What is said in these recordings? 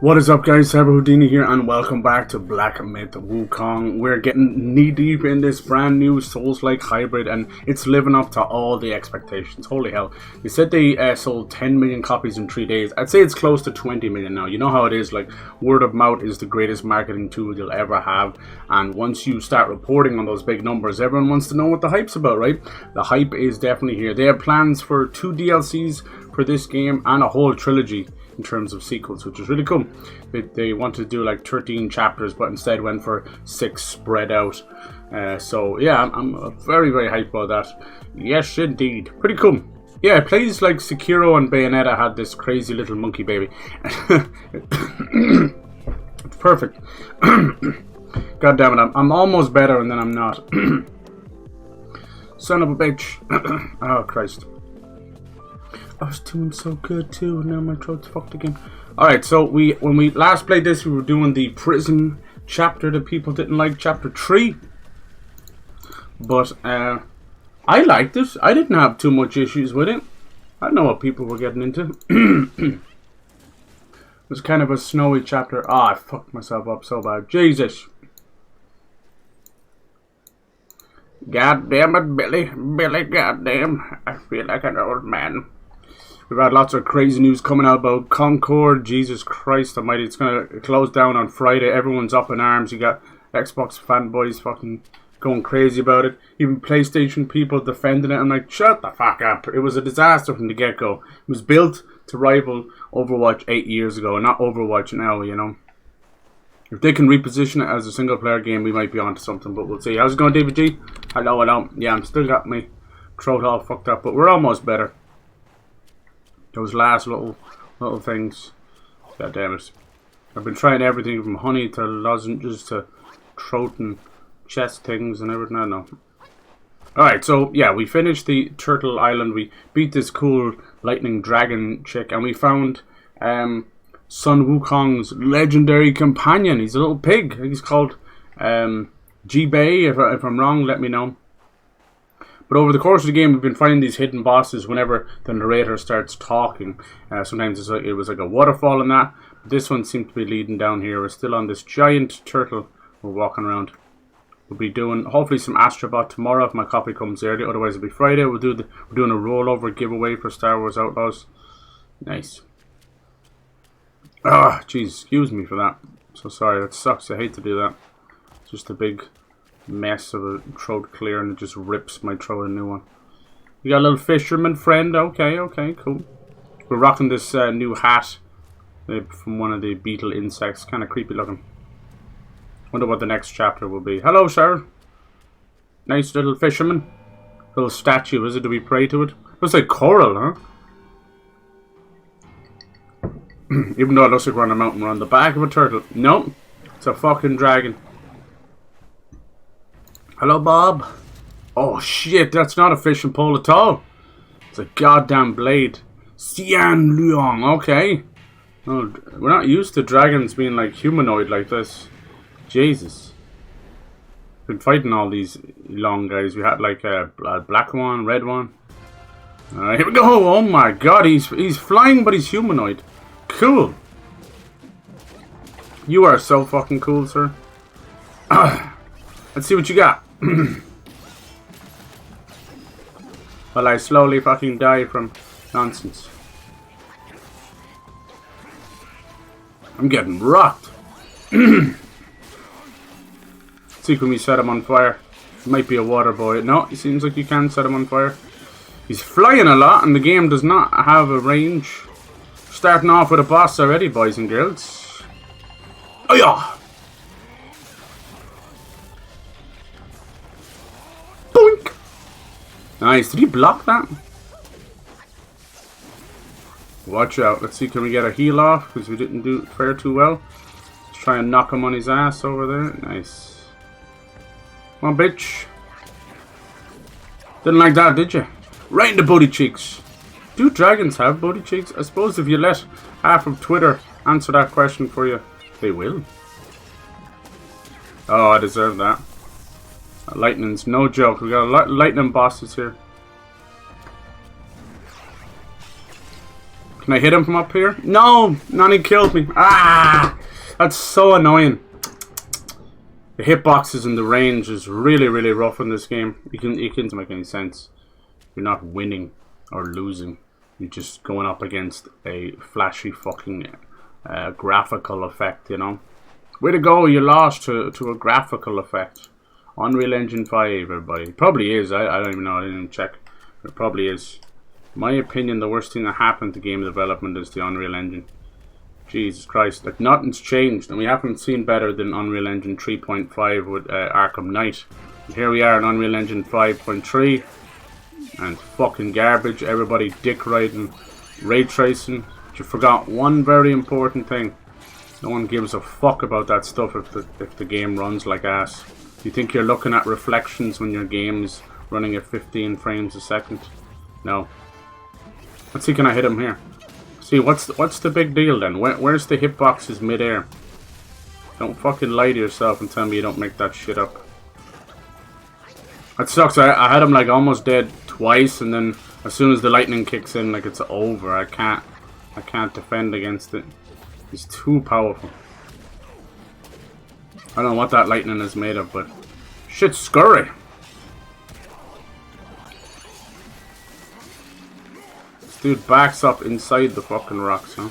What is up, guys? Cyber Houdini here, and welcome back to Black Myth Wukong. We're getting knee deep in this brand new Souls-like hybrid, and it's living up to all the expectations. Holy hell! They said they sold 10 million copies in 3 days. I'd say it's close to 20 million now. You know how it is. Like, word of mouth is the greatest marketing tool you'll ever have, and once you start reporting on those big numbers, everyone wants to know what the hype's about, right? The hype is definitely here. They have plans for 2 DLCs for this game and a whole trilogy in terms of sequels, which is really cool. They wanted to do like 13 chapters, but instead went for 6 spread out. So yeah, I'm very very hyped about that. Yes, indeed, pretty cool. Yeah, it plays like Sekiro and Bayonetta had this crazy little monkey baby. It's perfect. God damn it, I'm almost better and then I'm not. Son of a bitch. Oh Christ. I was doing so good too, and now my throat's fucked again. Alright, so when we last played this, we were doing the prison chapter that people didn't like, chapter 3. But I liked it. I didn't have too much issues with it. I don't know what people were getting into. It was kind of a snowy chapter. Ah, I fucked myself up so bad. Jesus. God damn it, Billy. Billy, goddamn. I feel like an old man. We've had lots of crazy news coming out about Concord. Jesus Christ almighty, it's going to close down on Friday. Everyone's up in arms. You got Xbox fanboys fucking going crazy about it. Even PlayStation people defending it. I'm like, shut the fuck up. It was a disaster from the get-go. It was built to rival Overwatch 8 years ago, and not Overwatch now, you know. If they can reposition it as a single-player game, we might be onto something, but we'll see. How's it going, BAJIE? Hello, hello. Yeah, I'm still got my throat all fucked up, but we're almost better. Those last little things. God damn it. I've been trying everything from honey to lozenges to throat and chest things and everything. I don't know. Alright, so yeah, we finished the Turtle Island. We beat this cool lightning dragon chick, and we found Sun Wukong's legendary companion. He's a little pig. I think he's called Jibei. If I'm wrong, let me know. But over the course of the game, we've been finding these hidden bosses whenever the narrator starts talking. Sometimes it was like a waterfall and that. But this one seemed to be leading down here. We're still on this giant turtle we're walking around. We'll be doing hopefully some Astrobot tomorrow if my copy comes early. Otherwise it'll be Friday. We're doing a rollover giveaway for Star Wars Outlaws. Nice. Ah, jeez, excuse me for that. So sorry, that sucks. I hate to do that. It's just a big mess of a throat clear, and it just rips my throat a new one. You got a little fisherman friend. Okay, cool. We're rocking this new hat from one of the beetle insects. Kind of creepy looking. Wonder what the next chapter will be. Hello, sir. Nice little fisherman. Little statue, is it? Do we pray to it? Looks like coral, huh? Even though it looks like we're on a mountain, we're on the back of a turtle. Nope, it's a fucking dragon. Hello, Bob. Oh shit, that's not a fishing pole at all. It's a goddamn blade. Xian Luong, okay. Oh, we're not used to dragons being like humanoid like this. Jesus. Been fighting all these long guys. We had like a black one, red one. Alright, here we go. Oh my god, he's flying, but he's humanoid. Cool. You are so fucking cool, sir. Let's see what you got. While I slowly fucking die from nonsense. I'm getting rocked. See, can we set him on fire? It might be a water boy. No, it seems like you can set him on fire. He's flying a lot, and the game does not have a range. Starting off with a boss already, boys and girls. Oh yeah! Boink! Nice. Did he block that? Watch out. Let's see, can we get a heal off? Because we didn't fare too well. Let's try and knock him on his ass over there. Nice. Come on, bitch. Didn't like that, did you? Right in the booty cheeks. Do dragons have booty cheeks? I suppose if you let half of Twitter answer that question for you, they will. Oh, I deserve that. Lightning's no joke. We got a lot of lightning bosses here. Can I hit him from up here? No! Nani killed me. Ah! That's so annoying. The hitboxes and the range is really, really rough in this game. You can't make any sense. You're not winning or losing. You're just going up against a flashy fucking graphical effect, you know? Way to go, you lost to a graphical effect. Unreal Engine 5, everybody. It probably is. I don't even know. I didn't even check. It probably is. In my opinion, the worst thing that happened to game development is the Unreal Engine. Jesus Christ. Like, nothing's changed. And we haven't seen better than Unreal Engine 3.5 with Arkham Knight. And here we are in Unreal Engine 5.3. And fucking garbage. Everybody dick riding, ray tracing. But you forgot one very important thing. No one gives a fuck about that stuff if the game runs like ass. You think you're looking at reflections when your game is running at 15 frames a second? No. Let's see, can I hit him here? See, what's the big deal then? Where's the hitboxes mid-air? Don't fucking lie to yourself and tell me you don't make that shit up. That sucks. I had him like almost dead twice, and then as soon as the lightning kicks in, like it's over. I can't defend against it. He's too powerful. I don't know what that lightning is made of, but shit's scurry. This dude backs up inside the fucking rocks, huh?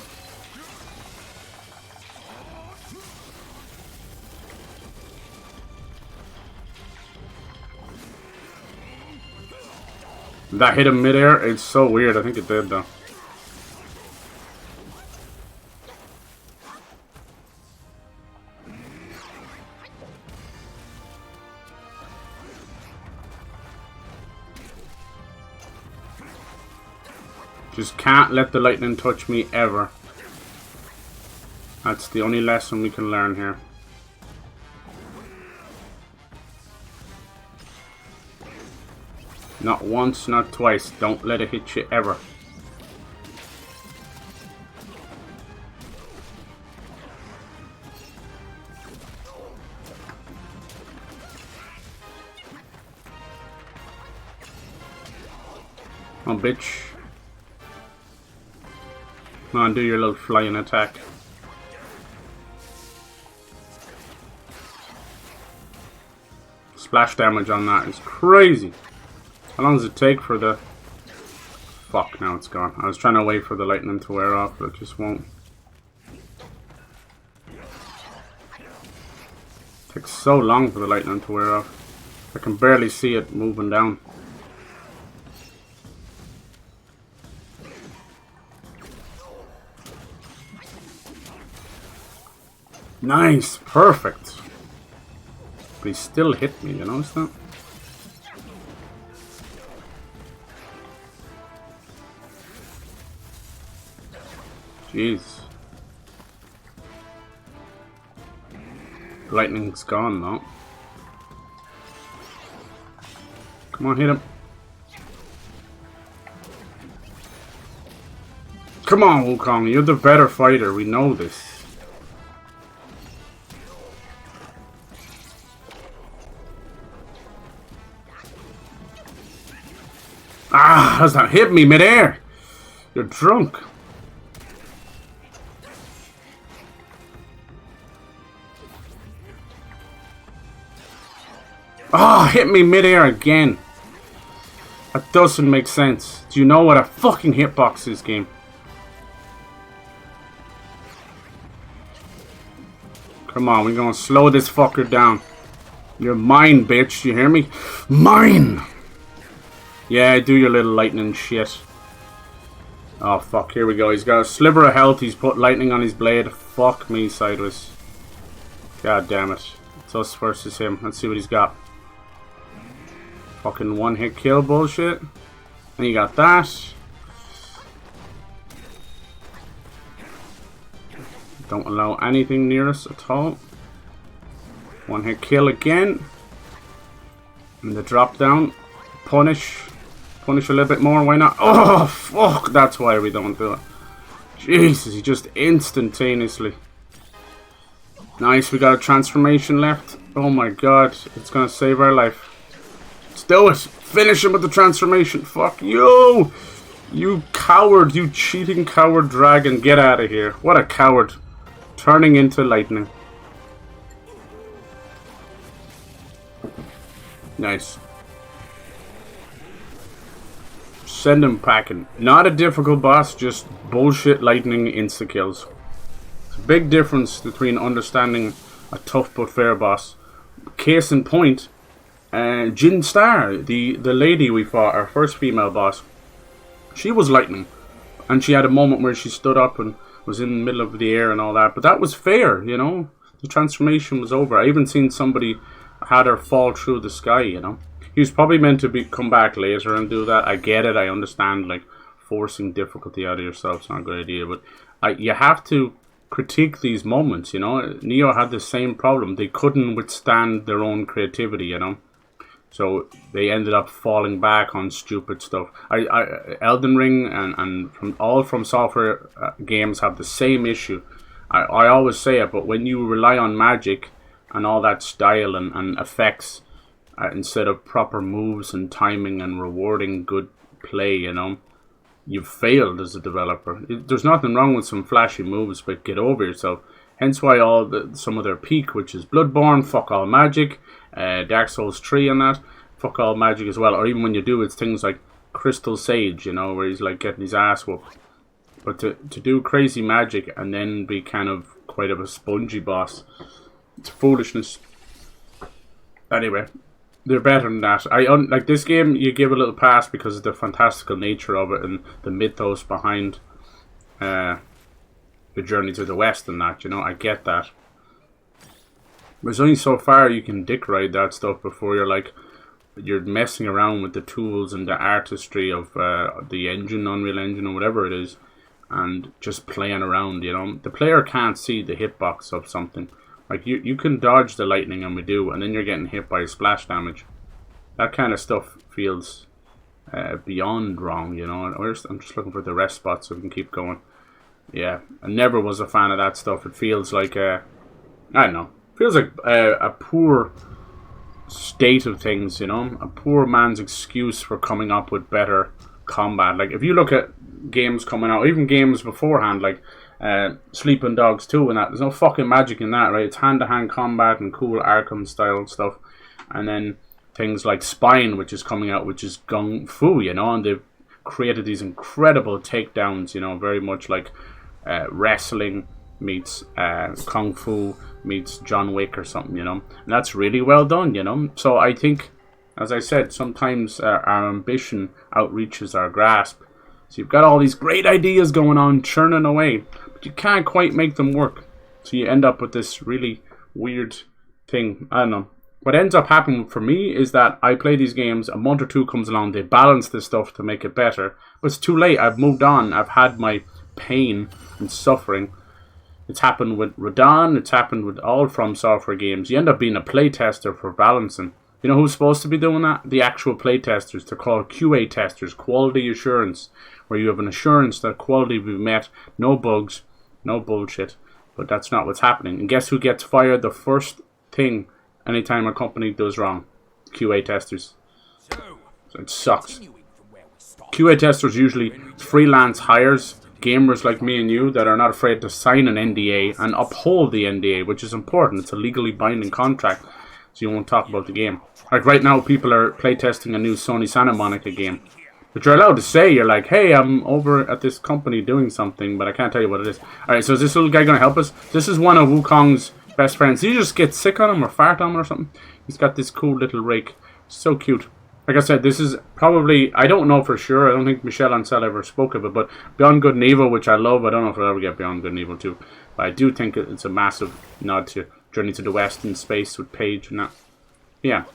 That hit him midair. It's so weird. I think it did though. Just can't let the lightning touch me ever. That's the only lesson we can learn here. Not once, not twice. Don't let it hit you ever. Oh, bitch. Come on, do your little flying attack. Splash damage on that is crazy. How long does it take for the... Fuck, now it's gone. I was trying to wait for the lightning to wear off, but it just won't. It takes so long for the lightning to wear off. I can barely see it moving down. Nice, perfect. But he still hit me, you notice that? Jeez. Lightning's gone though. Come on, hit him. Come on, Wukong, you're the better fighter, we know this. Ah, how's that hit me midair? You're drunk. Ah, hit me midair again. That doesn't make sense. Do you know what a fucking hitbox is, game? Come on, we're gonna slow this fucker down. You're mine, bitch. You hear me? Mine! Yeah, do your little lightning shit. Oh, fuck. Here we go. He's got a sliver of health. He's put lightning on his blade. Fuck me sideways. God damn it. It's us versus him. Let's see what he's got. Fucking one-hit kill bullshit. And you got that. Don't allow anything near us at all. One-hit kill again. And the drop down. Punish. Punish a little bit more, why not? Oh, fuck, that's why we don't do it. Jesus, he just instantaneously. Nice, we got a transformation left. Oh my god, it's gonna save our life. Let's do it. Finish him with the transformation. Fuck you. You coward, you cheating coward dragon, get out of here. What a coward. Turning into lightning. Nice. Send him packing. Not a difficult boss, just bullshit lightning insta-kills. It's a big difference between understanding a tough but fair boss. Case in point, Jin Star, the lady we fought, our first female boss, she was lightning. And she had a moment where she stood up and was in the middle of the air and all that. But that was fair, you know. The transformation was over. I even seen somebody had her fall through the sky, you know. He was probably meant to come back later and do that. I get it. I understand, like, forcing difficulty out of yourself is not a good idea. But you have to critique these moments, you know. Neo had the same problem. They couldn't withstand their own creativity, you know. So they ended up falling back on stupid stuff. Elden Ring and from Software games have the same issue. I always say it, but when you rely on magic and all that style and effects instead of proper moves and timing and rewarding good play, you know, you've failed as a developer. There's nothing wrong with some flashy moves, but get over yourself. Hence why some of their peak, which is Bloodborne, fuck all magic, Dark Souls 3 and that, fuck all magic as well. Or even when you do, it's things like Crystal Sage, you know, where he's like getting his ass whooped. But to do crazy magic and then be kind of quite of a spongy boss, it's foolishness. Anyway, they're better than that. Like this game, you give a little pass because of the fantastical nature of it and the mythos behind the journey to the west and that, you know. I get that. There's only so far you can dick ride that stuff before you're messing around with the tools and the artistry of the engine, Unreal Engine or whatever it is, and just playing around, you know. The player can't see the hitbox of something. Like you can dodge the lightning, and we do, and then you're getting hit by splash damage. That kind of stuff feels beyond wrong, you know. I'm just looking for the rest spot so we can keep going. Yeah, I never was a fan of that stuff. It feels like I don't know. Feels like a poor state of things, you know, a poor man's excuse for coming up with better combat. Like if you look at games coming out, even games beforehand, like Sleeping Dogs 2 and that, there's no fucking magic in that, right? It's hand-to-hand combat and cool Arkham style stuff. And then things like Spine, which is coming out, which is gung fu, you know, and they've created these incredible takedowns, you know, very much like wrestling meets kung fu meets John Wick or something, you know. And that's really well done, you know. So I think, as I said, sometimes our ambition outreaches our grasp. So you've got all these great ideas going on, churning away, but you can't quite make them work. So you end up with this really weird thing. I don't know. What ends up happening for me is that I play these games, a month or two comes along, they balance this stuff to make it better, but it's too late. I've moved on. I've had my pain and suffering. It's happened with Radon, it's happened with all From Software games. You end up being a playtester for balancing. You know who's supposed to be doing that? The actual playtesters. They're called QA testers, quality assurance, where you have an assurance that quality will be met, no bugs, no bullshit. But that's not what's happening. And guess who gets fired the first thing anytime a company does wrong? QA testers. So it sucks. QA testers usually freelance hires, gamers like me and you that are not afraid to sign an NDA and uphold the NDA, which is important. It's a legally binding contract, so you won't talk about the game. Like right now, people are playtesting a new Sony Santa Monica game, but you're allowed to say, you're like, hey, I'm over at this company doing something, but I can't tell you what it is. Alright, so is this little guy going to help us? This is one of Wukong's best friends. Did you just get sick on him or fart on him or something? He's got this cool little rake. So cute. Like I said, this is probably, I don't know for sure, I don't think Michel Ancel ever spoke of it, but Beyond Good and Evil, which I love, I don't know if I'll ever get Beyond Good and Evil 2, but I do think it's a massive nod to Journey to the West in space with Paige and that. Yeah,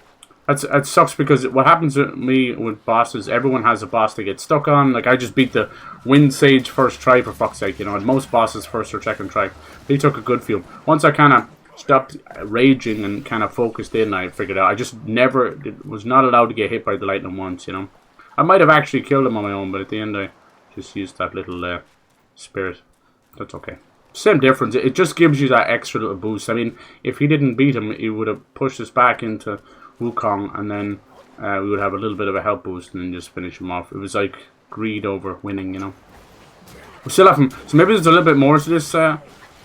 it sucks because what happens with me with bosses, everyone has a boss they get stuck on. Like I just beat the Wind Sage first try, for fuck's sake, you know, and most bosses first or second try. They took a good few. Once I kind of stopped raging and kind of focused in, I figured out I just was not allowed to get hit by the lightning once, you know. I might have actually killed him on my own, but at the end I just used that little spirit. That's okay. Same difference. It just gives you that extra little boost. I mean, if he didn't beat him, he would have pushed us back into Wukong, and then we would have a little bit of a health boost and then just finish him off. It was like greed over winning, you know. We still haven't... So maybe there's a little bit more to this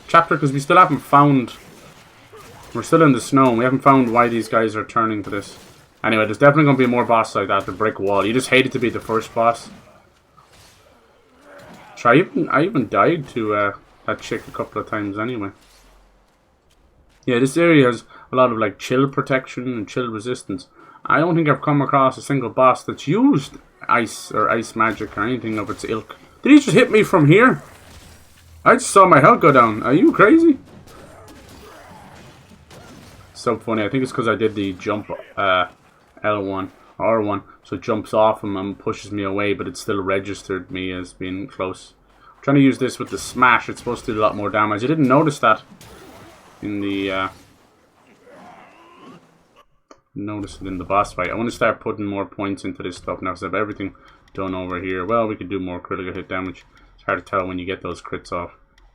chapter, because we still haven't found... We're still in the snow, and we haven't found why these guys are turning to this. Anyway, there's definitely going to be more bosses like that, the brick wall. You just hated to be the first boss. So I even died to that chick a couple of times anyway. Yeah, this area has a lot of like chill protection and chill resistance. I don't think I've come across a single boss that's used ice or ice magic or anything of its ilk. Did he just hit me from here? I just saw my health go down. Are you crazy? So funny. I think it's because I did the jump L1, R1, so it jumps off him and pushes me away, but it still registered me as being close. I'm trying to use this with the smash. It's supposed to do a lot more damage. I didn't notice that in the notice it in the boss fight. I want to start putting more points into this stuff now, because I have everything done over here. Well, we could do more critical hit damage. It's hard to tell when you get those crits off,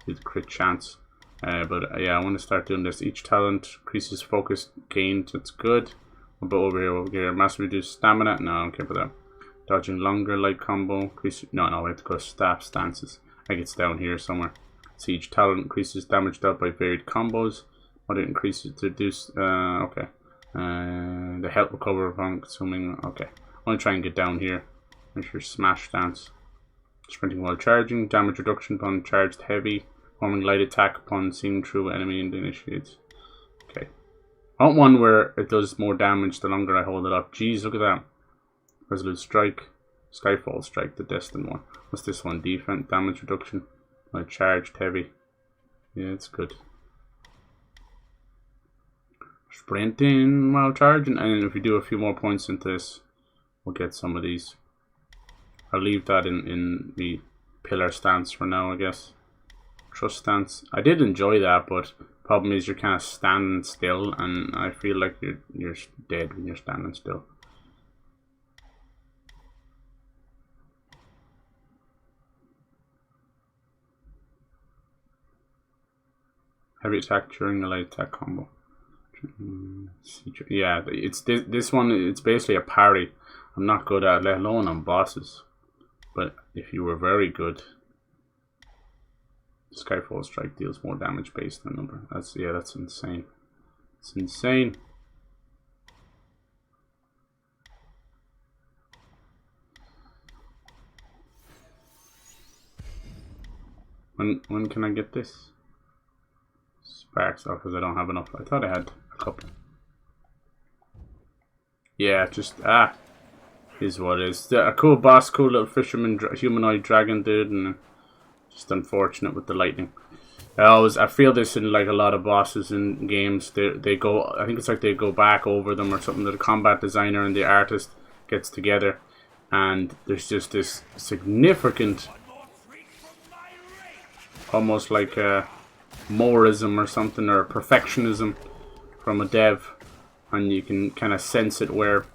the crit chance. But yeah, I want to start doing this. Each talent increases focus gained. That's good. What about over here? Massively reduce stamina. No, I don't care about that. Dodging longer light combo. Increase. No, we have to go staff stances. I think it's down here somewhere. See, each talent increases damage dealt by varied combos. What it increases to reduce. Okay. The health recover from consuming. Okay. I want to try and get down here. There's your smash stance. Sprinting while charging. Damage reduction upon charged heavy. Forming light attack upon seeing through enemy and initiates. Okay. I want one where it does more damage the longer I hold it up. Jeez, look at that. Resolute strike. Skyfall strike, the Destined One. What's this one? Defense, damage reduction. Like charged heavy. Yeah, it's good. Sprinting while charging. And if we do a few more points into this, we'll get some of these. I'll leave that in the pillar stance for now, I guess. Trust stance. I did enjoy that, but problem is you're kind of standing still, and I feel like you're dead when you're standing still. Heavy attack during the light attack combo. Yeah, it's this one. It's basically a parry. I'm not good at, let alone on bosses. But if you were very good, Skyfall strike deals more damage based on number. That's insane. It's insane. When can I get this? Sparks off, because I don't have enough. I thought I had a couple. Yeah, just is what it is. A cool boss, cool little fisherman, humanoid dragon dude, and just unfortunate with the lightning. I feel this in like a lot of bosses in games. They go. I think it's like they go back over them or something. The combat designer and the artist gets together, and there's just this significant, almost like a Moorism or something, or perfectionism from a dev, and you can kind of sense it where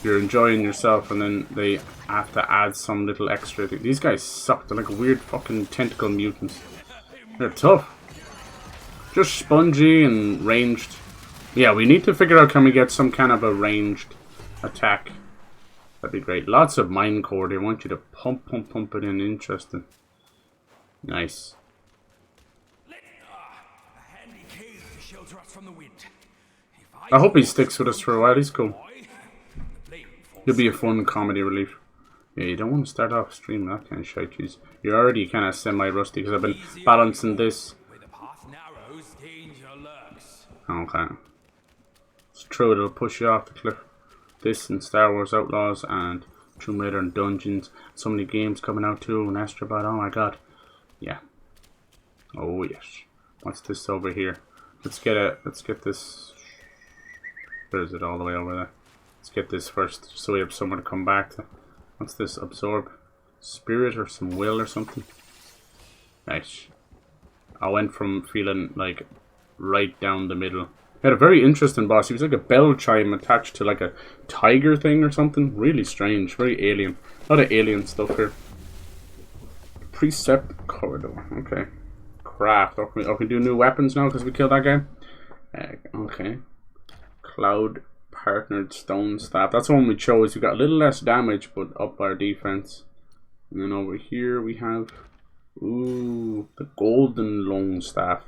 you're enjoying yourself, and then they have to add some little extra thing. These guys suck. They're like weird fucking tentacle mutants. They're tough. Just spongy and ranged. Yeah, we need to figure out, can we get some kind of a ranged attack? That'd be great. Lots of mine core. They want you to pump it in. Interesting. Nice. I hope he sticks with us for a while. He's cool. He'll be a fun comedy relief. Yeah, you don't want to start off stream that kind of shit. Jeez. You're already kind of semi-rusty because I've been balancing this. Okay. It's true, it'll push you off the cliff. This and Star Wars Outlaws and Tomb Raider and Dungeons. So many games coming out too, and Astrobot. Oh my god. Yeah. Oh yes. What's this over here? Let's get this. Where is it? All the way over there. Let's get this first, so we have somewhere to come back to. What's this? Absorb spirit or some will or something? Nice. I went from feeling like right down the middle. He had a very interesting boss. He was like a bell chime attached to like a tiger thing or something. Really strange. Very alien. A lot of alien stuff here. Precept corridor. Okay. Craft. Okay, we do new weapons now because we killed that guy. Okay. Cloud Partnered stone staff. That's the one we chose. We got a little less damage, but up our defense. And then over here we have, ooh, the golden long staff.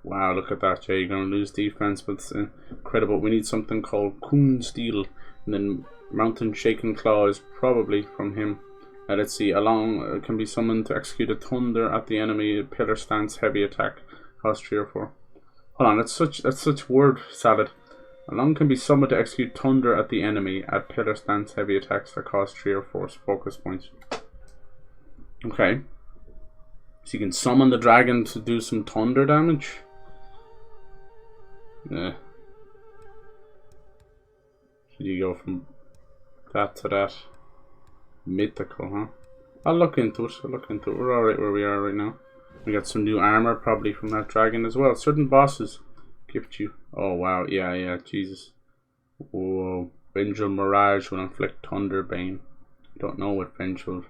Wow, look at that, Jay. You're gonna lose defense, but it's incredible. We need something called Kun Steel, and then Mountain Shaken Claw is probably from him. Let's see. Along can be summoned to execute a thunder at the enemy. Pillar stance, heavy attack, cost 3 or 4. Hold on, that's such word salad. Along can be summoned to execute thunder at the enemy at pillar stance, heavy attacks that cost 3 or 4 focus points. Okay. So you can summon the dragon to do some thunder damage. Yeah. So you go from that to that. Mythical, huh? I'll look into it. We're alright where we are right now. We got some new armor, probably from that dragon as well. Certain bosses gift you. Oh wow, yeah, Jesus. Whoa. Vengeful Mirage will inflict Thunder Bane. Don't know what Vengeful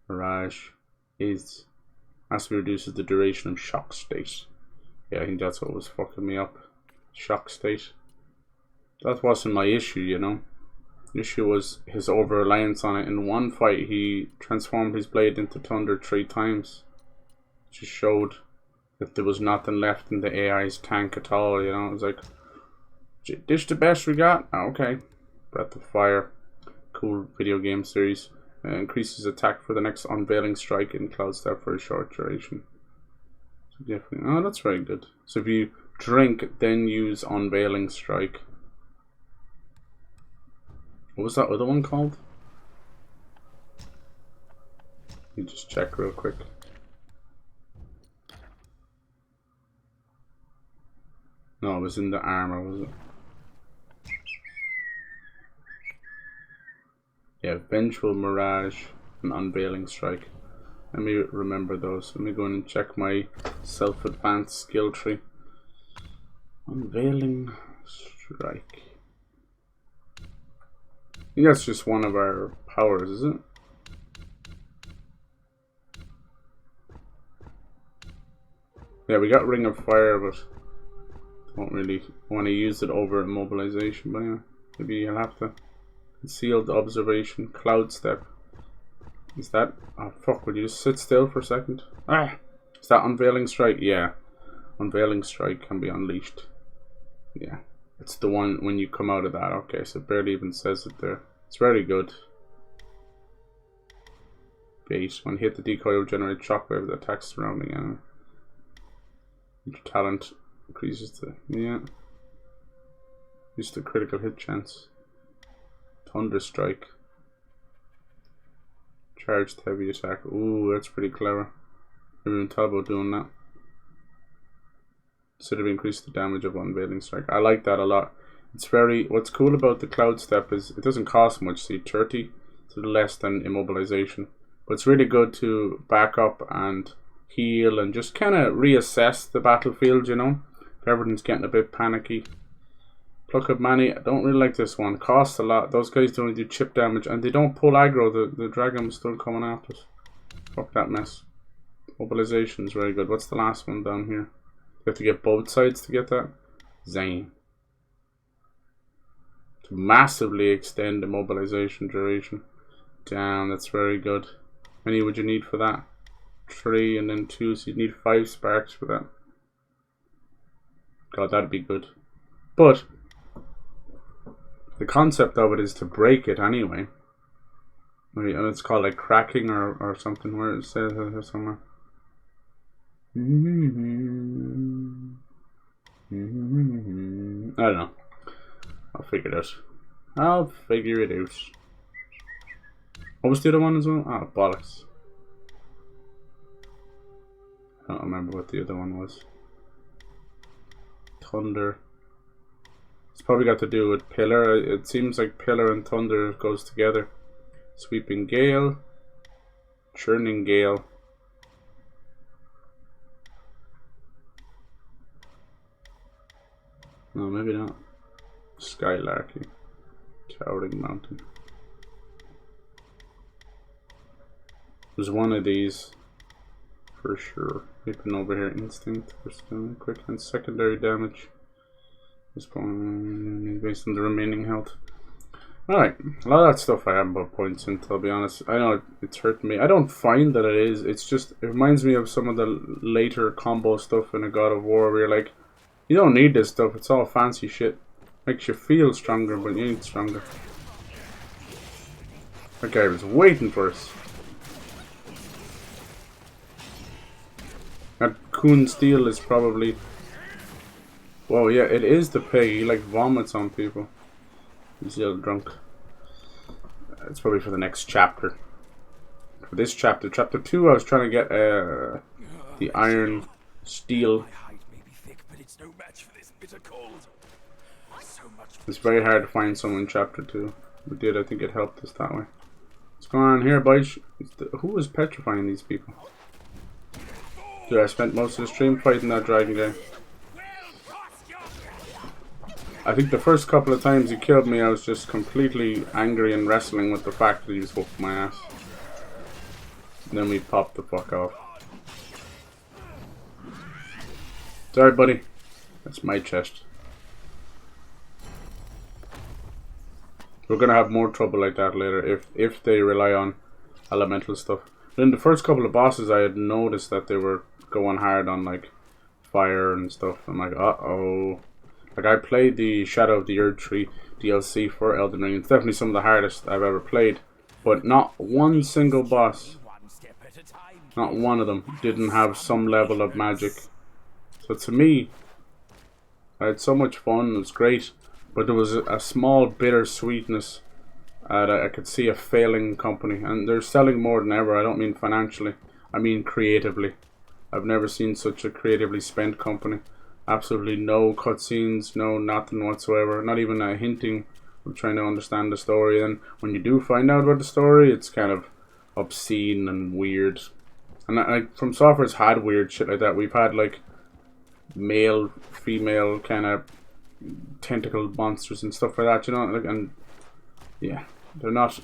Mirage is. Massively reduces the duration of shock state. Yeah, I think that's what was fucking me up. Shock state. That wasn't my issue, you know. The issue was his over-reliance on it. In one fight, he transformed his blade into thunder 3 times. Just showed that there was nothing left in the AI's tank at all, you know. It was like, this the best we got? Oh, okay. Breath of Fire. Cool video game series. Increases attack for the next unveiling strike in Cloud Step for a short duration. So definitely, oh, that's very good. So if you drink, then use unveiling strike. What was that other one called? Let me just check real quick. No, it was in the armor, was it? Yeah, Vengeful Mirage and Unveiling Strike. Let me remember those. Let me go in and check my self-advanced skill tree. Unveiling Strike. I think that's just one of our powers, is it? Yeah, we got Ring of Fire, but don't really want to use it over immobilization. But yeah, maybe you'll have to. Concealed Observation, Cloud Step. Is that? Oh fuck, would you just sit still for a second? Ah! Is that Unveiling Strike? Yeah. Unveiling Strike can be unleashed. Yeah. It's the one when you come out of that. Okay, so it barely even says it there. It's very good. Bait. When you hit the decoy, it will generate shockwave that attacks surrounding enemy. Your talent increases the... yeah. Use the critical hit chance. Thunder Strike. Charged heavy attack. Ooh, that's pretty clever. Never even thought about doing that. Instead of increase the damage of Unveiling Strike. I like that a lot. It's very... what's cool about the Cloud Step is it doesn't cost much. See, 30, so less than immobilization. But it's really good to back up and heal and just kind of reassess the battlefield, you know. If everything's getting a bit panicky. Pluck of Mani, I don't really like this one. Costs a lot. Those guys don't do chip damage and they don't pull aggro. The dragon was still coming after us. Fuck that mess. Mobilization is very good. What's the last one down here? You have to get both sides to get that. Zane. To massively extend the mobilization duration. Damn, that's very good. How many would you need for that? 3 and then 2, so you'd need 5 sparks for that. God, that'd be good. But the concept of it is to break it anyway. And it's called like cracking or something, where it says it here somewhere. I don't know. I'll figure it out. What was the other one as well? Oh, bollocks. I don't remember what the other one was. Thunder. It's probably got to do with Pillar. It seems like Pillar and Thunder goes together. Sweeping Gale. Churning Gale. No, maybe not. Skylarky. Towering Mountain. There's one of these for sure. Leaping over here. Instinct. Quick and secondary damage. Based on the remaining health. Alright, a lot of that stuff I haven't put points into, I'll be honest. I know it's hurt me. I don't find that it is. It's just, it reminds me of some of the later combo stuff in a God of War where you're like, you don't need this stuff, it's all fancy shit. Makes you feel stronger, but you ain't stronger. That guy was waiting for us. That Coon Steel is probably... Whoa, yeah, it is the pig. He like vomits on people. He's a little drunk. It's probably for the next chapter. For this chapter, chapter 2, I was trying to get the iron steel. It's very hard to find someone in chapter 2. We did, I think it helped us that way. What's going on here, boys? Who is petrifying these people? Dude, I spent most of the stream fighting that dragon guy. I think the first couple of times he killed me, I was just completely angry and wrestling with the fact that he was whooping my ass. And then we popped the fuck off. Sorry, buddy. That's my chest. We're gonna have more trouble like that later if they rely on elemental stuff. But in the first couple of bosses, I had noticed that they were going hard on like fire and stuff. I'm like, uh-oh. Like, I played the Shadow of the Earth Tree DLC for Elden Ring. It's definitely some of the hardest I've ever played. But not one single boss, not one of them, didn't have some level of magic. So to me, I had so much fun, it was great. But there was a small bittersweetness that I could see a failing company. And they're selling more than ever. I don't mean financially, I mean creatively. I've never seen such a creatively spent company. Absolutely no cutscenes, no nothing whatsoever. Not even a hinting of trying to understand the story. And when you do find out about the story, it's kind of obscene and weird. And From Software's had weird shit like that. We've had like male, female kind of tentacle monsters and stuff like that, you know. And yeah, they're not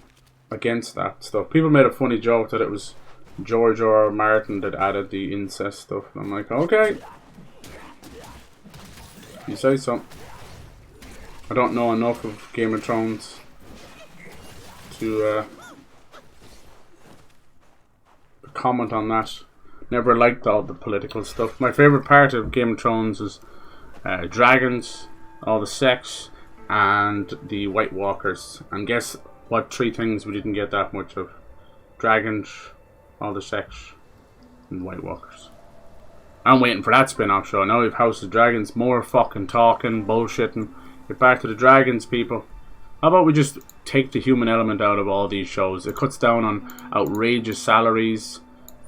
against that stuff. People made a funny joke that it was George R. R. Martin that added the incest stuff. And I'm like, okay. You say so. I don't know enough of Game of Thrones to comment on that. Never liked all the political stuff. My favourite part of Game of Thrones is dragons, all the sex, and the White Walkers. And guess what 3 things we didn't get that much of? Dragons, all the sex, and White Walkers. I'm waiting for that spin-off show. Now we have House of Dragons. More fucking talking, bullshitting. Get back to the dragons, people. How about we just take the human element out of all these shows? It cuts down on outrageous salaries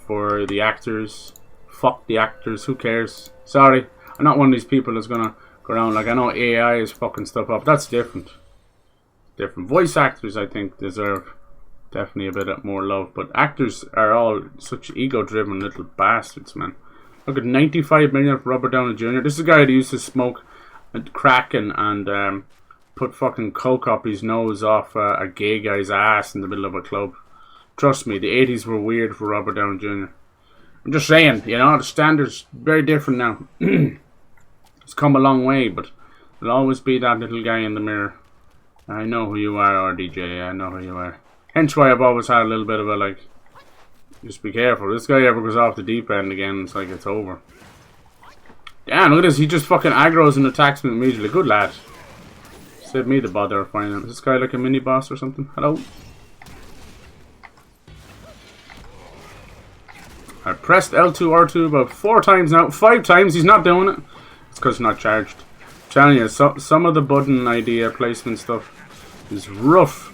for the actors. Fuck the actors. Who cares? Sorry. I'm not one of these people that's gonna go around like, I know AI is fucking stuff up. That's different. Different. Voice actors, I think, deserve definitely a bit more love. But actors are all such ego-driven little bastards, man. Look at 95 million for Robert Downey Jr. This is a guy that used to smoke and crack and put fucking coke up his nose off a gay guy's ass in the middle of a club. Trust me, the 80s were weird for Robert Downey Jr. I'm just saying, you know, the standard's very different now. It's come a long way, but there'll always be that little guy in the mirror. I know who you are, RDJ, I know who you are. Hence why I've always had a little bit of a, like, just be careful. This guy ever goes off the deep end again, it's like it's over. Damn, look at this. He just fucking aggroes and attacks me immediately. Good lad. Save me the bother of finding him. Is this guy like a mini boss or something? Hello? I pressed L2, R2 about 4 times now. 5 times. He's not doing it. It's because it's not charged. I'm telling you, some of the button idea placement stuff is rough.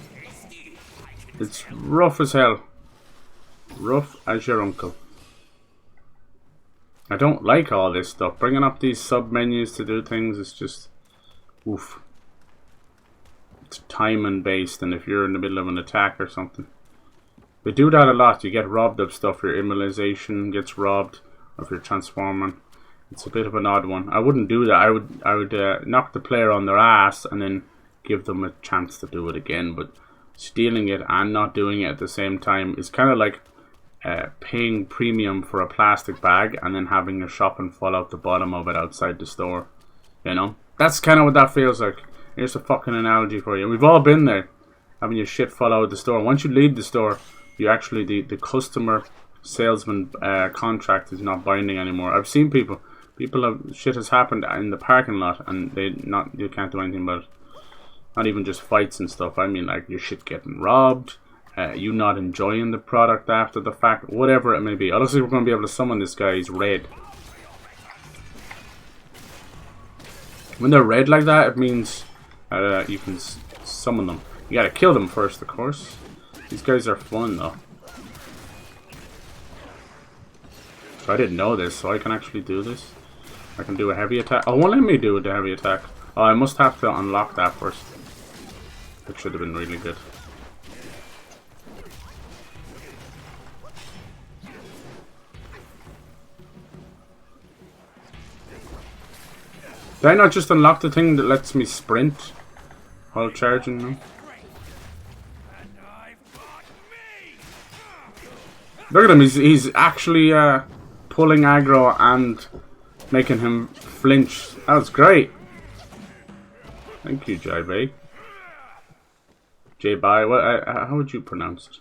It's rough as hell. Rough as your uncle. I don't like all this stuff. Bringing up these sub-menus to do things is just... oof. It's timing based, and if you're in the middle of an attack or something. They do that a lot. You get robbed of stuff. Your immolation gets robbed if you're transforming. It's a bit of an odd one. I wouldn't do that. I would knock the player on their ass and then give them a chance to do it again. But stealing it and not doing it at the same time is kind of like paying premium for a plastic bag and then having your shopping fall out the bottom of it outside the store. You know? That's kind of what that feels like. Here's a fucking analogy for you. We've all been there, having your shit fall out of the store. Once you leave the store, you actually the customer salesman contract is not binding anymore. I've seen people have shit has happened in the parking lot, and you can't do anything about it. Not even just fights and stuff. I mean, like your shit getting robbed, you not enjoying the product after the fact, whatever it may be. I don't think we're going to be able to summon this guy. He's red. When they're red like that, it means you can summon them. You gotta kill them first, of course. These guys are fun, though. So I didn't know this, so I can actually do this. I can do a heavy attack. Oh, won't let me do the heavy attack. Oh, I must have to unlock that first. That should have been really good. Did I not just unlock the thing that lets me sprint while charging them? Look at him, he's actually pulling aggro and making him flinch. That was great. Thank you, JB. JB, how would you pronounce it?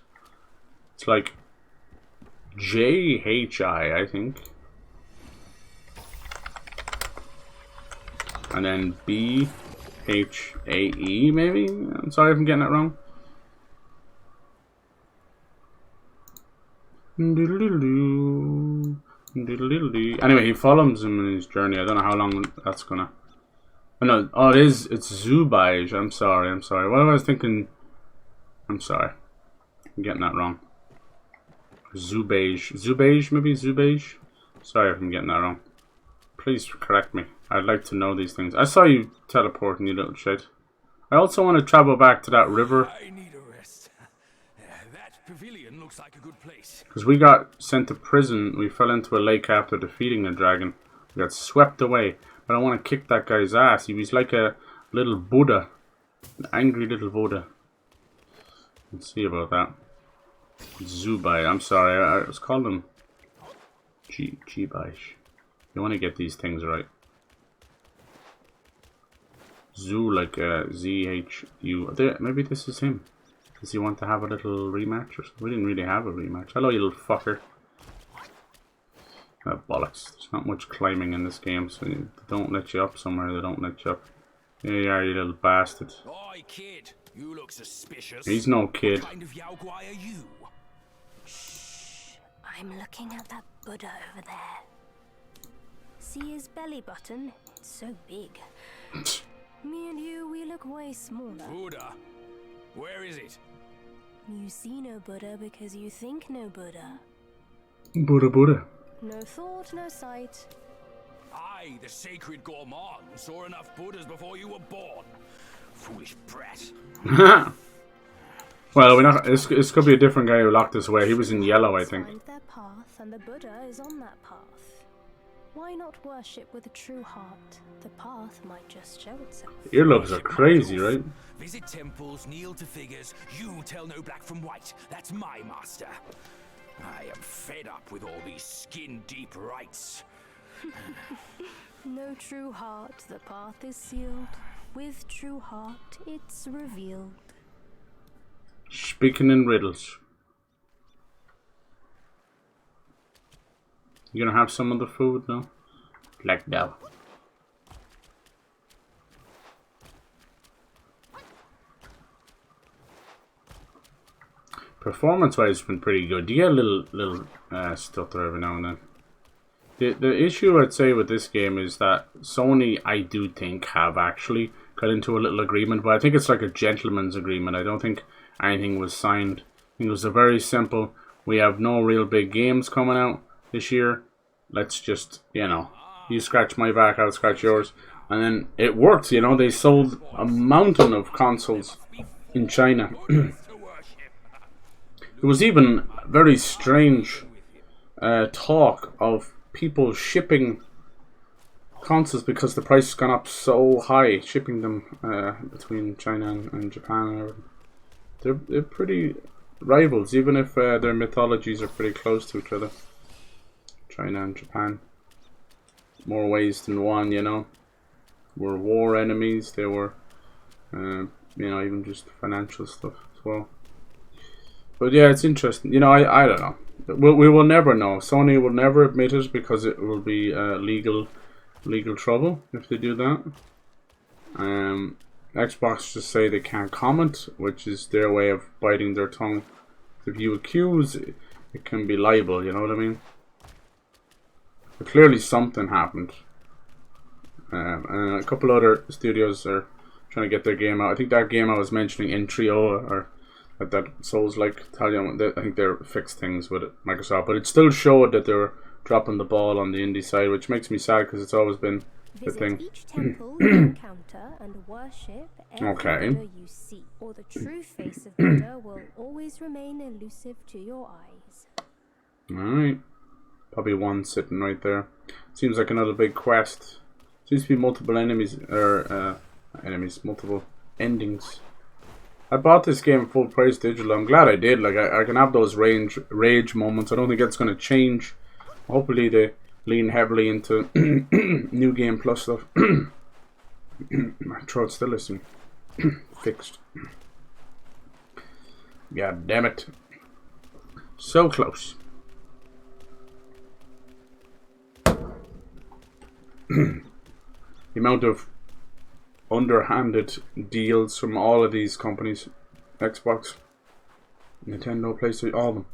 It's like JHI, I think. And then BHAE, maybe? I'm sorry if I'm getting that wrong. Anyway, he follows him in his journey. I don't know how long that's gonna... Oh, no. Oh, it's ZHU. I'm sorry. What was I thinking? I'm sorry. I'm getting that wrong. ZHU, maybe? ZHU? Sorry if I'm getting that wrong. Please correct me. I'd like to know these things. I saw you teleporting, you little shit. I also want to travel back to that river. I need a rest. That pavilion looks like a good place. Because we got sent to prison. We fell into a lake after defeating the dragon. We got swept away. But I want to kick that guy's ass. He was like a little Buddha. An angry little Buddha. Let's see about that. Zubai. I'm sorry. I was calling him Jibai. You want to get these things right. Zoo, like ZHU. Maybe this is him. Does he want to have a little rematch or something? We didn't really have a rematch. Hello, you little fucker. Bollocks. There's not much climbing in this game, so they don't let you up somewhere. They don't let you up. Here you are, you little bastard. Oi, kid. You look suspicious. He's no kid. What kind of Yao Guai are you? Shh. I'm looking at that Buddha over there. See his belly button? It's so big. Me and you, we look way smaller. Buddha? Where is it? You see no Buddha because you think no Buddha. Buddha. No thought, no sight. I, the sacred gourmand, saw enough Buddhas before you were born. Foolish brat. Well, we're not. This could be a different guy who locked us away. He was in yellow, I think. Find their path, and the Buddha is on that path. Why not worship with a true heart? The path might just show itself. Earlobes are crazy, right? Visit temples, kneel to figures. You tell no black from white. That's my master. I am fed up with all these skin-deep rites. No true heart, the path is sealed. With true heart, it's revealed. Speaking in riddles. You gonna have some of the food now? Like that. Performance-wise, it's been pretty good. You get a little stutter every now and then. The issue I'd say with this game is that Sony, I do think, have actually got into a little agreement, but I think it's like a gentleman's agreement. I don't think anything was signed. I think it was a very simple, we have no real big games coming out this year. Let's just, you know, you scratch my back, I'll scratch yours. And then it worked, you know, they sold a mountain of consoles in China. It was even very strange talk of people shipping consoles because the price has gone up so high, shipping them between China and Japan. They're pretty rivals, even if their mythologies are pretty close to each other. China and Japan. More ways than one, you know. were war enemies. They were, you know, even just financial stuff as well. But yeah, it's interesting. You know, I don't know. We will never know. Sony will never admit it because it will be legal trouble if they do that. Xbox just say they can't comment, which is their way of biting their tongue. If you accuse, it can be liable, you know what I mean? But clearly something happened. And a couple other studios are trying to get their game out. I think that game I was mentioning in Trio, or that Souls-like Italian, I think they're fixed things with it, Microsoft. But it still showed that they were dropping the ball on the indie side, which makes me sad because it's always been the thing. Each temple you encounter and worship every Buddha you see, or the true face of Buddha will always remain elusive to your eyes. Alright. Probably one sitting right there. Seems like another big quest. Seems to be multiple enemies, or multiple endings. I bought this game full price digital. I'm glad I did. Like, I can have those rage moments. I don't think that's going to change. Hopefully they lean heavily into New Game Plus stuff. My throat's still listening. Fixed. God damn it. So close. The amount of underhanded deals from all of these companies, Xbox, Nintendo, PlayStation, all of them,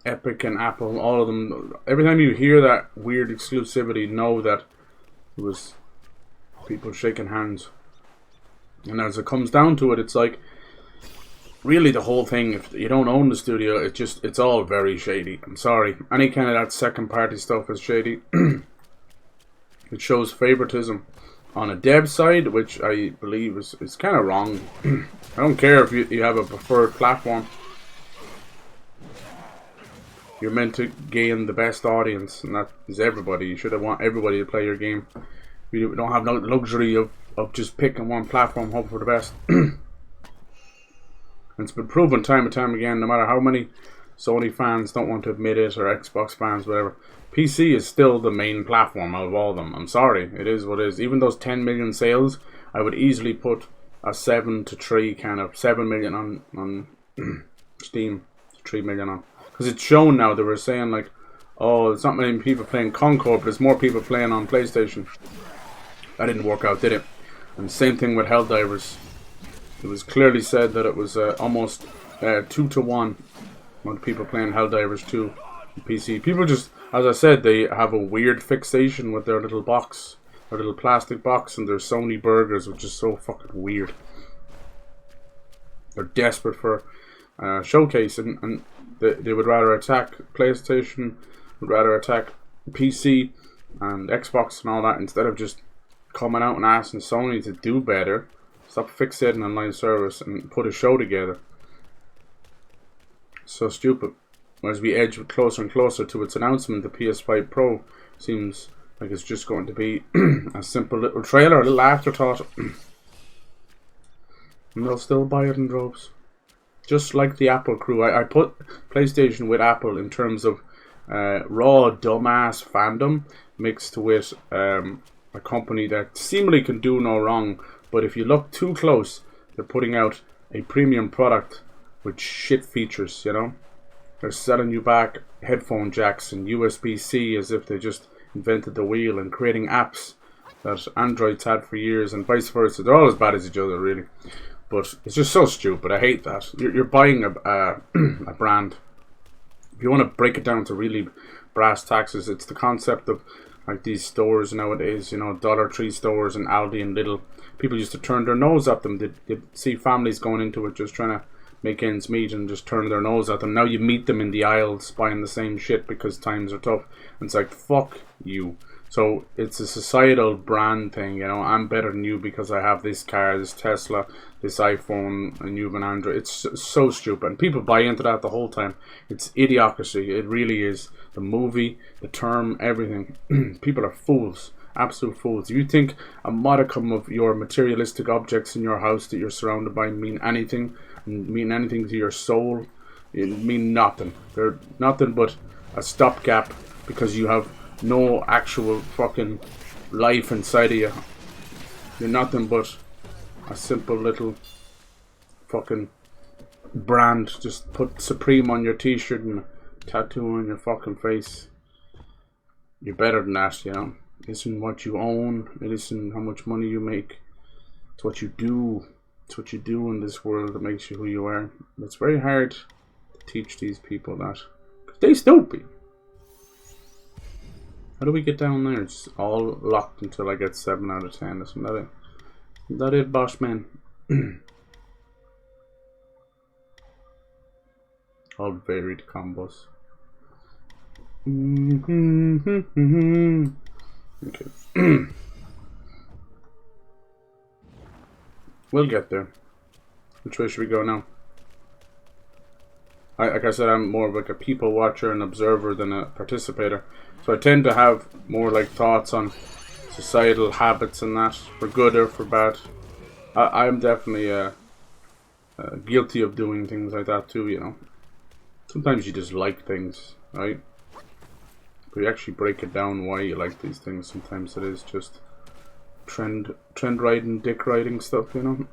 Epic and Apple, all of them. Every time you hear that weird exclusivity, know that it was people shaking hands. And as it comes down to it, it's like, really the whole thing, if you don't own the studio, it's all very shady. I'm sorry, any kind of that second party stuff is shady. It shows favoritism on a dev side, which I believe is kind of wrong. I don't care if you have a preferred platform. You're meant to gain the best audience, and that is everybody. You should want everybody to play your game. You don't have no luxury of just picking one platform, hope for the best. It's been proven time and time again, no matter how many Sony fans don't want to admit it, or Xbox fans, whatever. PC is still the main platform out of all of them. I'm sorry, it is what it is. Even those 10 million sales, I would easily put a 7 to 3 kind of 7 million on Steam, 3 million on. Because it's shown now, they were saying like, oh, there's not many people playing Concord, but there's more people playing on PlayStation. That didn't work out, did it? And the same thing with Helldivers. It was clearly said that it was almost 2 to 1 amount of people playing Helldivers 2 on PC. People just, as I said, they have a weird fixation with their little box, their little plastic box, and their Sony burgers, which is so fucking weird. They're desperate for showcase, and they would rather attack PlayStation, would rather attack PC and Xbox and all that, instead of just coming out and asking Sony to do better, stop fixating on live service and put a show together. So stupid. As we edge closer and closer to its announcement, the PS5 Pro seems like it's just going to be a simple little trailer, a little afterthought. And they'll still buy it in droves. Just like the Apple crew. I put PlayStation with Apple in terms of raw dumbass fandom mixed with a company that seemingly can do no wrong, but if you look too close, they're putting out a premium product with shit features, you know? They're selling you back headphone jacks and USB-C as if they just invented the wheel, and creating apps that Android's had for years and vice versa. They're all as bad as each other, really. But it's just so stupid. I hate that. You're buying a brand. If you want to break it down to really brass taxes, it's the concept of like these stores nowadays, you know, Dollar Tree stores and Aldi and Lidl. People used to turn their nose at them. They'd see families going into it just trying to make ends meet and just turn their nose at them. Now you meet them in the aisles buying the same shit because times are tough. And it's like, fuck you. So it's a societal brand thing, you know. I'm better than you because I have this car, this Tesla, this iPhone, and you have an Android. It's so stupid. And people buy into that the whole time. It's idiocracy. It really is. The movie, the term, everything. People are fools. Absolute fools. If you think a modicum of your materialistic objects in your house that you're surrounded by mean anything to your soul, it mean nothing. They're nothing but a stopgap because you have no actual fucking life inside of you. You're nothing but a simple little fucking brand. Just put Supreme on your t-shirt and a tattoo on your fucking face. You're better than that, you know. It isn't what you own. It isn't how much money you make. It's what you do. It's what you do in this world that makes you who you are. It's very hard to teach these people that. They stupid. How do we get down there? It's all locked until I get 7 out of 10. Isn't that it? Isn't that it, boss man? All varied combos. Okay. We'll get there. Which way should we go now? Like I said, I'm more of like a people watcher and observer than a participator. So I tend to have more like thoughts on societal habits and that, for good or for bad. I'm definitely guilty of doing things like that too, you know. Sometimes you just like things, right? But you actually break it down why you like these things. Sometimes it is just trend riding, dick riding stuff, you know.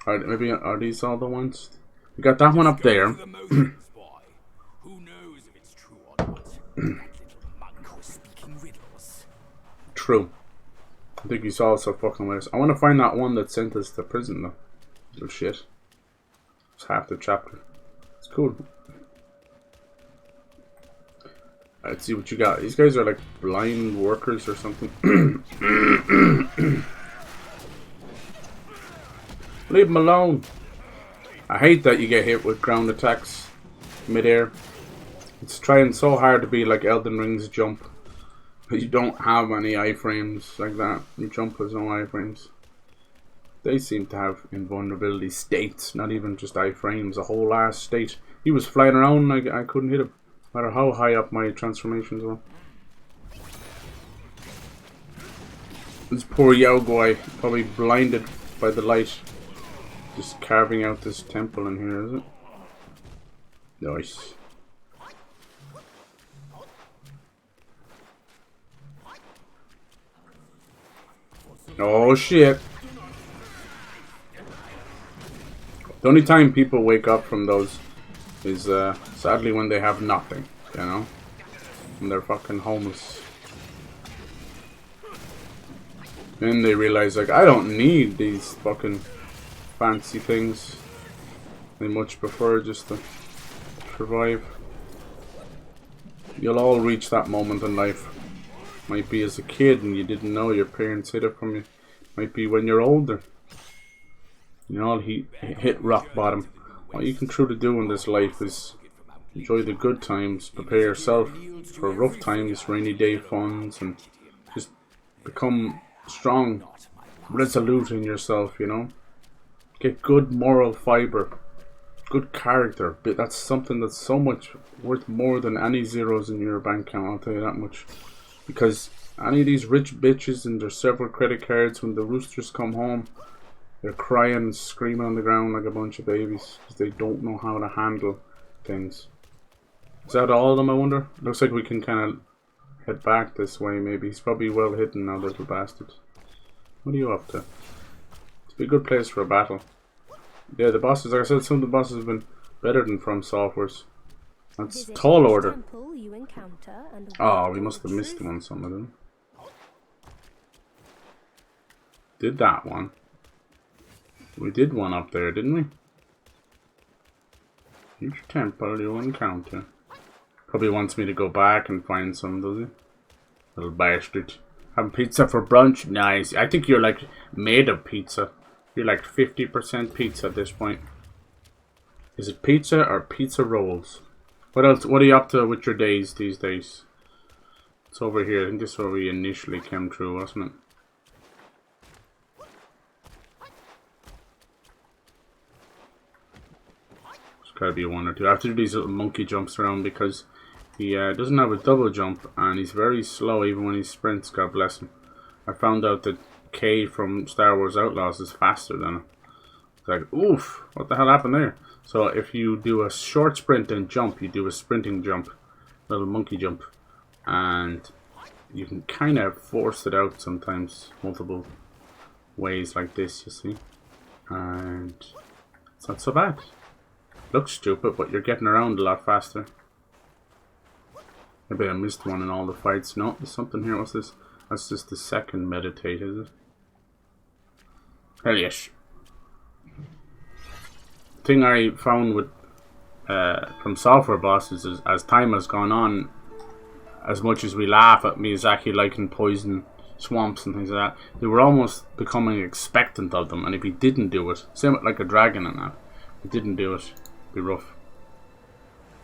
Alright, maybe are these all the ones? We got that one up there. Who knows if it's true or not? That little monk was speaking riddles. True. I think he's also fucking with us. I want to find that one that sent us to prison though. Little shit. It's half the chapter. It's cool. Let's see what you got. These guys are like blind workers or something. Leave them alone. I hate that you get hit with ground attacks mid-air. It's trying so hard to be like Elden Ring's jump. But you don't have any iframes like that. Your jump has no iframes. They seem to have invulnerability states, not even just iframes, a whole ass state. He was flying around and I couldn't hit him, no matter how high up my transformations were. This poor Yao guy, probably blinded by the light. Just carving out this temple in here, is it? Nice. Oh shit. The only time people wake up from those is sadly when they have nothing, you know? When they're fucking homeless. Then they realize, like, I don't need these fucking fancy things. They much prefer just to survive. You'll all reach that moment in life. Might be as a kid and you didn't know your parents hid it from you. Might be when you're older. You all hit rock bottom. All you can truly do in this life is enjoy the good times, prepare yourself for rough times, rainy day funds, and just become strong, resolute in yourself, you know. Get good moral fiber, good character. But that's something that's so much worth more than any zeros in your bank account, I'll tell you that much. Because any of these rich bitches and their several credit cards, when the roosters come home, they're crying and screaming on the ground like a bunch of babies because they don't know how to handle things. Is that all of them, I wonder? Looks like we can kind of head back this way, maybe. He's probably well hidden now, little bastard. What are you up to? It's a good place for a battle. Yeah, the bosses, like I said, some of the bosses have been better than From Software's. That's tall order. Oh, we must have missed one, some of them. Did that one. We did one up there, didn't we? Each temple you encounter. Probably wants me to go back and find some, does he? Little bastard. Having pizza for brunch? Nice. I think you're like made of pizza. You're like 50% pizza at this point. Is it pizza or pizza rolls? What else? What are you up to with your days these days? It's over here. I think this is where we initially came through, wasn't it? There's gotta be one or two. I have to do these little monkey jumps around because he doesn't have a double jump and he's very slow even when he sprints, God bless him. I found out that K from Star Wars Outlaws is faster than him. It's like, oof, what the hell happened there? So if you do a short sprint and jump, you do a sprinting jump, little monkey jump, and you can kind of force it out sometimes, multiple ways like this, you see. And it's not so bad. Looks stupid, but you're getting around a lot faster. Maybe I missed one in all the fights. No, there's something here. What's this? That's just the second meditate, is it? Hell yes. Thing I found with from software bosses is as time has gone on, as much as we laugh at Miyazaki liking poison swamps and things like that, they were almost becoming expectant of them. And if he didn't do it, same like a dragon and that, if he didn't do it, it'd be rough.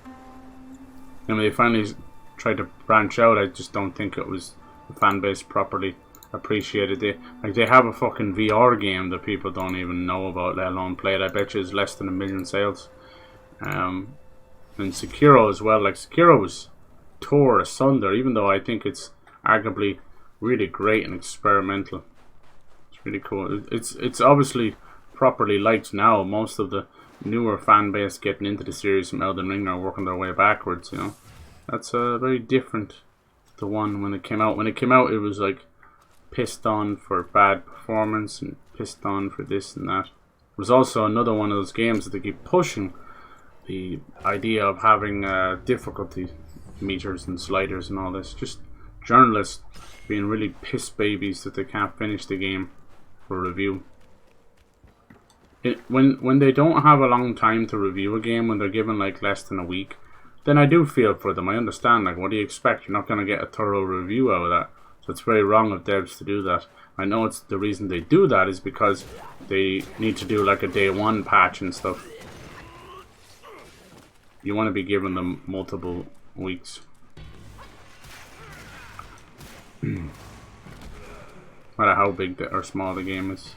And when they finally tried to branch out, I just don't think it was the fan base properly appreciated. They have a fucking VR game that people don't even know about, let alone play it. I bet you it's less than 1 million sales. And Sekiro as well. Like, Sekiro was tore asunder, even though I think it's arguably really great and experimental. It's really cool. It's obviously properly liked now. Most of the newer fan base getting into the series from Elden Ring are working their way backwards, you know. That's very different to the one when it came out. When it came out, it was like pissed on for bad performance and pissed on for this and that. It was also another one of those games that they keep pushing the idea of having difficulty meters and sliders and all this. Just journalists being really piss babies that they can't finish the game for review. When they don't have a long time to review a game, when they're given like less than a week, then I do feel for them. I understand, like, what do you expect? You're not going to get a thorough review out of that. So it's very wrong of devs to do that. I know it's the reason they do that is because they need to do like a day one patch and stuff. You want to be giving them multiple weeks. No matter how big or small the game is.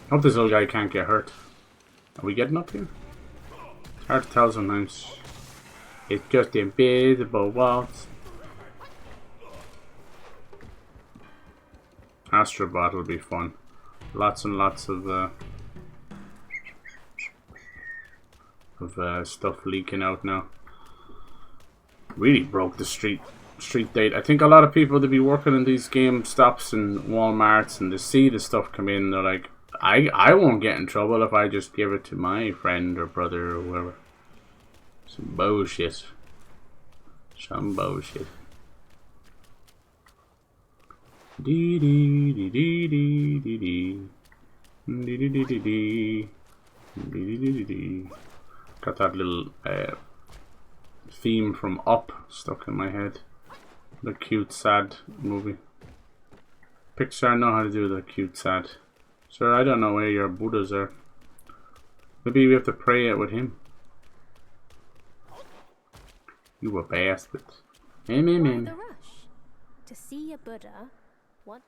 I hope this little guy can't get hurt. Are we getting up here? It's hard to tell sometimes. It's just invisible walls. Astrobot will be fun. Lots and lots of stuff leaking out now. Really broke the street date. I think a lot of people that be working in these GameStops and Walmarts and they see the stuff come in, they're like, I won't get in trouble if I just give it to my friend or brother or whoever. Some bullshit. Some bullshit. Dee dee dee dee dee dee dee. Dee dee dee dee dee. Dee dee dee dee. Got that little theme from Up stuck in my head. The cute sad movie. Pixar know how to do the cute sad. Sir, I don't know where your Buddhas are. Maybe we have to pray it with him. You a bastard. The rush to see a Buddha. What?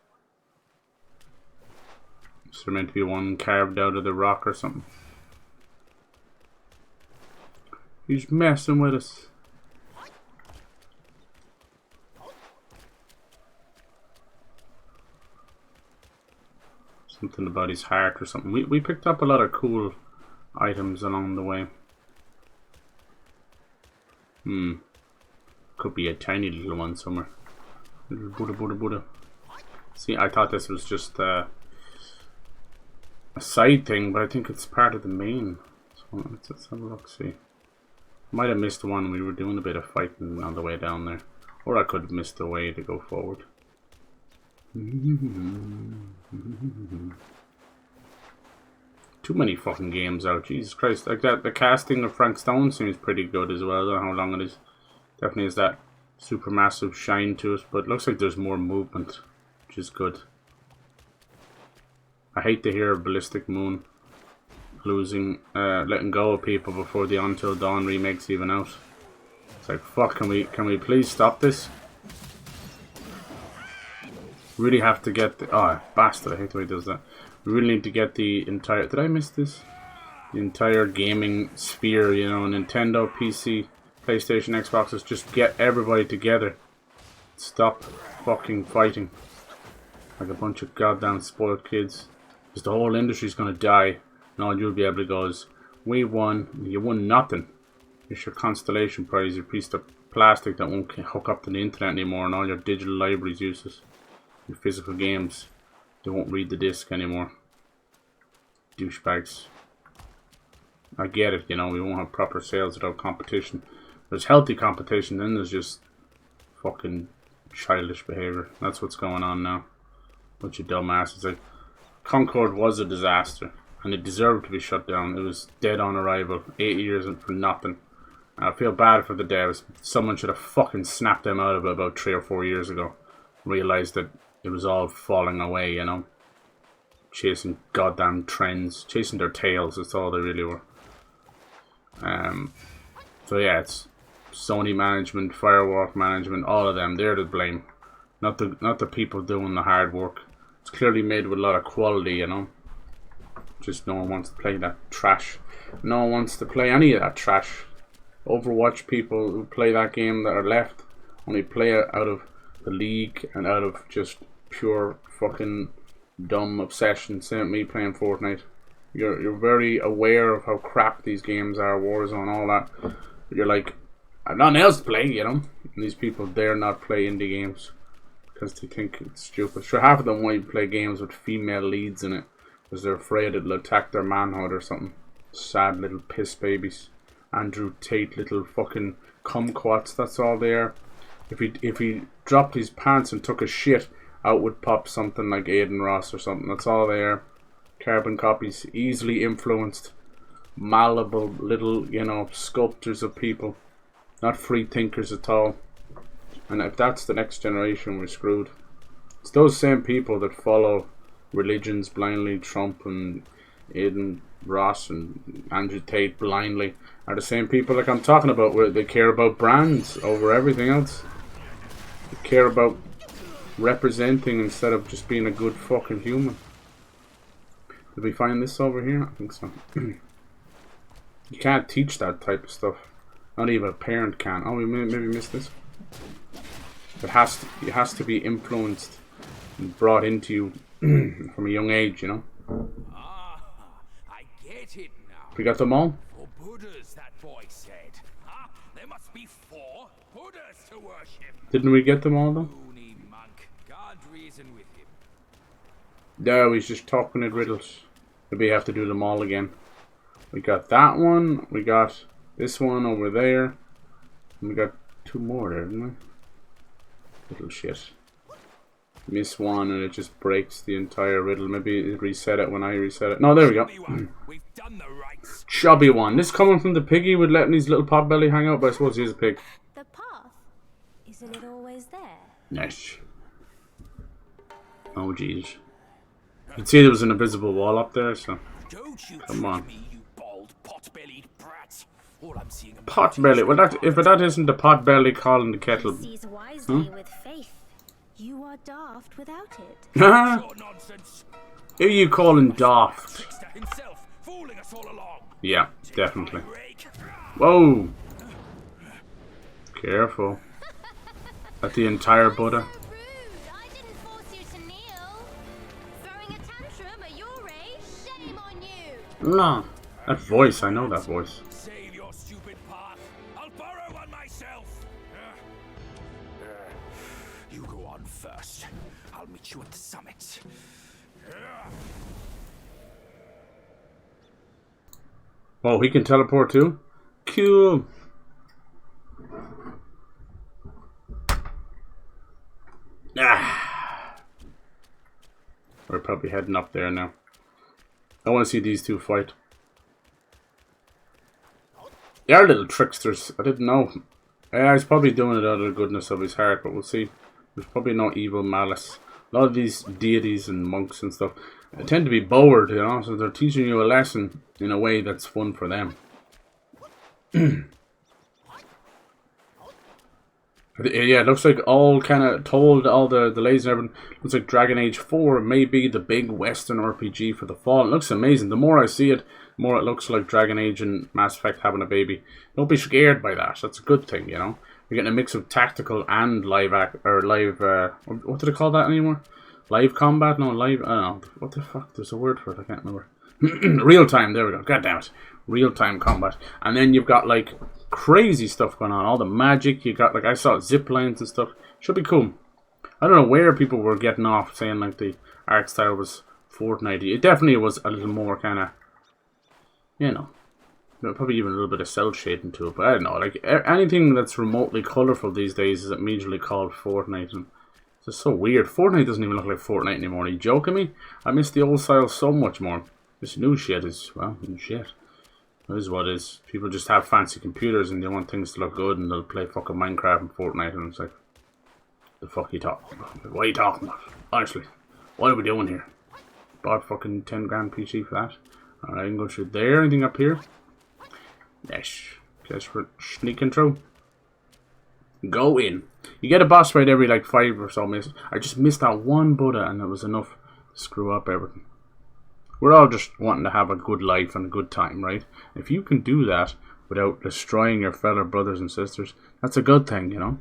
Is there meant to be one carved out of the rock or something? He's messing with us. Something about his heart or something. We picked up a lot of cool items along the way. Could be a tiny little one somewhere. Little Buddha. See, I thought this was just a side thing, but I think it's part of the main. So let's have a look, see. Might have missed one. We were doing a bit of fighting on the way down there. Or I could have missed the way to go forward. Too many fucking games out, Jesus Christ. Like that, the casting of Frank Stone seems pretty good as well. I don't know how long it is. Definitely has that super massive shine to it, but it looks like there's more movement, which is good. I hate to hear Ballistic Moon losing, letting go of people before the Until Dawn remake's even out. It's like, fuck, can we please stop this? Really have to get the, oh, bastard, I hate the way he does that. We really need to get the entire, did I miss this? The entire gaming sphere, you know, Nintendo, PC, PlayStation, Xboxes, just get everybody together. Stop fucking fighting like a bunch of goddamn spoiled kids. Because the whole industry's gonna die, and all you'll be able to go is, we won, you won nothing. It's your constellation prize, your piece of plastic that won't hook up to the internet anymore, and all your digital libraries useless. Your physical games, they won't read the disc anymore. Douchebags. I get it, you know, we won't have proper sales without competition. There's healthy competition, then there's just fucking childish behavior. That's what's going on now. Bunch of dumbasses. Like, Concord was a disaster, and it deserved to be shut down. It was dead on arrival. 8 years for nothing. I feel bad for the devs. Someone should have fucking snapped them out of it about 3 or 4 years ago. Realised that it was all falling away, you know. Chasing goddamn trends. Chasing their tails, that's all they really were. So yeah, it's Sony management, Firewalk management, all of them, they're to blame. Not the people doing the hard work. It's clearly made with a lot of quality, you know. Just no one wants to play that trash. No one wants to play any of that trash. Overwatch people who play that game that are left only play it out of the league and out of just pure fucking dumb obsession. Same with me playing Fortnite. You're very aware of how crap these games are, Warzone, all that. But you're like, I've nothing else to play, you know. And these people dare not play indie games because they think it's stupid. Sure, half of them won't play games with female leads in it because they're afraid it'll attack their manhood or something. Sad little piss babies. Andrew Tate, little fucking kumquats. That's all they are. If he dropped his pants and took a shit, out would pop something like Aiden Ross or something. That's all they are. Carbon copies, easily influenced, malleable little, you know, sculptors of people. Not free thinkers at all. And if that's the next generation, we're screwed. It's those same people that follow religions blindly. Trump and Aiden Ross and Andrew Tate blindly are the same people like I'm talking about, where they care about brands over everything else. They care about representing instead of just being a good fucking human. Did we find this over here? I think so. You can't teach that type of stuff. Not even a parent can. Oh, we maybe missed this. It has to be influenced and brought into you from a young age, you know. Ah, I get it now. We got them all? For Buddhas, that boy said. Ah, there must be 4 Buddhas to worship. Didn't we get them all though? Loony monk. Can't reason with him. No, he's just talking in riddles. Maybe we have to do them all again. We got that one. We got this one over there. And we got 2 more there, didn't we? Little shit. Miss one and it just breaks the entire riddle. Maybe it reset it when I reset it. No, there we go. We've done the right stuff. Chubby one. This coming from the piggy with letting his little pot belly hang out, but I suppose he's a pig. The path, isn't it always there? Nice. Oh jeez. You can see there was an invisible wall up there, so Don't you come on. me, you bald pot-bellied brat. All I'm seeing Pot belly. Well, that if that isn't the pot belly calling the kettle. Sees wisely with faith. You are daft without it. your nonsense. Who are you calling daft? Trickster himself, fooling us all along. Yeah, definitely. Rake. Whoa! Careful. At the entire Buddha. So rude. I didn't force you to kneel. Throwing a tantrum at your age? Shame on you. No. That voice, I know that voice. Save your stupid path. I'll borrow one myself. You go on first. I'll meet you at the summit. Oh, he can teleport too? Cool. Ah. We're probably heading up there now. I want to see these 2 fight. They are little tricksters. I didn't know. He's probably doing it out of the goodness of his heart, but we'll see. There's probably no evil malice. A lot of these deities and monks and stuff tend to be bored, you know, so they're teaching you a lesson in a way that's fun for them. Yeah, it looks like all kind of told, all the delays and everything. Looks like Dragon Age 4 may be the big Western RPG for the fall. It looks amazing. The more I see it, the more it looks like Dragon Age and Mass Effect having a baby. Don't be scared by that. That's a good thing, you know. You're getting a mix of tactical and live what do they call that anymore? Live combat? No, live. I don't know. What the fuck? There's a word for it. I can't remember. Real time. There we go. God damn it. Real time combat. And then you've got like crazy stuff going on. All the magic you got, like I saw zip lines and stuff. Should be cool. I don't know where people were getting off saying like the art style was Fortnite. It definitely was a little more kind of, you know, probably even a little bit of cell shading to it. But I don't know, like anything that's remotely colorful these days is immediately called Fortnite. And it's just so weird. Fortnite doesn't even look like Fortnite anymore. Are you joking me? I miss the old style so much more. This new shit is, well, new shit. It is what it is. People just have fancy computers and they want things to look good and they'll play fucking Minecraft and Fortnite and it's like, the fuck are you talking about? What are you talking about? Honestly, what are we doing here? Bought fucking 10 grand PC for that. Alright, I can go through there. Anything up here? Yes. Guess we're sneaking through. Go in. You get a boss fight every like 5 or so minutes. I just missed that one Buddha and it was enough to screw up everything. We're all just wanting to have a good life and a good time, right? If you can do that without destroying your fellow brothers and sisters, that's a good thing, you know?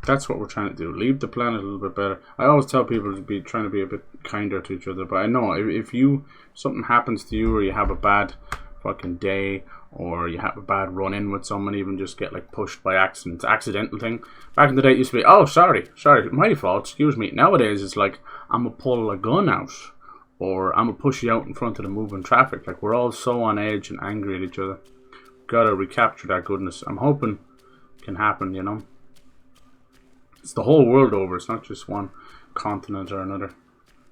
That's what we're trying to do. Leave the planet a little bit better. I always tell people to be trying to be a bit kinder to each other, but I know if something happens to you or you have a bad fucking day or you have a bad run-in with someone, even just get like pushed by accident, accidental thing. Back in the day it used to be, oh, sorry, my fault, excuse me. Nowadays it's like, I'm gonna pull a gun out. Or I'm going to push you out in front of the moving traffic. Like, we're all so on edge and angry at each other. Gotta recapture that goodness. I'm hoping it can happen, you know. It's the whole world over. It's not just one continent or another.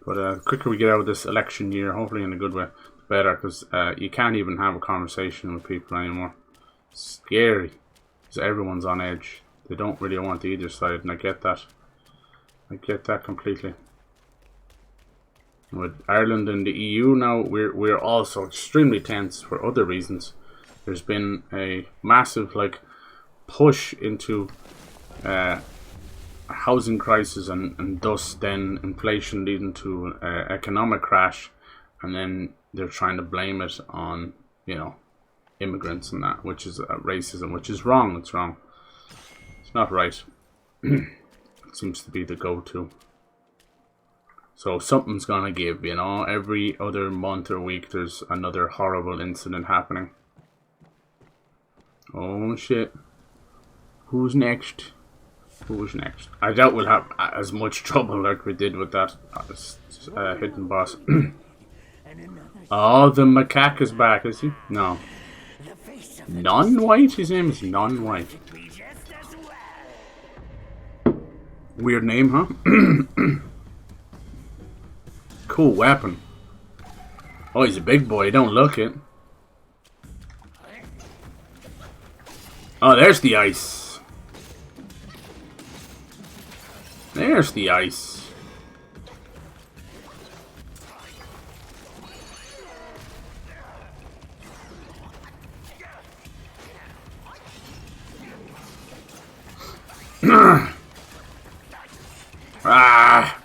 But the quicker we get out of this election year, hopefully in a good way, the better. Because you can't even have a conversation with people anymore. It's scary. Because everyone's on edge. They don't really want either side. And I get that. I get that completely. With Ireland and the EU now, we're also extremely tense for other reasons. There's been a massive like push into a housing crisis and thus then inflation leading to economic crash, and then they're trying to blame it on, you know, immigrants and that, which is racism, which is wrong. It's wrong. It's not right. It seems to be the go-to. So something's gonna give, you know. Every other month or week there's another horrible incident happening. Oh shit. Who's next? Who's next? I doubt we'll have as much trouble like we did with that hidden boss. Oh, the macaque is back, is he? No. Non-white? His name is Non-White. Weird name, huh? Cool weapon. Oh, he's a big boy. Don't look it. Oh, there's the ice. There's the ice.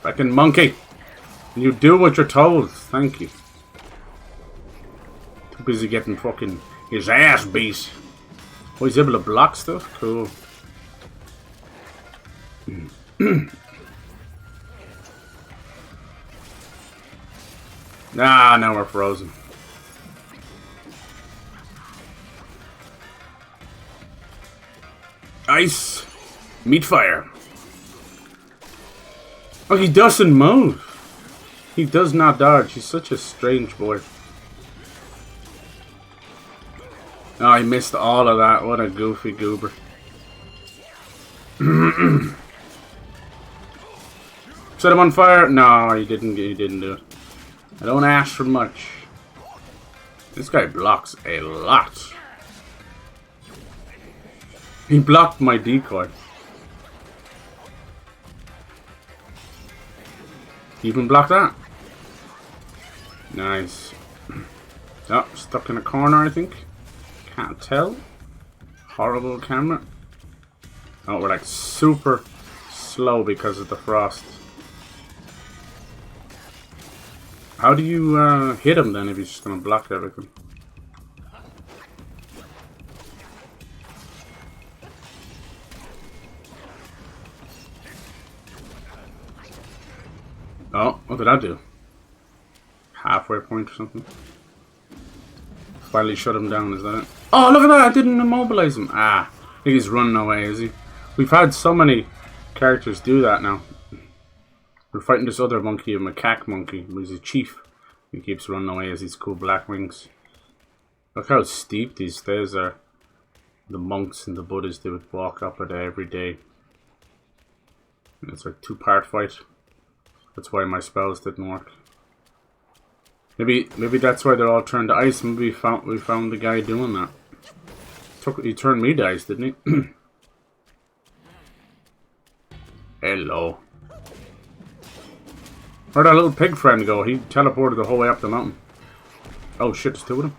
Fucking monkey. You do what you're told. Thank you. Too busy getting fucking his ass beat. Oh, he's able to block stuff? Cool. Ah, now we're frozen. Ice. Meat fire. Oh, he doesn't move. He does not dodge. He's such a strange boy. Oh, he missed all of that. What a goofy goober. Set him on fire. No, he didn't do it. I don't ask for much. This guy blocks a lot. He blocked my decoy. He even blocked that. Nice. Oh, stuck in a corner, I think. Can't tell. Horrible camera. Oh, we're like super slow because of the frost. How do you hit him then if he's just gonna block everything? Oh, what did I do? Halfway point or something? Finally shut him down, is that it? Oh, look at that! I didn't immobilize him. Ah, I think he's running away, is he? We've had so many characters do that now. We're fighting this other monkey, a macaque monkey. He's a chief. He keeps running away as these cool black wings. Look how steep these stairs are. The monks and the Buddhists, they would walk up it every day. And it's like a 2-part fight. That's why my spells didn't work. Maybe that's why they're all turned to ice. Maybe we found the guy doing that. He turned me to ice, didn't he? Hello. Where'd our little pig friend go? He teleported the whole way up the mountain. Oh shit, there's 2 of them.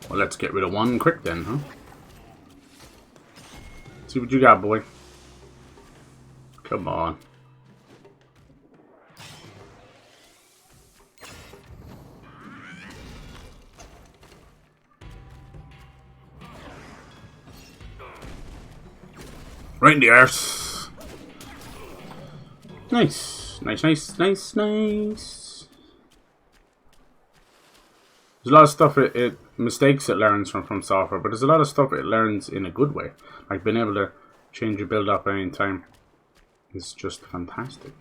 Well, let's get rid of one quick then, huh? See what you got, boy. Come on. Right in the arse. Nice. Nice, nice, nice, nice. There's a lot of stuff mistakes it learns from software, but there's a lot of stuff it learns in a good way. Like being able to change your build up at any time is just fantastic.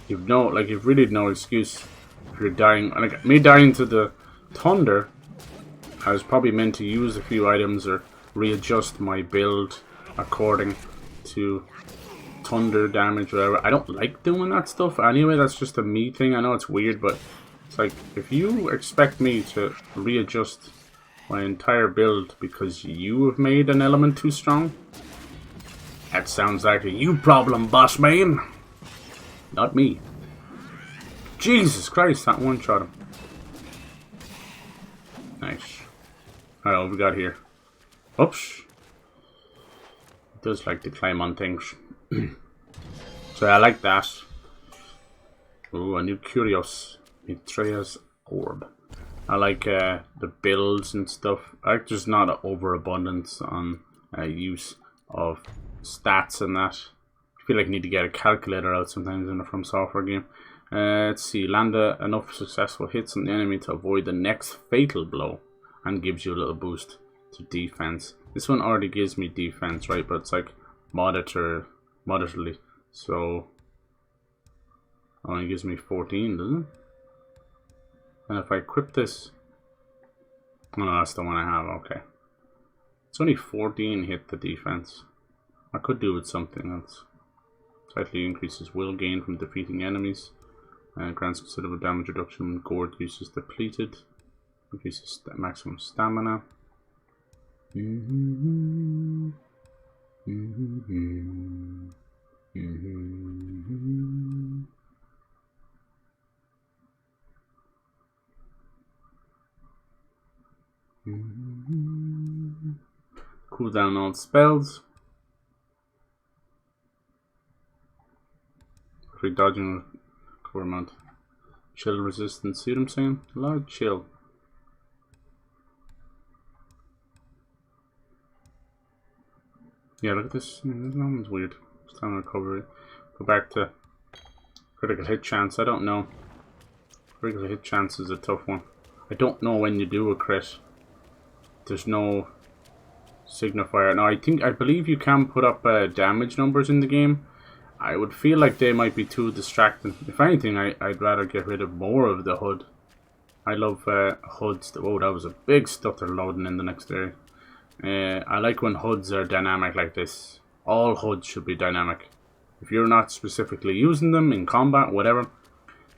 You've really no excuse if you're dying. Like me dying to the thunder, I was probably meant to use a few items or readjust my build according to thunder damage, whatever. I don't like doing that stuff anyway. That's just a me thing. I know it's weird, but it's like if you expect me to readjust my entire build because you have made an element too strong, that sounds like a you problem, boss man. Not me. Jesus Christ, that one shot him. Nice. Alright, what we got here? Oops. It does like to climb on things. So I like that. Ooh, a new Curious. Mitreya's Orb. I like the builds and stuff. I like there's not an overabundance on use of stats and that. I feel like I need to get a calculator out sometimes in a From Software game. Let's see. Land enough successful hits on the enemy to avoid the next fatal blow. And gives you a little boost to defense. This one already gives me defense, right? But it's like moderately. So only gives me 14, doesn't it? And if I equip this, oh no, that's the one I have. Okay, it's only 14 hit the defense. I could do with something else. Slightly increases will gain from defeating enemies. Grants considerable damage reduction when gourd use is depleted. Increases maximum stamina. Cool down all spells. Free dodging cover amount. Chill resistance. See what I'm saying? A lot of chill. Yeah, look at this. That one's weird. Stamina recovery. Go back to critical hit chance. I don't know. Critical hit chance is a tough one. I don't know when you do a crit. There's no signifier. Now, I believe you can put up damage numbers in the game. I would feel like they might be too distracting. If anything, I'd rather get rid of more of the HUD. I love HUDs. Oh, that was a big stutter loading in the next area. I like when HUDs are dynamic like this. All HUDs should be dynamic. If you're not specifically using them in combat, whatever,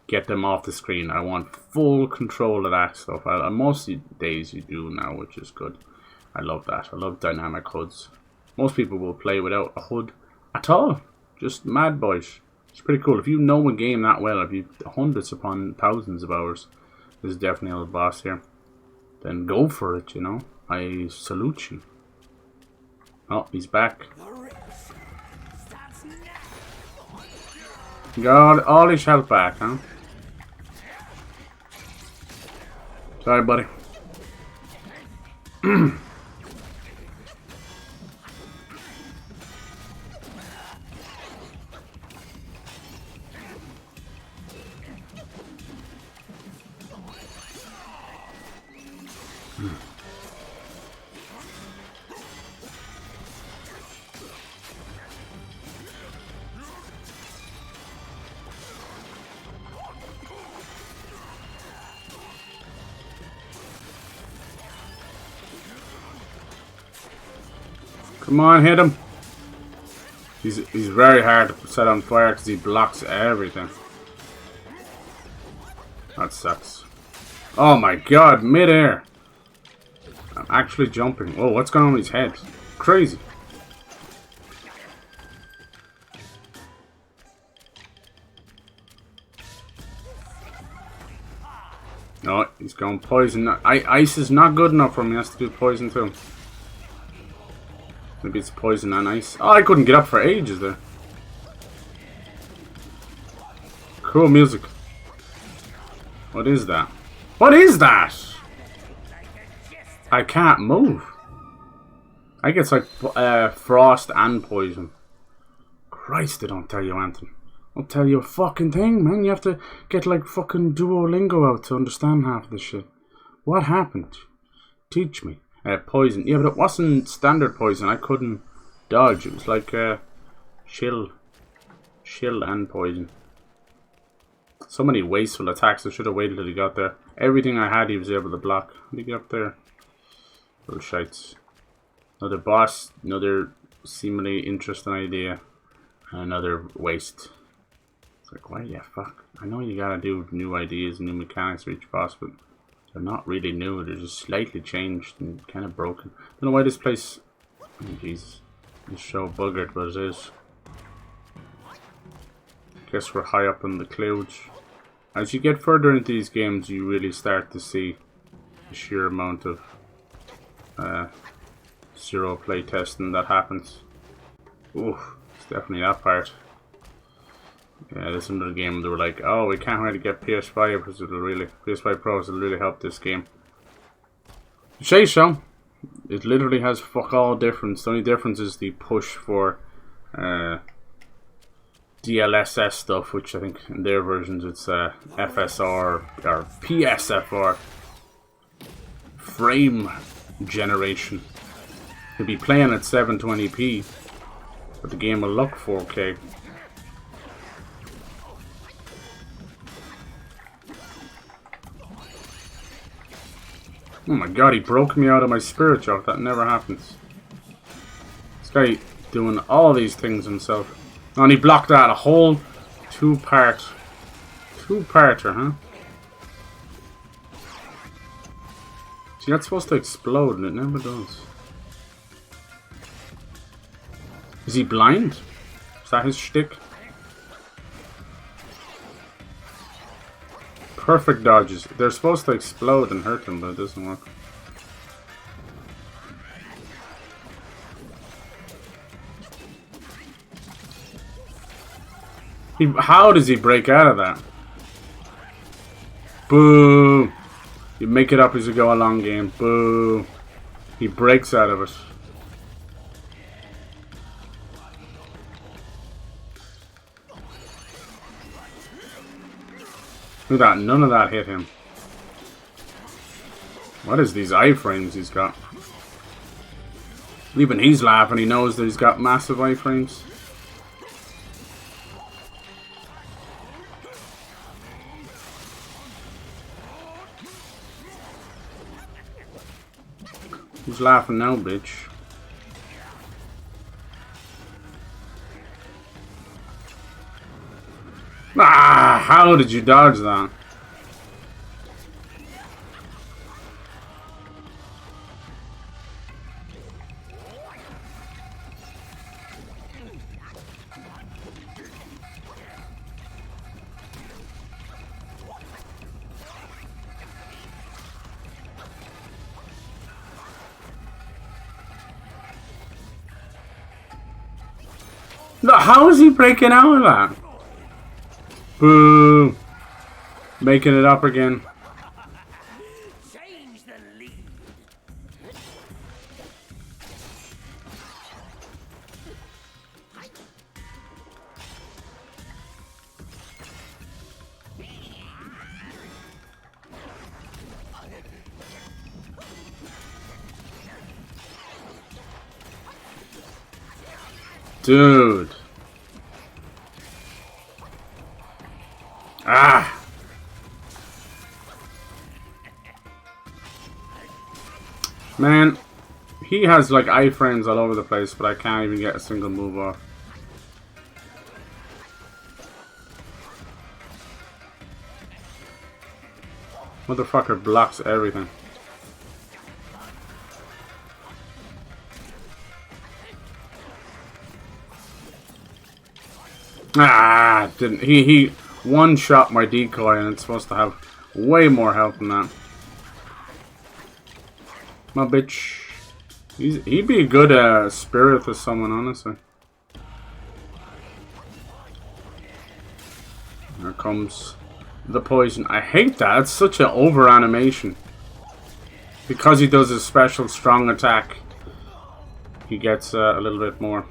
get them off the screen. I want full control of that stuff. Most days you do now, which is good. I love that. I love dynamic HUDs. Most people will play without a HUD at all. Just mad boys. It's pretty cool. If you know a game that well, if you've hundreds upon thousands of hours, this is definitely a boss here, then go for it, you know. I salute you. Oh, he's back. Got all his health back, huh? Sorry, buddy. Come on, hit him. He's very hard to set on fire because he blocks everything. That sucks. Oh my god, mid-air. I'm actually jumping. Whoa, what's going on with his head? Crazy. Oh, he's going poison. Ice is not good enough for him. He has to do poison too. Maybe it's poison and ice. Oh, I couldn't get up for ages there. Cool music. What is that? What is that? I can't move. I guess like frost and poison. Christ, they don't tell you anything. Don't tell you a fucking thing, man. You have to get like fucking Duolingo out to understand half of this shit. What happened? Teach me. Poison. Yeah, but it wasn't standard poison. I couldn't dodge. It was like chill and poison. So many wasteful attacks. I should have waited till he got there. Everything I had, he was able to block. How did he get up there? Little shites. Another boss. Another seemingly interesting idea. And another waste. It's like, why? Yeah, fuck. I know you gotta do new ideas, new mechanics for each boss, but they're not really new. They're just slightly changed and kind of broken. I don't know why this place... Oh, Jesus. It's so buggered, but it is. Guess we're high up in the clouds. As you get further into these games, you really start to see the sheer amount of zero play testing that happens. Oof, it's definitely that part. Yeah, this is another game where they were like, oh, we can't really get PS5 because it'll really, PS5 Pros will really help this game. Say so. It literally has fuck all difference. The only difference is the push for DLSS stuff, which I think in their versions it's FSR or PSFR. Frame generation. You'll be playing at 720p, but the game will look 4K. Oh my god, he broke me out of my spirit choke. That never happens. This guy doing all these things himself. Oh, and he blocked out a whole two-parter, huh? See, that's supposed to explode and it never does. Is he blind? Is that his shtick? Perfect dodges. They're supposed to explode and hurt him, but it doesn't work. How does he break out of that? Boo! You make it up as you go along, game. Boo! He breaks out of it. Look at that, none of that hit him. What is these iframes he's got? Even he's laughing, he knows that he's got massive iframes. Who's laughing now, bitch? Ah, how did you dodge that? No, how is he breaking out of that? Boo! Making it up again. Change the lead. Dude. Ah. Man, He has like iframes all over the place, but I can't even get a single move off. Motherfucker blocks everything. Ah, didn't he one-shot my decoy, and it's supposed to have way more health than that. My bitch. He'd be a good spirit for someone, honestly. Here comes the poison. I hate that. It's such an over animation. Because he does his special strong attack, he gets a little bit more.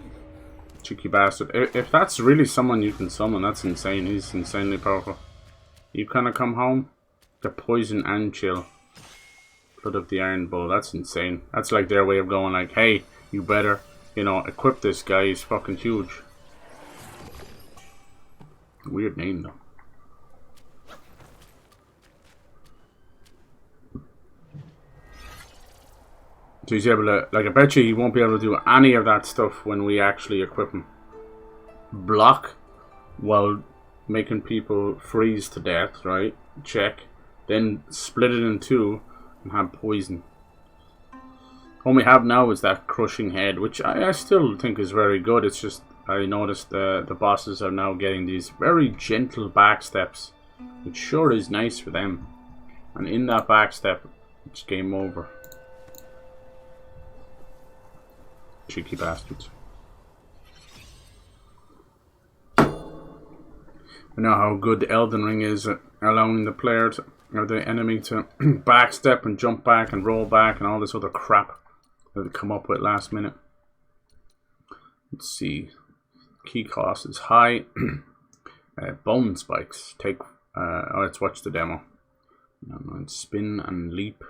Cheeky bastard. If that's really someone you can summon, that's insane. He's insanely powerful. You kind of come home, get poison and chill. Blood of the Iron Bull. That's insane. That's like their way of going like, hey, you better, you know, equip this guy. He's fucking huge. Weird name though. So he's able to, like, I bet you he won't be able to do any of that stuff when we actually equip him. Block while making people freeze to death, right? Check. Then split it in two and have poison. All we have now is that crushing head, which I still think is very good. It's just, I noticed the bosses are now getting these very gentle back steps, which sure is nice for them. And in that back step, it's game over. Cheeky bastards. I know how good Elden Ring is at allowing the player to, or the enemy to backstep and jump back and roll back and all this other crap that they come up with last minute. Let's see. Key cost is high. Bone spikes. Take. Let's watch the demo. Spin and leap.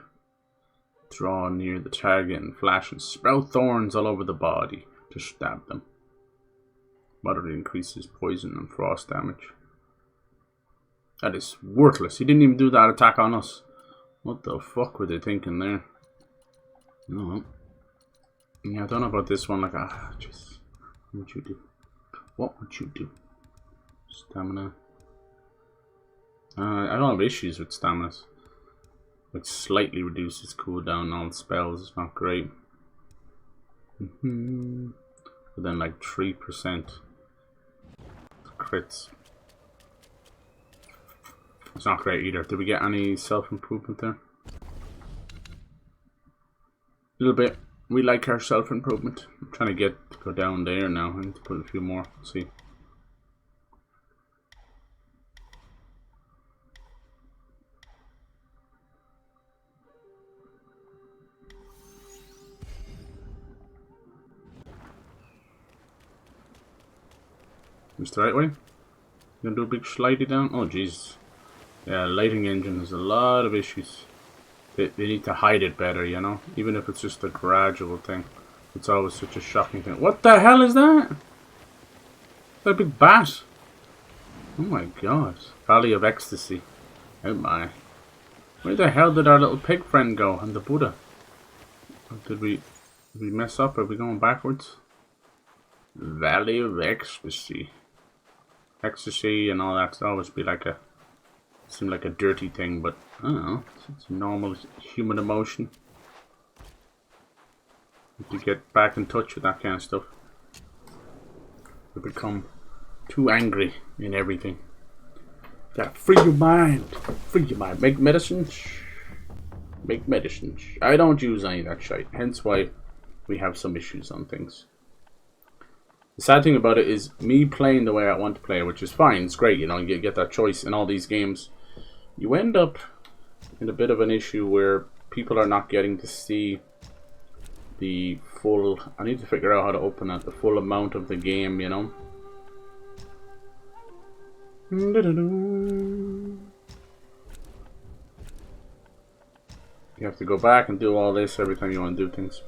Draw near the target and flash and sprout thorns all over the body to stab them. Moderately increases poison and frost damage. That is worthless. He didn't even do that attack on us. What the fuck were they thinking there? No. Yeah, I don't know about this one. Like, just what would you do? What would you do? Stamina. I don't have issues with stamina. Like, slightly reduces cooldown on spells. It's not great. But then like 3% crits. It's not great either. Did we get any self-improvement there? A little bit. We like our self-improvement. I'm trying to go down there now. I need to put a few more. Let's see. Is the right way? Gonna do a big slidey down? Oh jeez. Yeah, lighting engine has a lot of issues. They need to hide it better, you know? Even if it's just a gradual thing. It's always such a shocking thing. What the hell is that? That big bat. Oh my god. Valley of Ecstasy. Oh my. Where the hell did our little pig friend go? And the Buddha? Did we mess up? Are we going backwards? Valley of Ecstasy. Ecstasy and all that always be like seem like a dirty thing, but I don't know. It's a normal human emotion. If you get back in touch with that kind of stuff, you become too angry in everything. Gotta free your mind. Free your mind. Make medicines. Make medicines. I don't use any of that shit. Hence why we have some issues on things. The sad thing about it is me playing the way I want to play, which is fine. It's great, you know, you get that choice in all these games. You end up in a bit of an issue where people are not getting to see the full... I need to figure out how to open that. The full amount of the game, you know. You have to go back and do all this every time you want to do things.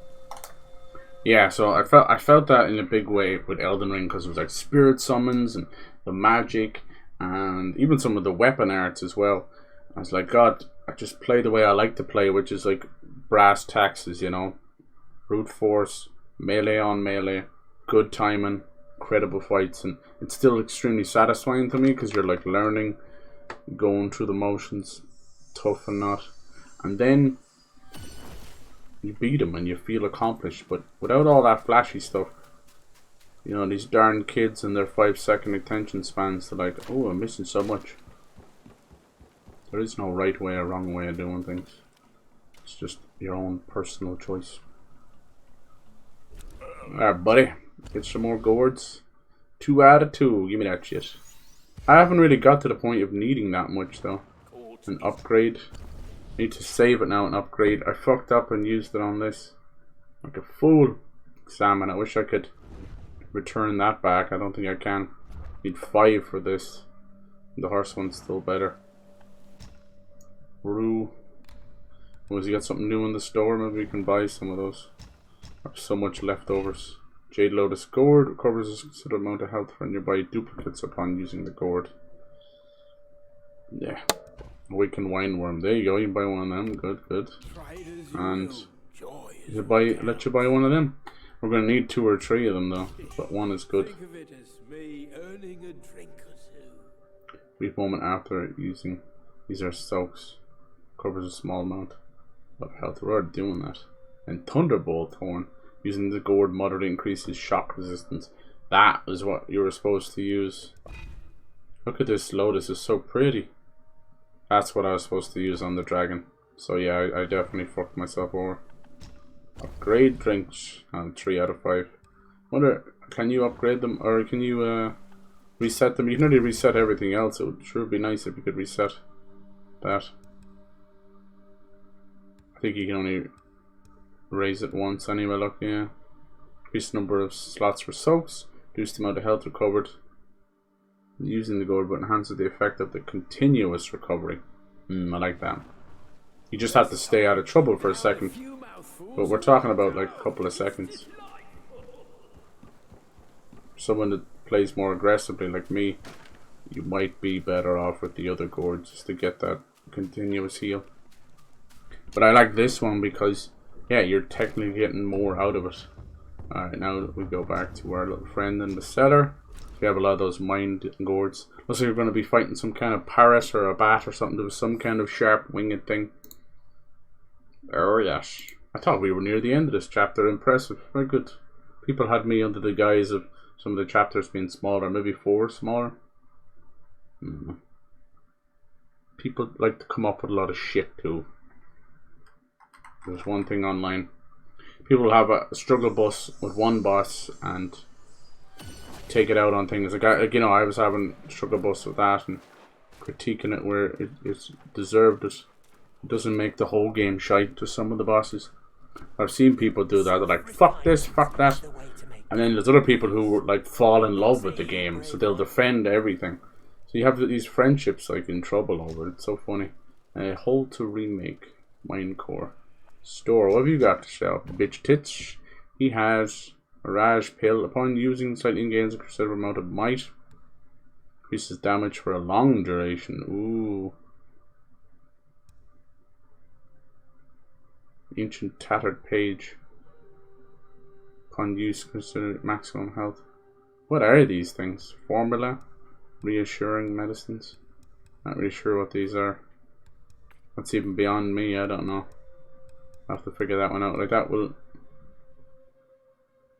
Yeah, so I felt that in a big way with Elden Ring, because it was like spirit summons and the magic and even some of the weapon arts as well. I was like, God, I just play the way I like to play, which is like brass taxes, you know, brute force, melee on melee, good timing, incredible fights, and it's still extremely satisfying to me because you're like learning, going through the motions, tough and not, and then you beat him and you feel accomplished. But without all that flashy stuff, you know, these darn kids and their 5-second attention spans, they're like, oh, I'm missing so much. There is no right way or wrong way of doing things. It's just your own personal choice. Alright, buddy. Get some more gourds. 2 out of 2. Give me that shit. I haven't really got to the point of needing that much, though. An upgrade. Need to save it now and upgrade. I fucked up and used it on this. Like a fool. Salmon. I wish I could return that back. I don't think I can. Need 5 for this. The horse one's still better. Brew. Was he got something new in the store? Maybe we can buy some of those. I have so much leftovers. Jade Lotus Gourd recovers a considerable amount of health for nearby duplicates upon using the gourd. Yeah. Awaken Wineworm. There you go. You can buy one of them. Good, good. And let you buy one of them. We're going to need 2 or 3 of them though. But one is good. Brief moment after using. These are soaks. Covers a small amount of health. We're already doing that. And Thunderbolt Horn. Using the gourd moderately increases shock resistance. That is what you were supposed to use. Look at this lotus, it's so pretty. That's what I was supposed to use on the dragon. So yeah, I definitely fucked myself over. Upgrade drinks. 3 out of 5. Wonder, can you upgrade them or can you reset them? You can only reset everything else. It would sure be nice if you could reset that. I think you can only raise it once anyway. Look, yeah. Increase number of slots for soaks. Reduce the amount of health recovered. Using the gourd but enhances the effect of the continuous recovery. I like that. You just have to stay out of trouble for a second. But we're talking about like a couple of seconds. Someone that plays more aggressively like me, you might be better off with the other gourd just to get that continuous heal. But I like this one because, yeah, you're technically getting more out of it. Alright, now we go back to our little friend in the cellar. We have a lot of those mind gourds. Looks like you're going to be fighting some kind of parrot or a bat or something. There was some kind of sharp winged thing. Oh yes. I thought we were near the end of this chapter. Impressive. Very good. People had me under the guise of some of the chapters being smaller. Maybe 4 smaller. People like to come up with a lot of shit too. There's one thing online. People will have a struggle bus with one boss and take it out on things. Like, you know, I was having a struggle bus with that and critiquing it where it's deserved it. It doesn't make the whole game shite to some of the bosses. I've seen people do that. They're like, fuck this, fuck that. And then there's other people who like fall in love with the game, so they'll defend everything. So you have these friendships like in trouble over it. It's so funny. Hold to remake. Minecore. Store. What have you got to sell? Bitch tits. He has a Raj pill. Upon using, slightly gains a considerable amount of might. Increases damage for a long duration. Ooh. Ancient tattered page. Upon use, consider maximum health. What are these things? Formula? Reassuring medicines? Not really sure what these are. That's even beyond me. I don't know. I'll have to figure that one out. Like that will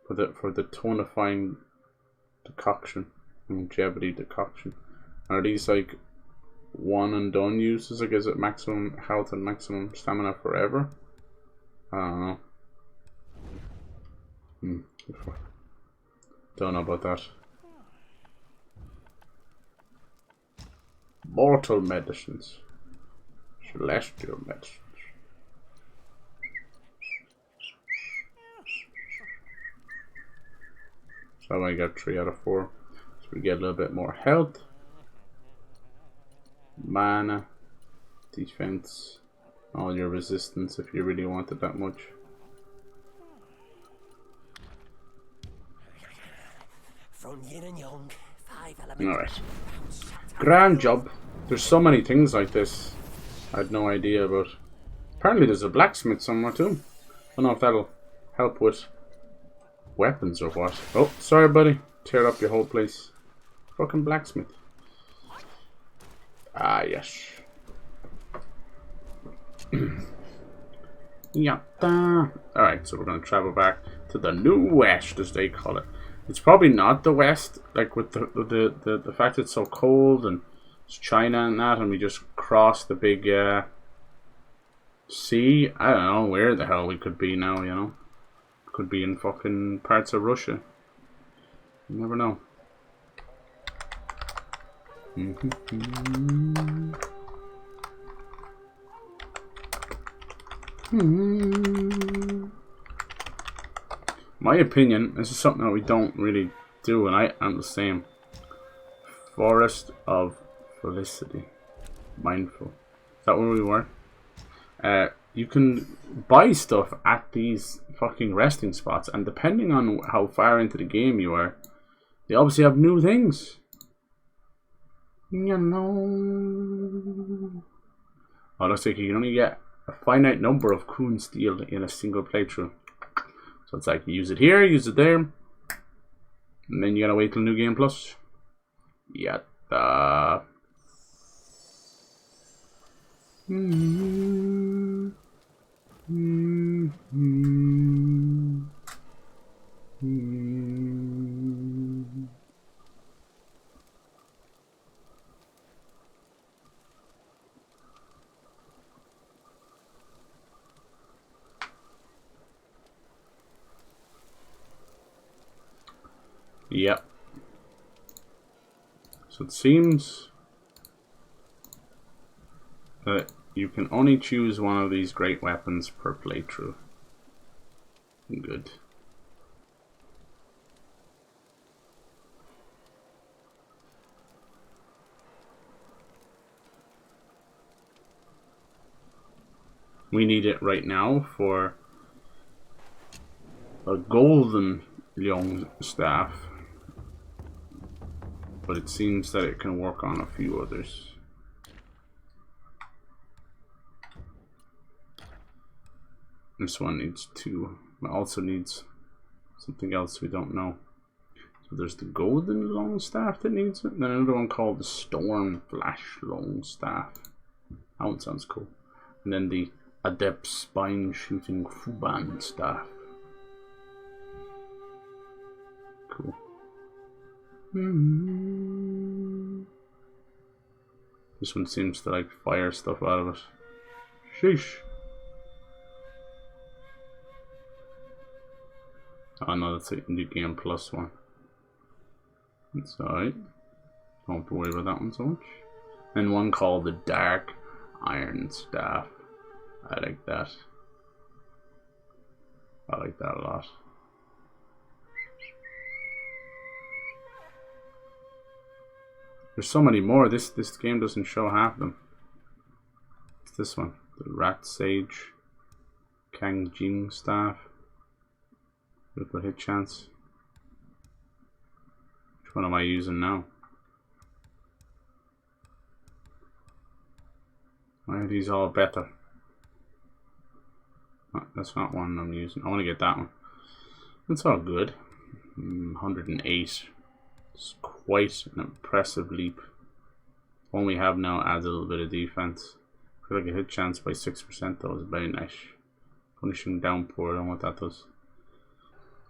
for the tonifying decoction, longevity decoction. Are these like one and done uses? Like is it maximum health and maximum stamina forever? I don't know. Don't know about that. Mortal medicines. Celestial medicines. So I got 3 out of 4. So we get a little bit more health. Mana. Defense. All your resistance if you really want it that much. Alright. Grand job. There's so many things like this I had no idea about. Apparently there's a blacksmith somewhere too. I don't know if that'll help with weapons or what? Oh, sorry, buddy. Tear up your whole place. Fucking blacksmith. Ah, yes. Yatta. Alright, so we're going to travel back to the New West, as they call it. It's probably not the West, like with the fact it's so cold and it's China and that, and we just crossed the big sea. I don't know where the hell we could be now, you know. Could be in fucking parts of Russia. You never know. My opinion, this is something that we don't really do, and I am the same. Forest of Felicity. Mindful. Is that where we were? You can buy stuff at these fucking resting spots, and depending on how far into the game you are, they obviously have new things. You know. Oh, looks like you can only get a finite number of Coon Steel in a single playthrough. So it's like, you use it here, use it there, and then you gotta wait till New Game Plus. Yatta. Yep. So it seems that you can only choose one of these great weapons per playthrough. Good. We need it right now for a golden long staff, but it seems that it can work on a few others. This one needs two. It also needs something else we don't know. So there's the golden long staff that needs it, and then another one called the storm flash long staff. That one sounds cool. And then the adept spine shooting Fuban staff. Cool. This one seems to like fire stuff out of it. Sheesh. Oh no, that's a New Game Plus one. It's alright. Don't have to worry about that one so much. And one called the Dark Iron Staff. I like that. I like that a lot. There's so many more. This game doesn't show half of them. It's this one. The Rat Sage Kang Jing Staff. Critical hit chance. Which one am I using now? Why are these all better? Oh, that's not one I'm using. I want to get that one. That's all good. 108. It's quite an impressive leap. One we have now adds a little bit of defense. Critical hit chance by 6% though is very nice. Punishing downpour, I don't know what that does.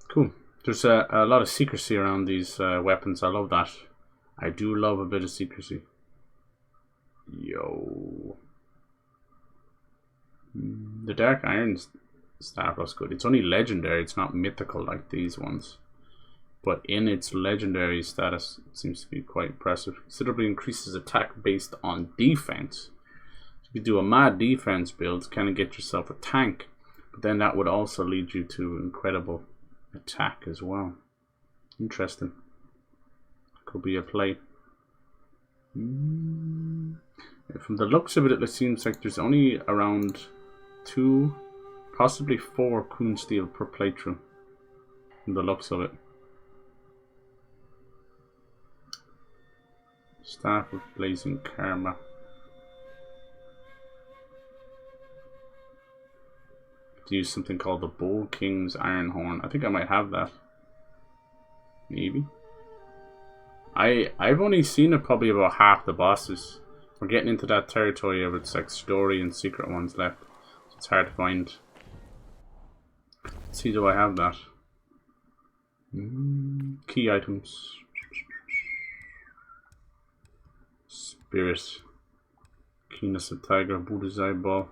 Cool. There's a lot of secrecy around these weapons. I love that. I do love a bit of secrecy. Yo. The Dark Iron Staff looks good. It's only legendary. It's not mythical like these ones. But in its legendary status, it seems to be quite impressive. Considerably increases attack based on defense. So if you do a mad defense build, kind of get yourself a tank. But then that would also lead you to incredible attack as well. Interesting. Could be a play. From the looks of it, it seems like there's only around 2, possibly 4 Coon Steel per playthrough. From the looks of it. Staff of Blazing Karma. to use something called the Bull King's Iron Horn. I think I might have that. Maybe. I've only seen it probably about half the bosses. We're getting into that territory of it's like story and secret ones left. So it's hard to find. Let's see, do I have that? Key items. Spirit. Keenness of Tiger. Buddha's Eyeball.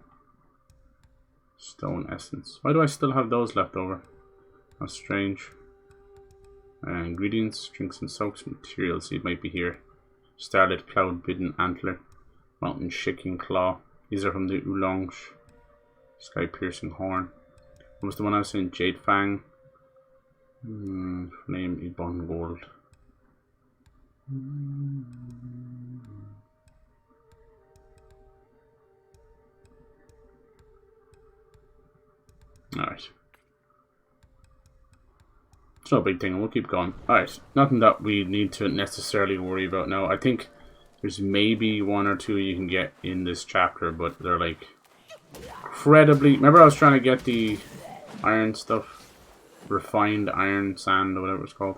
Stone Essence. Why do I still have those left over? That's strange. Ingredients, drinks and soaks, materials. It might be here. Starlit Cloud Bidden Antler. Mountain Shaking Claw. These are from the Oolong. Sky Piercing Horn. What was the one I was saying? Jade Fang. Name Ibon Gold. Alright. It's no big thing, we'll keep going. Alright, nothing that we need to necessarily worry about now. I think there's maybe one or two you can get in this chapter, but they're like incredibly... Remember I was trying to get the iron stuff? Refined iron sand or whatever it's called.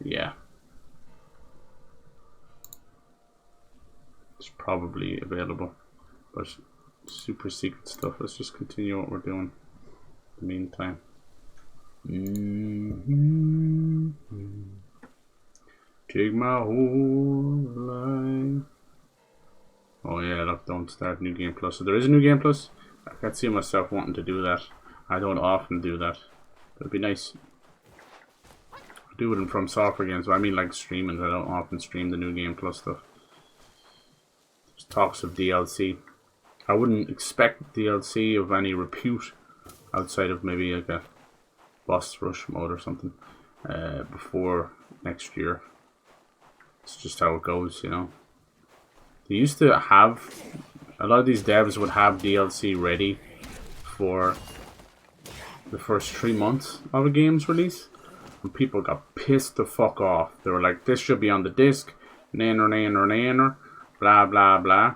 Yeah. It's probably available. But super secret stuff. Let's just continue what we're doing in the meantime. Take my whole life. Oh yeah, look, don't start New Game Plus. So there is a New Game Plus? I can't see myself wanting to do that. I don't often do that. But it'd be nice. I do it in From Software games, but I mean like streaming. I don't often stream the New Game Plus stuff. There's talks of DLC. I wouldn't expect DLC of any repute outside of maybe like a boss rush mode or something before next year. It's just how it goes, you know. They used to have, a lot of these devs would have DLC ready for the first 3 months of a game's release. And people got pissed the fuck off. They were like, this should be on the disc, blah blah blah.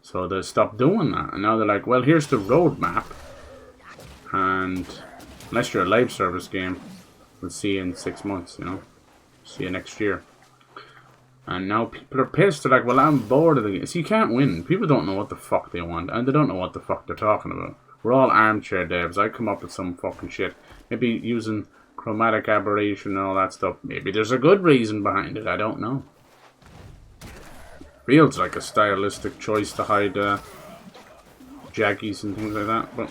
So they stopped doing that, and now they're like, well, here's the roadmap, and unless you're a live service game, we'll see you in 6 months, you know, see you next year. And now people are pissed. They're like, well, I'm bored of the game. So you can't win. People don't know what the fuck they want, and they don't know what the fuck they're talking about. We're all armchair devs. I come up with some fucking shit, maybe using chromatic aberration and all that stuff. Maybe there's a good reason behind it, I don't know. Feels like a stylistic choice to hide jaggies and things like that, but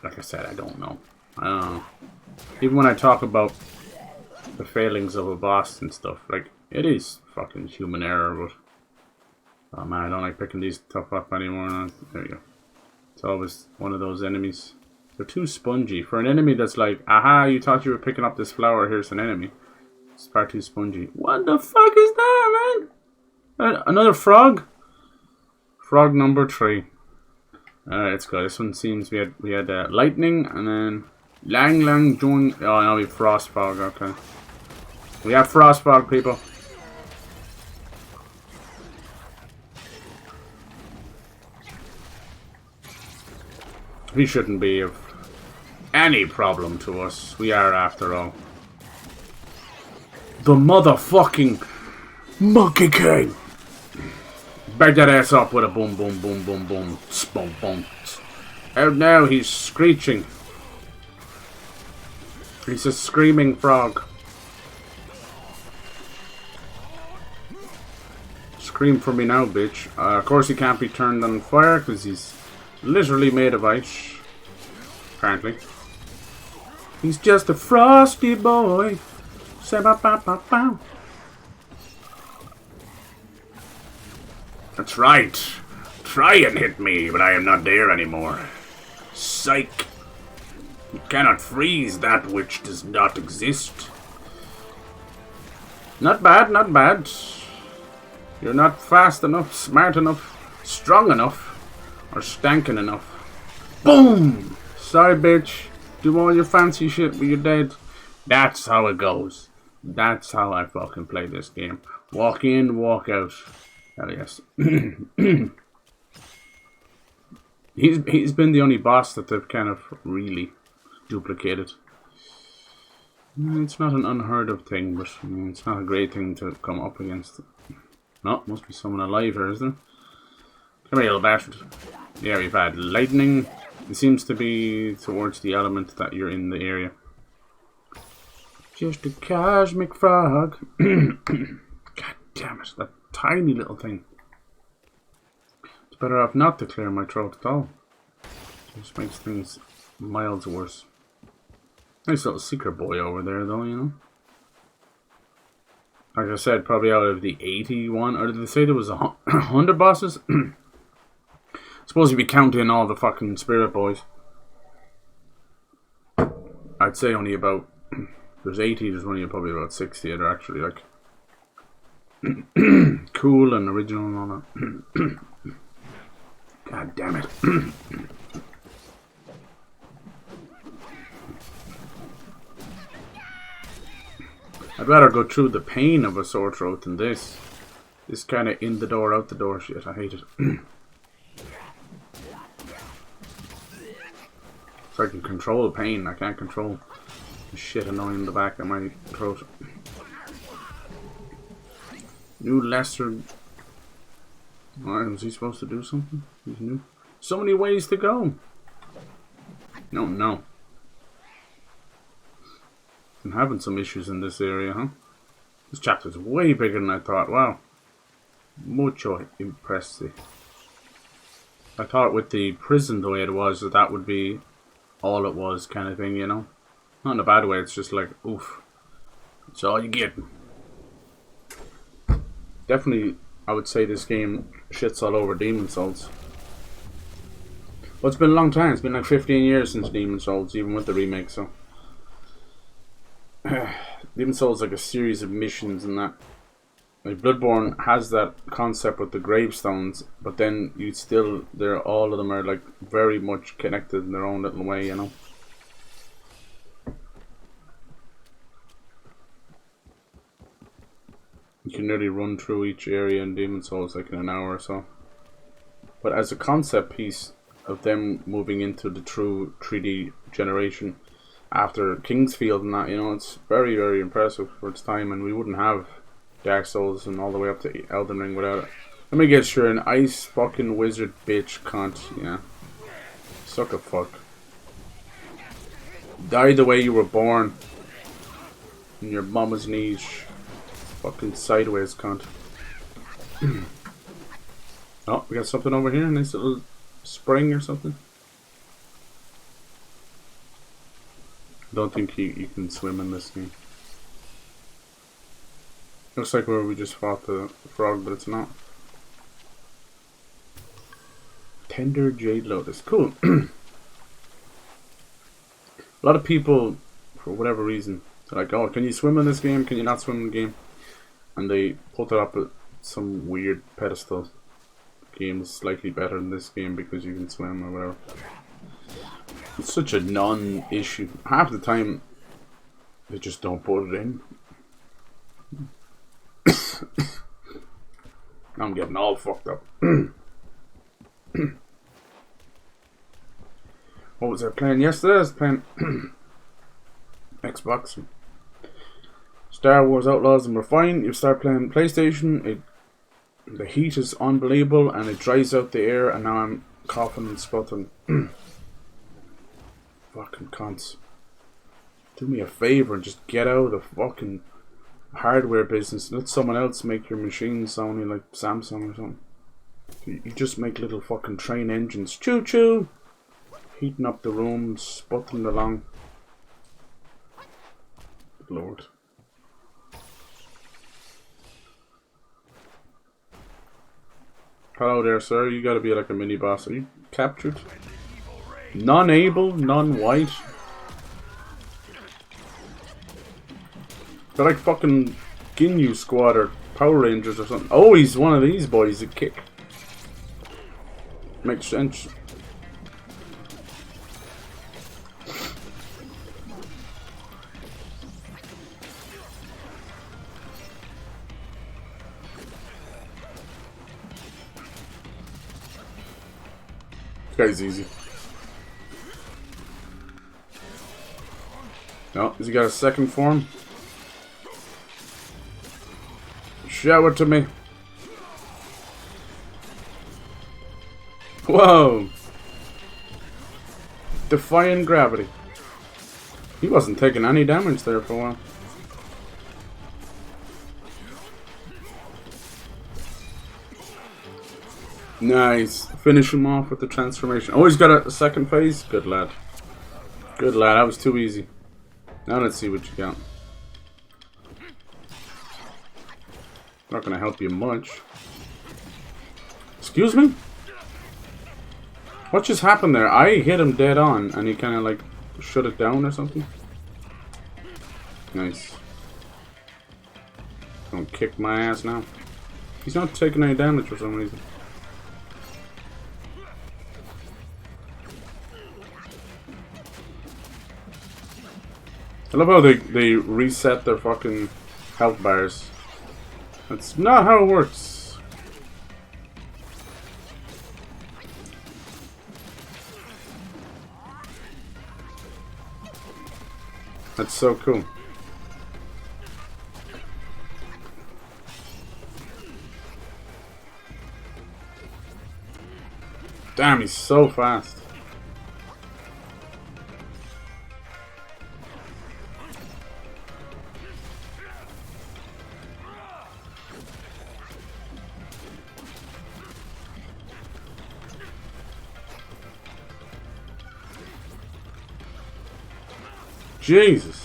like I said, I don't know. I don't know. Even when I talk about the failings of a boss and stuff, like, it is fucking human error, but oh man, I don't like picking these stuff up anymore. There you go. It's always one of those enemies. They're too spongy. For an enemy that's like, aha, you thought you were picking up this flower, here's an enemy. It's far too spongy. What the fuck is that, man? Another frog? Frog number 3. Alright, let's go. This one seems we had lightning and then lang join. Oh no, we have frost fog. Okay, we have frost fog, people. He shouldn't be of any problem to us. We are, after all, the motherfucking Monkey King. Back that ass up with a boom, boom, boom, boom, boom, boom, boom. Out now, he's screeching. He's a screaming frog. Scream for me now, bitch. Of course, he can't be turned on fire because he's literally made of ice. Apparently, he's just a frosty boy. Say ba ba ba ba. That's right. Try and hit me, but I am not there anymore. Psych. You cannot freeze that which does not exist. Not bad, not bad. You're not fast enough, smart enough, strong enough, or stankin' enough. Boom! Sorry, bitch. Do all your fancy shit when you're dead. That's how it goes. That's how I fucking play this game. Walk in, walk out. Hell yes. He's been the only boss that they've kind of really duplicated. It's not an unheard of thing, but it's not a great thing to come up against. No, must be someone alive here, isn't there? Come here, little bastard. Yeah, we've had lightning. It seems to be towards the element that you're in the area. Just a cosmic frog. God damn it, that tiny little thing. It's better off not to clear my throat at all. It just makes things miles worse. Nice little secret boy over there, though, you know. Like I said, probably out of the 81, or did they say there was 100 bosses? Suppose you'd be counting all the fucking spirit boys. I'd say only about, there's 80, there's only probably about 60 that are actually like cool and original and all that. God damn it. I'd rather go through the pain of a sore throat than this. This kind of in the door, out the door shit. I hate it. So I can control pain. I can't control the shit annoying in the back of my throat. New Lester. Why was he supposed to do something? He's new. So many ways to go. No. I'm having some issues in this area, huh? This chapter's way bigger than I thought. Wow. Mucho impressive. I thought with the prison the way it was, that would be all it was kind of thing, you know? Not in a bad way, it's just like, oof. That's all you get. Definitely, I would say this game shits all over Demon's Souls. Well, it's been a long time. It's been like 15 years since Demon's Souls, even with the remake, so... Demon's Souls is like a series of missions and that. Like Bloodborne has that concept with the gravestones, but then you still, all of them are like very much connected in their own little way, you know. You can nearly run through each area in Demon's Souls like in an hour or so. But as a concept piece of them moving into the true 3D generation after Kingsfield and that, you know, it's very, very impressive for its time, and we wouldn't have Dark Souls and all the way up to Elden Ring without it. Let me guess, you're an ice fucking wizard bitch cunt, yeah. Suck a fuck. Die the way you were born. In your mama's knees. Fucking sideways cunt. Oh, we got something over here, nice little spring or something. Don't think you can swim in this game. Looks like where we just fought the frog, but it's not. Tender Jade Lotus. Cool. A lot of people, for whatever reason, are like, oh, can you swim in this game? Can you not swim in the game? And they put it up at some weird pedestal. The game is slightly better than this game because you can swim or whatever. It's such a non-issue. Half the time, they just don't put it in. I'm getting all fucked up. What was I playing yesterday? I was playing Xbox. Star Wars Outlaws and we're fine. You start playing PlayStation, the heat is unbelievable and it dries out the air, and now I'm coughing and spluttering. Fucking cunts. Do me a favor and just get out of the fucking hardware business. Let someone else make your machines, Sony, like Samsung or something. You just make little fucking train engines. Choo choo! Heating up the room, sputtering along. Good Lord. Hello there, sir. You gotta be like a mini boss. Are you captured? Non-able, non-white. They're like fucking Ginyu Squad or Power Rangers or something. Oh, he's one of these boys that kick. Makes sense. This guy's easy. Oh, has he got a second form? Show it to me. Whoa! Defying gravity. He wasn't taking any damage there for a while. Nice. Finish him off with the transformation. Oh, he's got a second phase? Good lad. Good lad. That was too easy. Now let's see what you got. Not going to help you much. Excuse me? What just happened there? I hit him dead on and he kind of like shut it down or something. Nice. Don't kick my ass now. He's not taking any damage for some reason. I love how they reset their fucking health bars. That's not how it works. That's so cool. Damn, he's so fast. Jesus.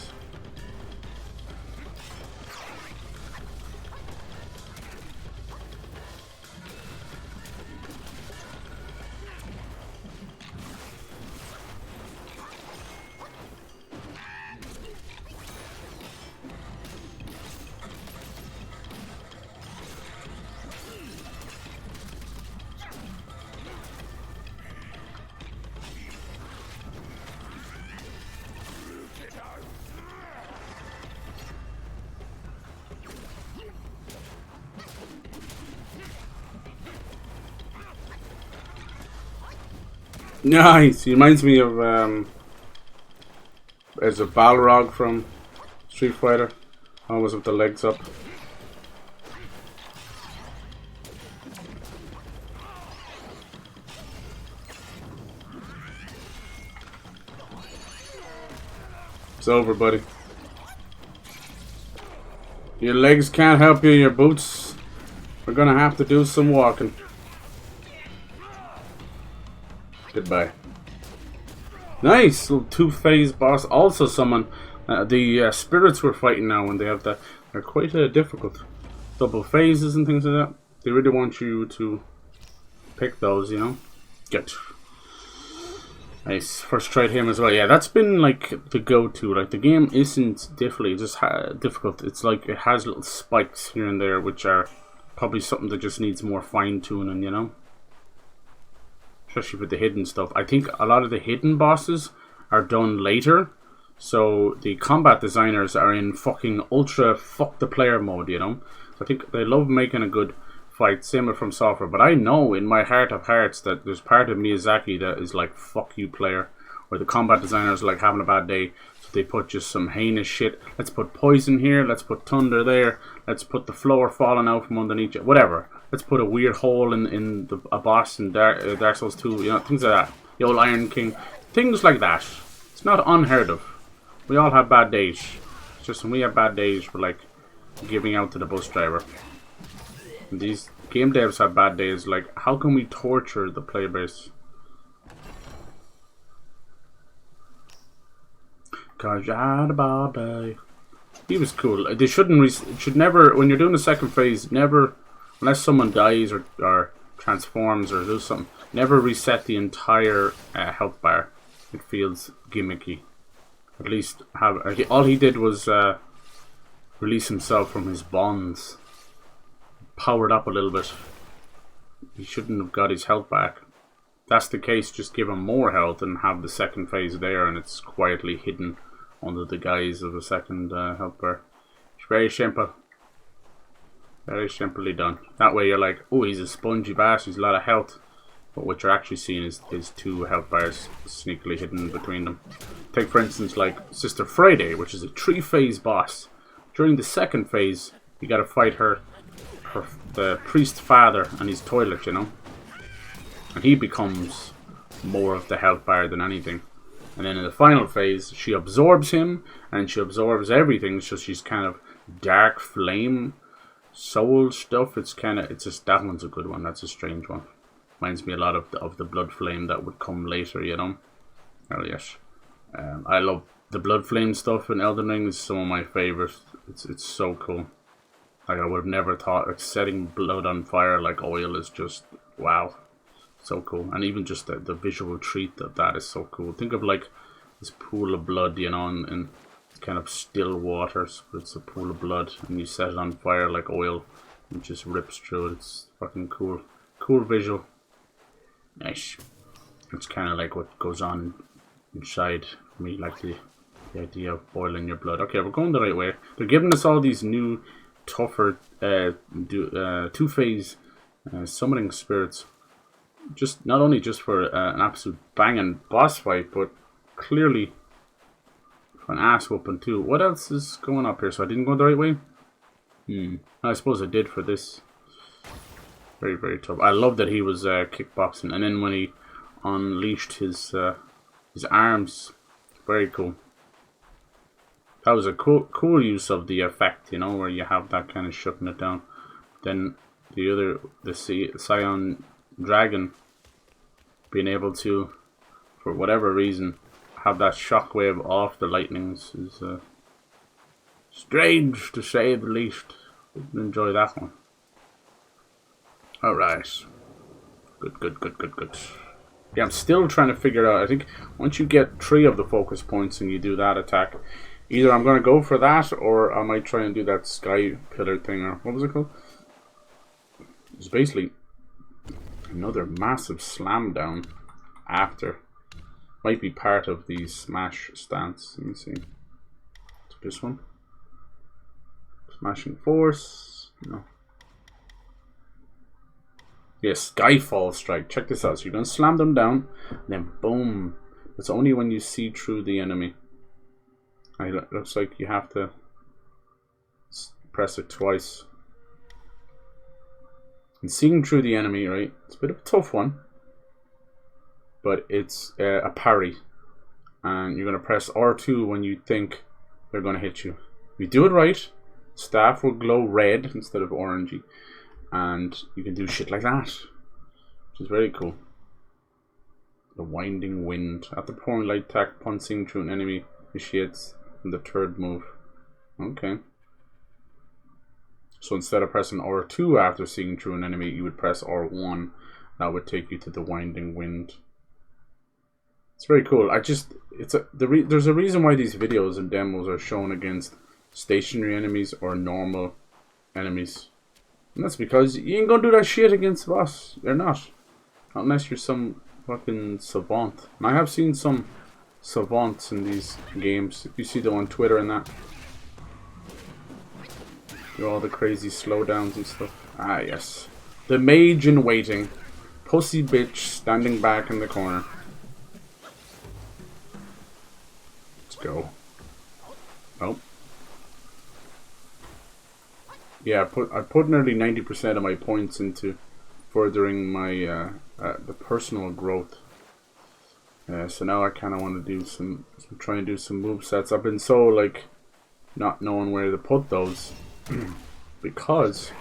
Nice. He reminds me of there's a Balrog from Street Fighter. Always with the legs up. It's over, buddy. Your legs can't help you, your boots. We're gonna have to do some walking. Goodbye. Nice little two-phase boss. Also, someone the spirits we're fighting now, when they have that, are quite difficult. Double phases and things like that. They really want you to pick those, you know. Good. Nice. First tried him as well. Yeah, that's been like the go-to. Like the game isn't difficult. It's like it has little spikes here and there, which are probably something that just needs more fine-tuning, you know. Especially with the hidden stuff. I think a lot of the hidden bosses are done later. So the combat designers are in fucking ultra fuck the player mode, you know. So I think they love making a good fight, same with From Software. But I know in my heart of hearts that there's part of Miyazaki that is like, fuck you player. Where the combat designers are like having a bad day. So they put just some heinous shit. Let's put poison here, let's put thunder there. Let's put the floor falling out from underneath it. Whatever. Let's put a weird hole in a boss in Dark Souls 2, you know, things like that. The old Iron King. Things like that. It's not unheard of. We all have bad days. It's just when we have bad days, we're like giving out to the bus driver. And these game devs have bad days, like, how can we torture the player base? Cause you had a bad day. He was cool. They should never, when you're doing the second phase, never, unless someone dies or transforms or does something, never reset the entire health bar. It feels gimmicky. At least all he did was release himself from his bonds. Powered up a little bit. He shouldn't have got his health back. If that's the case, just give him more health and have the second phase there, and it's quietly hidden under the guise of a second health bar. It's very simple. Very simply done. That way you're like, oh, he's a spongy bass, he's a lot of health. But what you're actually seeing is 2 health bars sneakily hidden between them. Take for instance like Sister Friday, which is a 3-phase boss. During the 2nd phase, you gotta fight the priest father and his toilet, you know. And he becomes more of the health bar than anything. And then in the final phase, she absorbs him and she absorbs everything. So she's kind of dark flame soul stuff. It's just, that one's a good one. That's a strange one. Reminds me a lot of the blood flame that would come later, you know. Oh yes, I love the blood flame stuff in Elden Ring. Is some of my favorites. It's so cool. Like I would have never thought, like setting blood on fire like oil is just wow, so cool. And even just the visual treat of that is so cool. Think of like this pool of blood, you know, in kind of still waters, but it's a pool of blood, and you set it on fire like oil, and it just rips through it. It's fucking cool. Cool visual. Nice. It's kind of like what goes on inside me, like the idea of boiling your blood. Okay, we're going the right way. They're giving us all these new, tougher 2-phase summoning spirits. Just not only just for an absolute banging boss fight, but clearly for an ass whooping too. What else is going up here? So I didn't go the right way? I suppose I did for this. Very, very tough. I love that he was kickboxing, and then when he unleashed his arms, very cool. That was a cool use of the effect, you know, where you have that kind of shutting it down. Then the Scion Dragon being able to, for whatever reason, have that shockwave off the lightnings is strange to say the least. Didn't enjoy that one. Alright. Good. Yeah, I'm still trying to figure out. I think once you get 3 of the focus points and you do that attack, either I'm going to go for that or I might try and do that sky pillar thing, or what was it called? It's basically another massive slam down after. Might be part of the smash stance. Let me see. So this one. Smashing force. No. Yes, Skyfall Strike. Check this out. So you're going to slam them down, and then boom. It's only when you see through the enemy. It looks like you have to press it twice. And seeing through the enemy, right? It's a bit of a tough one. But it's a parry. And you're going to press R2 when you think they're going to hit you. If you do it right, staff will glow red instead of orangey. And you can do shit like that, which is very cool. The Winding Wind. After pouring light attack, punching through an enemy initiates in the 3rd move. Okay. So instead of pressing R2 after seeing through an enemy, you would press R1. That would take you to the Winding Wind. It's very cool. There's a reason why these videos and demos are shown against stationary enemies or normal enemies. And that's because you ain't gonna do that shit against the boss. You're not. Not unless you're some fucking savant. And I have seen some savants in these games. If you see them on Twitter and that. Do all the crazy slowdowns and stuff. Ah, yes. The mage in waiting. Pussy bitch standing back in the corner. Let's go. Oh. Yeah, I put nearly 90% of my points into furthering my the personal growth. So now I kind of want to do try and do some movesets. I've been so like not knowing where to put those because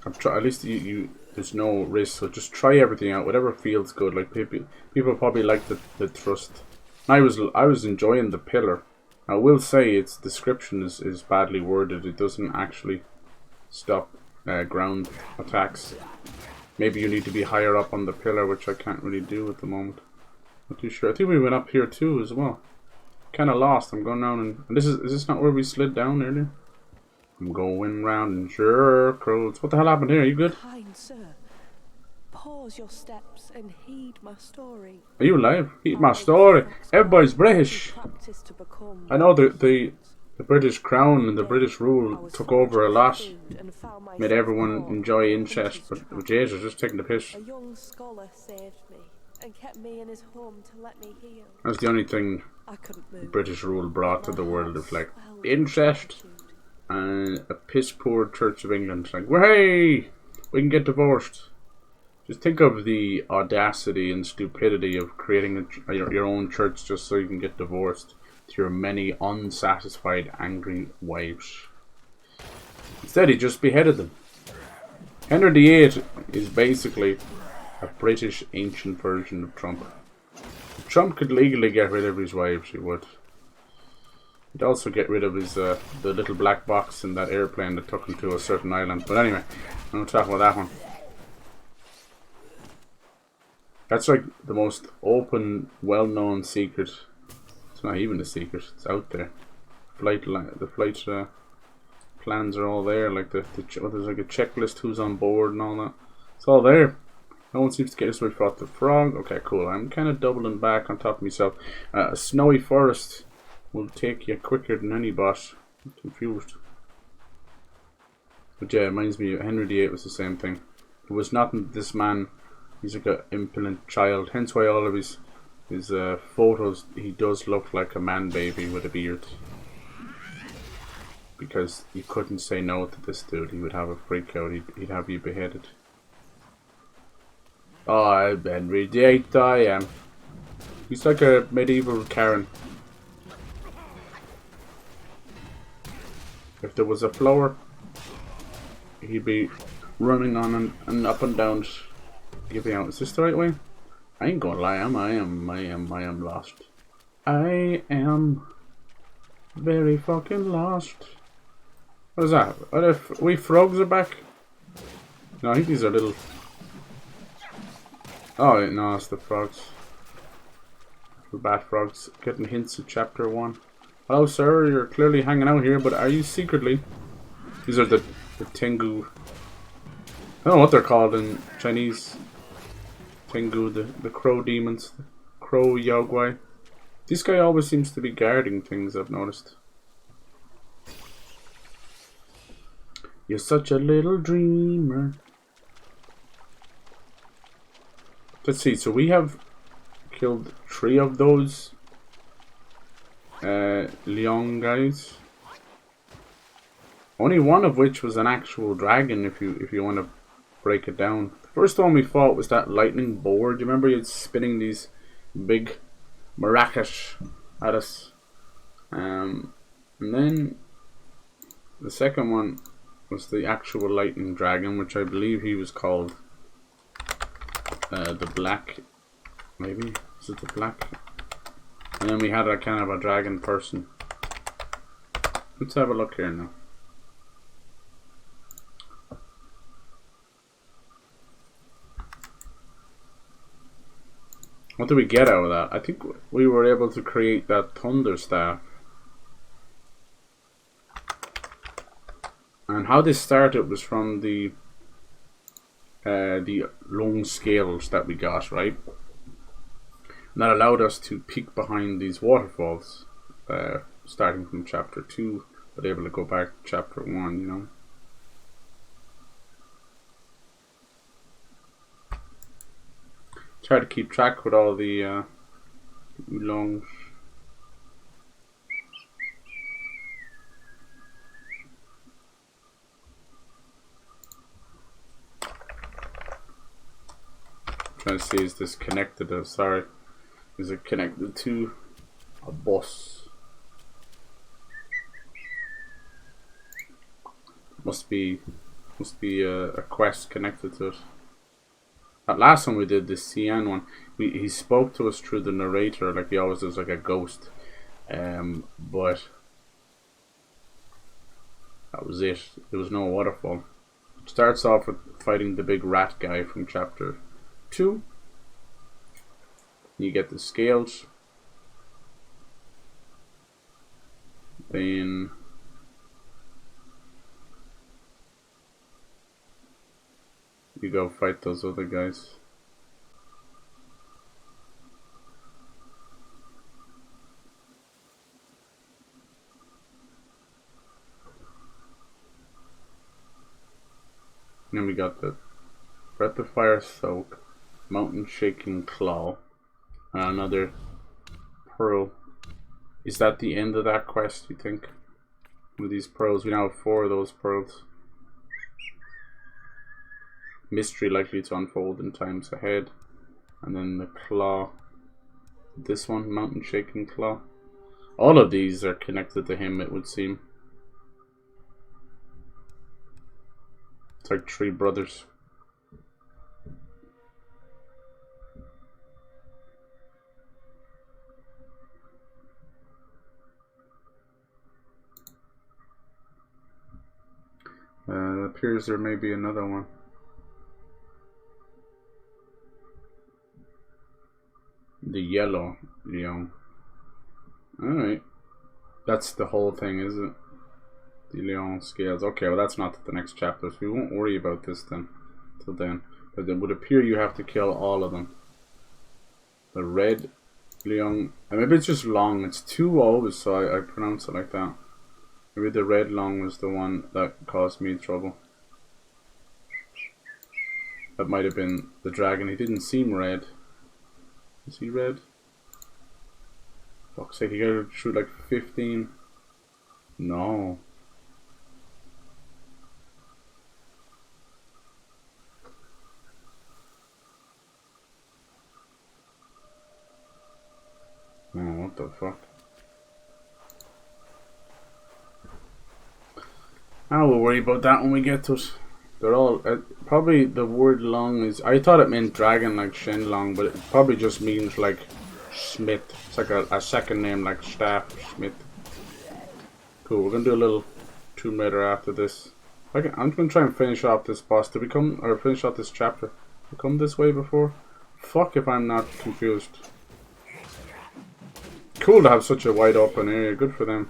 at least there's no risk. So just try everything out, whatever feels good. Like people probably like the thrust. I was enjoying the pillar. I will say its description is badly worded. It doesn't actually stop ground attacks. Maybe you need to be higher up on the pillar, which I can't really do at the moment. Not too sure. I think we went up here too as well. Kind of lost. I'm going down and is this not where we slid down earlier? I'm going round in circles. What the hell happened here? Are you good? Kind sir, pause your steps and heed my story. Are you alive? Heed my story. Everybody's British. I know the The British Crown and the British I rule was took over a lot. foraging for food and found Made myself everyone caught enjoy in a incest, hunter's but trap. Jesus, just taking the piss. A young scholar saved me and kept me in his home to let me heal. That's the only thing I couldn't the move. British rule brought to My the world heart of like swelled with incest gratitude. and a piss poor Church of England. Like, hey, we can get divorced. Just think of the audacity and stupidity of creating your own church just so you can get divorced to your many unsatisfied, angry wives. Instead, he just beheaded them. Henry VIII is basically a British ancient version of Trump. If Trump could legally get rid of his wives, he would. He'd also get rid of his the little black box in that airplane that took him to a certain island. But anyway, I'm going to talk about that one. That's like the most open, well-known secret. It's not even a secret. It's out there. The flight plans are all there. Like there's like a checklist, who's on board and all that. It's all there. No one seems to get this way. Fought the frog. Okay, cool. I'm kind of doubling back on top of myself. A snowy forest will take you quicker than any boss. I'm confused. But yeah, it reminds me. Henry VIII was the same thing. It was nothing. This man. He's like an impudent child. Hence why all of his photos, he does look like a man baby with a beard. Because you couldn't say no to this dude. He would have a freak out. He'd have you beheaded. Oh, I'm Henry VIII, I am. He's like a medieval Karen. If there was a flower, he'd be running on and up and down. Giving out. Is this the right way? I ain't gonna lie. I am lost. I am very fucking lost. What is that? Are we frogs are back? No, I think these are little. Oh no, it's the frogs. The bat frogs getting hints of chapter 1. Hello, sir. You're clearly hanging out here, but are you secretly? These are the Tengu. I don't know what they're called in Chinese. Tengu, the crow demons, the crow Yogwai. This guy always seems to be guarding things, I've noticed. You're such a little dreamer. Let's see, so we have killed 3 of those Leon guys. Only one of which was an actual dragon, if you want to break it down. First one we fought was that lightning boar. Do you remember he was spinning these big maracas at us? And then the second one was the actual lightning dragon, which I believe he was called the black. Maybe is it the black? And then we had a kind of a dragon person. Let's have a look here now. What did we get out of that? I think we were able to create that thunder staff. And how this started was from the long scales that we got, right? And that allowed us to peek behind these waterfalls, starting from chapter 2, but able to go back to chapter 1, you know. It's hard to keep track with all the oolongs. Trying to see, is this connected? Sorry, is it connected to a boss? Must be a quest connected to it. That last one we did, the CN one, he spoke to us through the narrator, like he always does, like a ghost. But that was it. There was no waterfall. It starts off with fighting the big rat guy from chapter 2. You get the scales. Then you go fight those other guys. And then we got the Breath of Fire Soak, Mountain Shaking Claw, and another pearl. Is that the end of that quest, you think? With these pearls, we now have 4 of those pearls. Mystery likely to unfold in times ahead. And then the claw. This one, Mountain Shaking Claw. All of these are connected to him, it would seem. It's like 3 brothers. It appears there may be another one. The yellow Leon. Alright. That's the whole thing, is it? The Leon scales. Okay, well that's not the next chapter, so we won't worry about this then. Till then. But it would appear you have to kill all of them. The red Leon. And maybe it's just long. It's 2 O's, so I pronounce it like that. Maybe the red long was the one that caused me trouble. That might have been the dragon. He didn't seem red. Is he red? Fuck's sake, you gotta shoot like 15. No. Oh, what the fuck? I will worry about that when we get to it. They're all probably the word long is. I thought it meant dragon like Shenlong, but it probably just means like Smith. It's like a second name like Staff Smith. Cool. We're gonna do a little Tomb Raider after this. I'm gonna try and finish off this boss. Did we come or finish off this chapter? Did we come this way before? Fuck if I'm not confused. Cool to have such a wide open area. Good for them.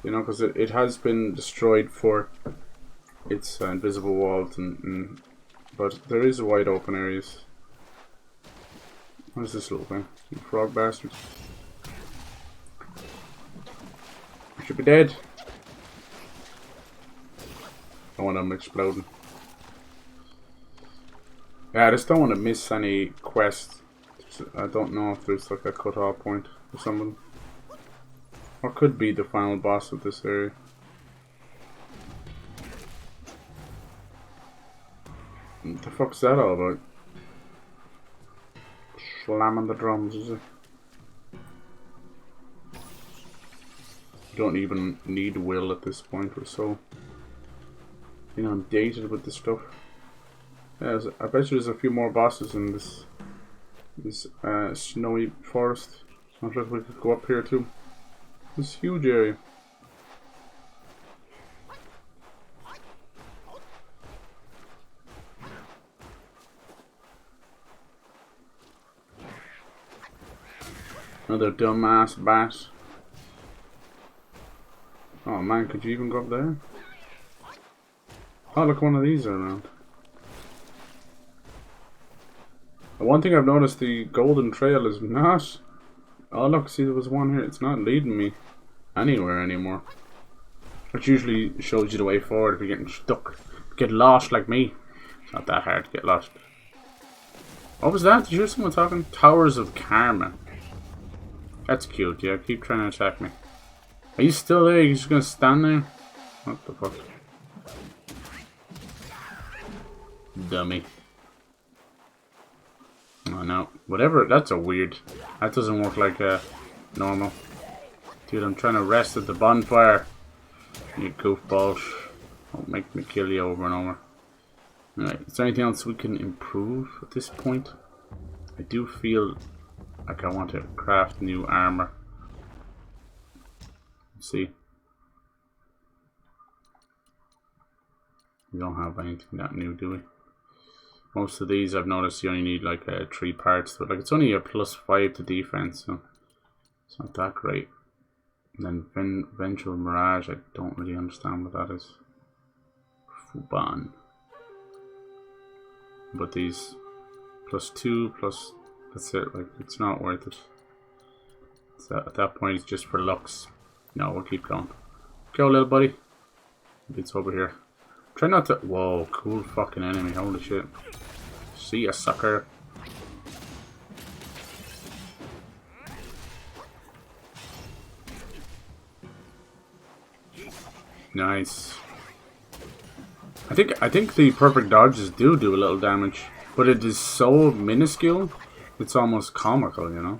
You know, because it has been destroyed for its invisible walls, but there is a wide open areas. What is this little thing? You frog bastard. You should be dead. I want them exploding. Yeah, I just don't want to miss any quests. I don't know if there's like a cut-off point for some of them. Or could be the final boss of this area. What the fuck's that all about? Slamming the drums, is it? You don't even need will at this point. We're so inundated with this stuff. Yeah, I bet you there's a few more bosses in this snowy forest. Sounds like we could go up here too. This huge area. Another dumbass bat. Oh man, could you even go up there? Oh, look, one of these are around. One thing I've noticed, the golden trail is not... Oh look, see, there was one here. It's not leading me anywhere anymore. Which usually shows you the way forward if you're getting stuck. Get lost like me. It's not that hard to get lost. What was that? Did you hear someone talking? Towers of Karma. That's cute, yeah. Keep trying to attack me. Are you still there? You're just gonna stand there? What the fuck? Dummy. Oh no. Whatever. That's a weird. That doesn't work like normal. Dude, I'm trying to rest at the bonfire. You goofballs. Don't make me kill you over and over. Alright, is there anything else we can improve at this point? I do feel like I want to craft new armor. Let's see. We don't have anything that new, do we? Most of these I've noticed you only need like 3 parts to it. Like it's only a +5 to defense, so it's not that great. And then Vengeful Mirage, I don't really understand what that is. Fuban. But these +2 plus that's it. Like it's not worth it. So at that point it's just for looks. No, we'll keep going. Go, little buddy. It's over here. Try not to. Whoa, cool fucking enemy. Holy shit. See ya, sucker. Nice. I think the perfect dodges do a little damage, but it is so minuscule, it's almost comical, you know.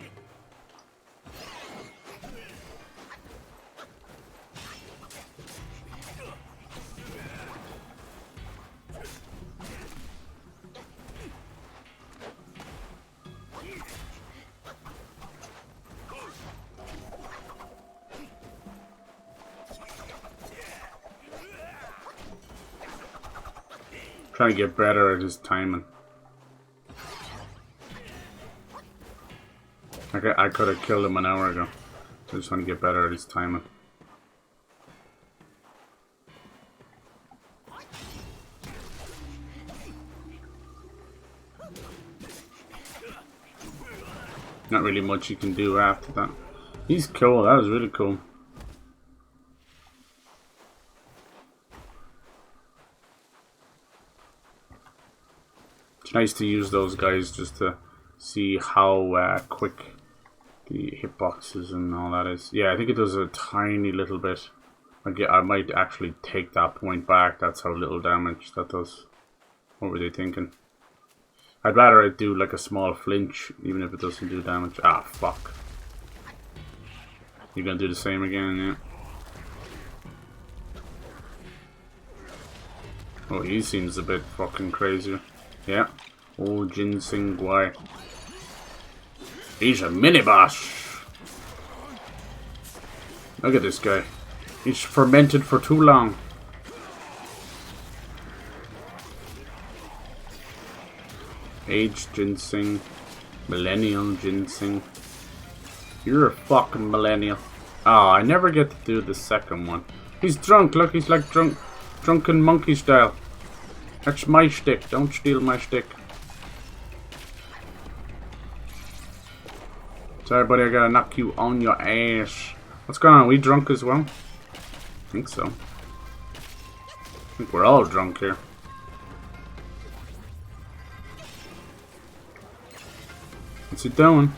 Trying to get better at his timing. I could have killed him an hour ago. I just want to get better at his timing. Not really much you can do after that. He's cool. That was really cool. It's nice to use those guys just to see how quick the hitboxes and all that is. Yeah, I think it does a tiny little bit. I might actually take that point back. That's how little damage that does. What were they thinking? I'd rather it do like a small flinch, even if it doesn't do damage. Ah, fuck. You're gonna do the same again, yeah. Oh, he seems a bit fucking crazier. Yeah. Oh, Ginseng Guai. He's a mini-boss. Look at this guy. He's fermented for too long. Aged Ginseng. Millennial Ginseng. You're a fucking millennial. Oh, I never get to do the second one. He's drunk. Look, he's like drunken monkey style. That's my stick. Don't steal my stick. Sorry, buddy. I gotta knock you on your ass. What's going on? Are we drunk as well? I think so. I think we're all drunk here. What's he doing?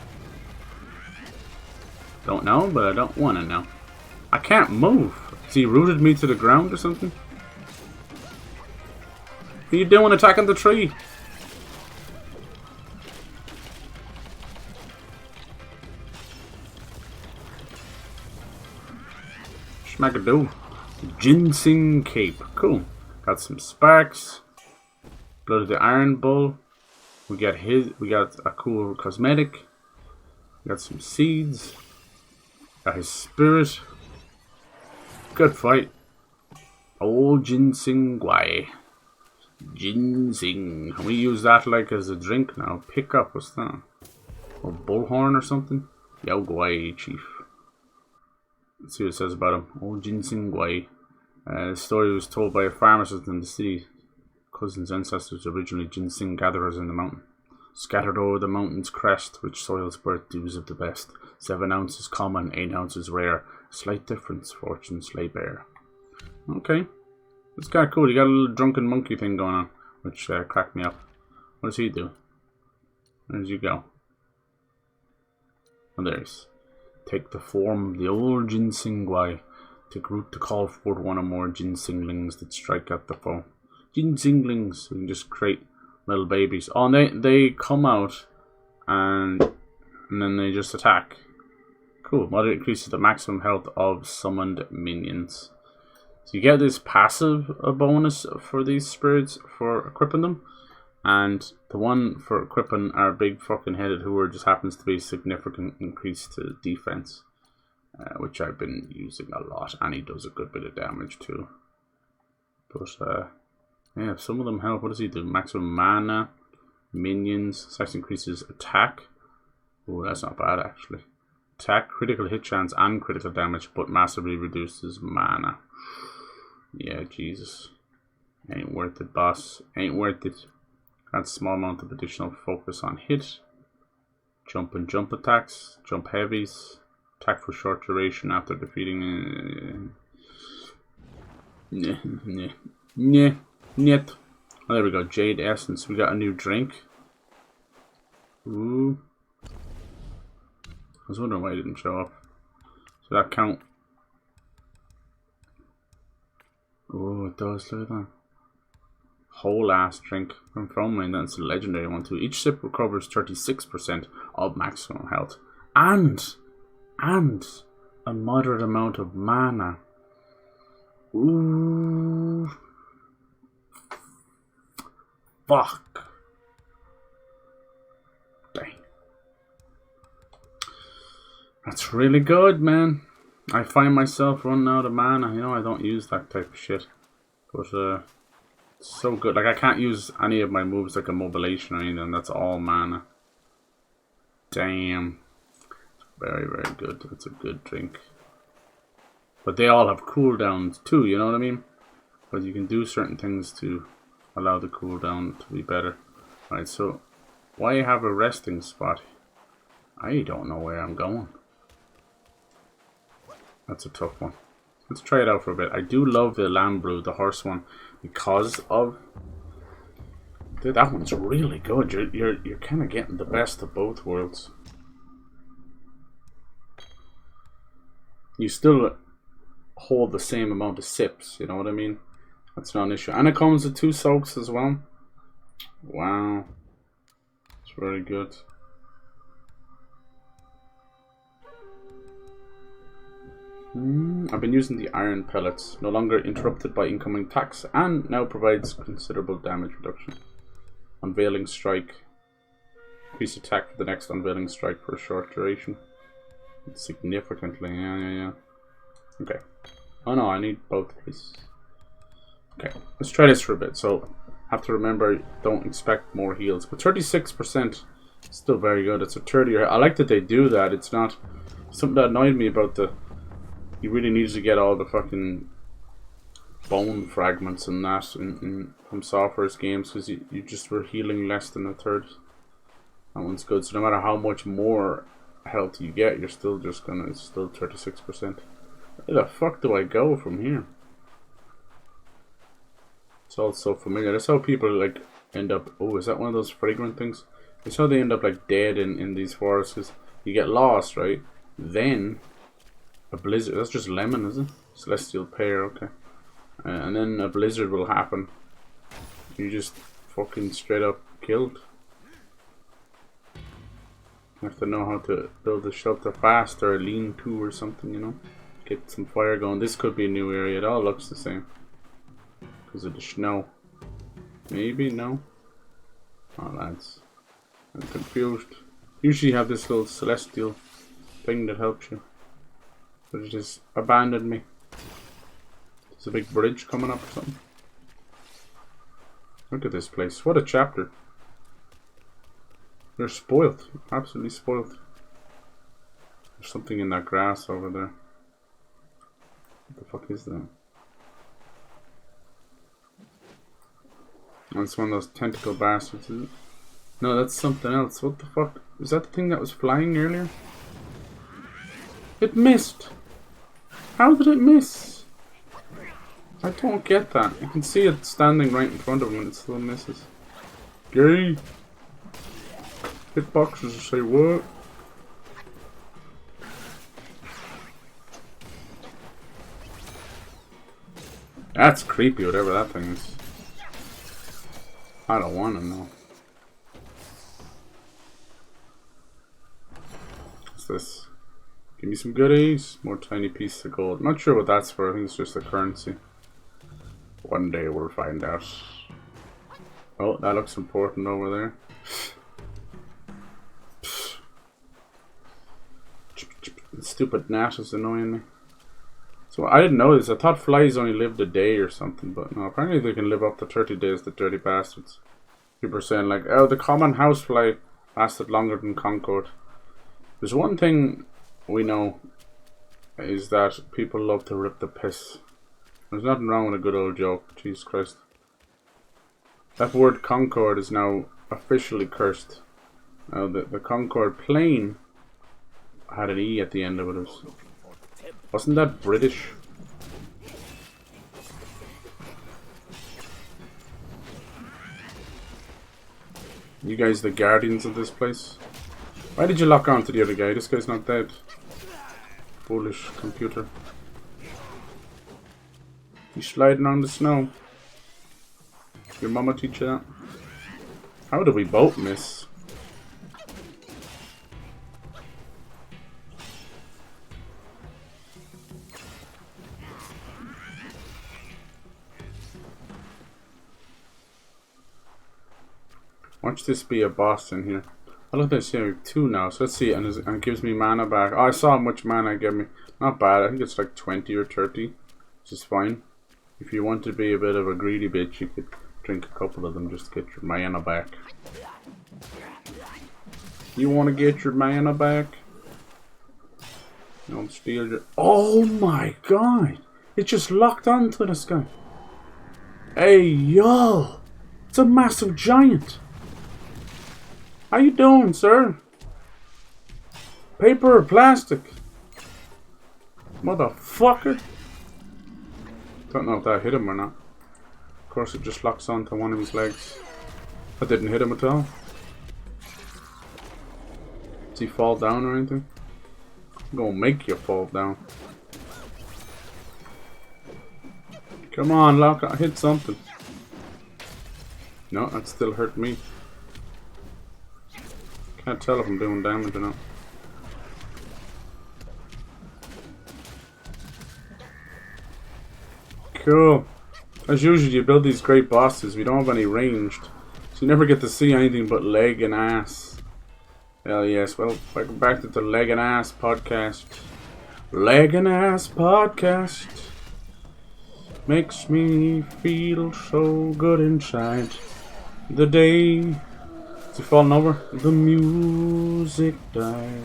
Don't know, but I don't want to know. I can't move. Has he rooted me to the ground or something? What are you doing attacking the tree? Schmackadoo. Ginseng cape. Cool. Got some sparks. Blood of the Iron Bull. We got a cool cosmetic. We got some seeds. Got his spirit. Good fight. Old Ginseng Guai. Ginseng. Can we use that like as a drink now? Pick up, what's that? Or bullhorn or something? Yao Guai, chief. Let's see what it says about him. Old Ginseng Guai. The story was told by a pharmacist in the city. Cousin's ancestors were originally ginseng gatherers in the mountain. Scattered over the mountain's crest, which soils birth dews of the best. 7 ounces common, 8 ounces rare. Slight difference, fortunes lay bare. Okay. That's kind of cool. You got a little drunken monkey thing going on, which cracked me up. What does he do? Where does he go? Oh, there's. Take the form of the old Ginseng Guai. Take root to call forth one or more ginsenglings that strike at the foe. Ginsenglings. We can just create little babies. Oh, and they come out and then they just attack. Cool. Moderate increases the maximum health of summoned minions. So you get this passive bonus for these spirits for equipping them. And the one for equipping our big fucking headed hooer just happens to be a significant increase to defense. Which I've been using a lot. And he does a good bit of damage too. But yeah, some of them help. What does he do? Maximum mana. Minions. Sex increases attack. Oh, that's not bad actually. Attack, critical hit chance, and critical damage, but massively reduces mana. Yeah, Jesus. Ain't worth it, boss. Ain't worth it. Adds small amount of additional focus on hit. Jump and jump attacks. Jump heavies. Attack for short duration after defeating... Nah. Niet. Oh, there we go. Jade Essence. We got a new drink. Ooh. I was wondering why it didn't show up. So that count. Oh, it does. Look at that. Whole ass drink from Foaming. That's a legendary one too. Each sip recovers 36% of maximum health. And a moderate amount of mana. Ooh. Fuck. Dang. That's really good, man. I find myself running out of mana. You know, I don't use that type of shit. But, it's so good. Like, I can't use any of my moves like Immobilation or anything. That's all mana. Damn. It's very, very good. It's a good drink. But they all have cooldowns too, you know what I mean? But you can do certain things to allow the cooldown to be better. Right, so why have a resting spot? I don't know where I'm going. That's a tough one. Let's try it out for a bit. I do love the lamb brew, the horse one, because of... Dude, that one's really good. You're kind of getting the best of both worlds. You still hold the same amount of sips, you know what I mean? That's not an issue. And it comes with 2 soaks as well. Wow. It's very good. I've been using the iron pellets. No longer interrupted by incoming attacks, and now provides considerable damage reduction. Unveiling Strike. Increase attack for the next Unveiling Strike for a short duration. Significantly, yeah. Okay. Oh no, I need both, please. Okay, let's try this for a bit. So, have to remember, don't expect more heals. But 36%, still very good. It's a 30. I like that they do that. It's not something that annoyed me about the... You really need to get all the fucking bone fragments and that from Software's games, because you just were healing less than a third. That one's good. So no matter how much more health you get, you're still just gonna... It's still 36%. Where the fuck do I go from here? It's all so familiar. That's how people like end up... Oh, is that one of those fragrant things? That's how they end up like dead in these forests, because you get lost, right? Then a blizzard... That's just lemon, is it? Celestial pear, okay. And then a blizzard will happen. You just fucking straight up killed. You have to know how to build a shelter fast, or a lean-to or something, you know? Get some fire going. This could be a new area. It all looks the same. Because of the snow. Maybe? No? Oh, lads. I'm confused. Usually you have this little celestial thing that helps you. But it just abandoned me. There's a big bridge coming up or something. Look at this place. What a chapter. They're spoiled. Absolutely spoiled. There's something in that grass over there. What the fuck is that? That's one of those tentacle bastards, is it? No, that's something else. What the fuck? Is that the thing that was flying earlier? It missed! How did it miss? I don't get that. You can see it standing right in front of him and it still misses. Gay! Hitboxes say what? That's creepy, whatever that thing is. I don't want to know. What's this? Give me some goodies. More tiny pieces of gold. Not sure what that's for. I think it's just a currency. One day we'll find out. Oh, that looks important over there. The stupid gnat is annoying me. So I didn't know this. I thought flies only lived a day or something, but no, apparently they can live up to 30 days, the dirty bastards. People are saying like, oh, the common housefly lasted longer than Concord. There's one thing we know, is that people love to rip the piss. There's nothing wrong with a good old joke, Jesus Christ. That word Concord is now officially cursed. Now the Concord plane had an E at the end of it. Wasn't that British? You guys the guardians of this place. Why did you lock on to the other guy? This guy's not dead. Foolish computer. He's sliding on the snow. Your mama teach you that? How did we both miss? Watch this be a boss in here. I look at this here, 2 now, so let's see, and it gives me mana back. Oh, I saw how much mana it gave me. Not bad, I think it's like 20 or 30, which is fine. If you want to be a bit of a greedy bitch, you could drink a couple of them just to get your mana back. You want to get your mana back? Don't steal your... Oh my god! It just locked onto this guy. Hey, yo! It's a massive giant! How you doing, sir? Paper or plastic? Motherfucker! Don't know if that hit him or not. Of course, it just locks onto one of his legs. That didn't hit him at all. Does he fall down or anything? I'm gonna make you fall down. Come on, lock on, hit something. No, that still hurt me. Can't tell if I'm doing damage or not. Cool. As usual, you build these great bosses. We don't have any ranged, so you never get to see anything but leg and ass. Hell yes. Well, welcome back to the Leg and Ass podcast. Leg and Ass podcast makes me feel so good inside. The day is falling over, the music died.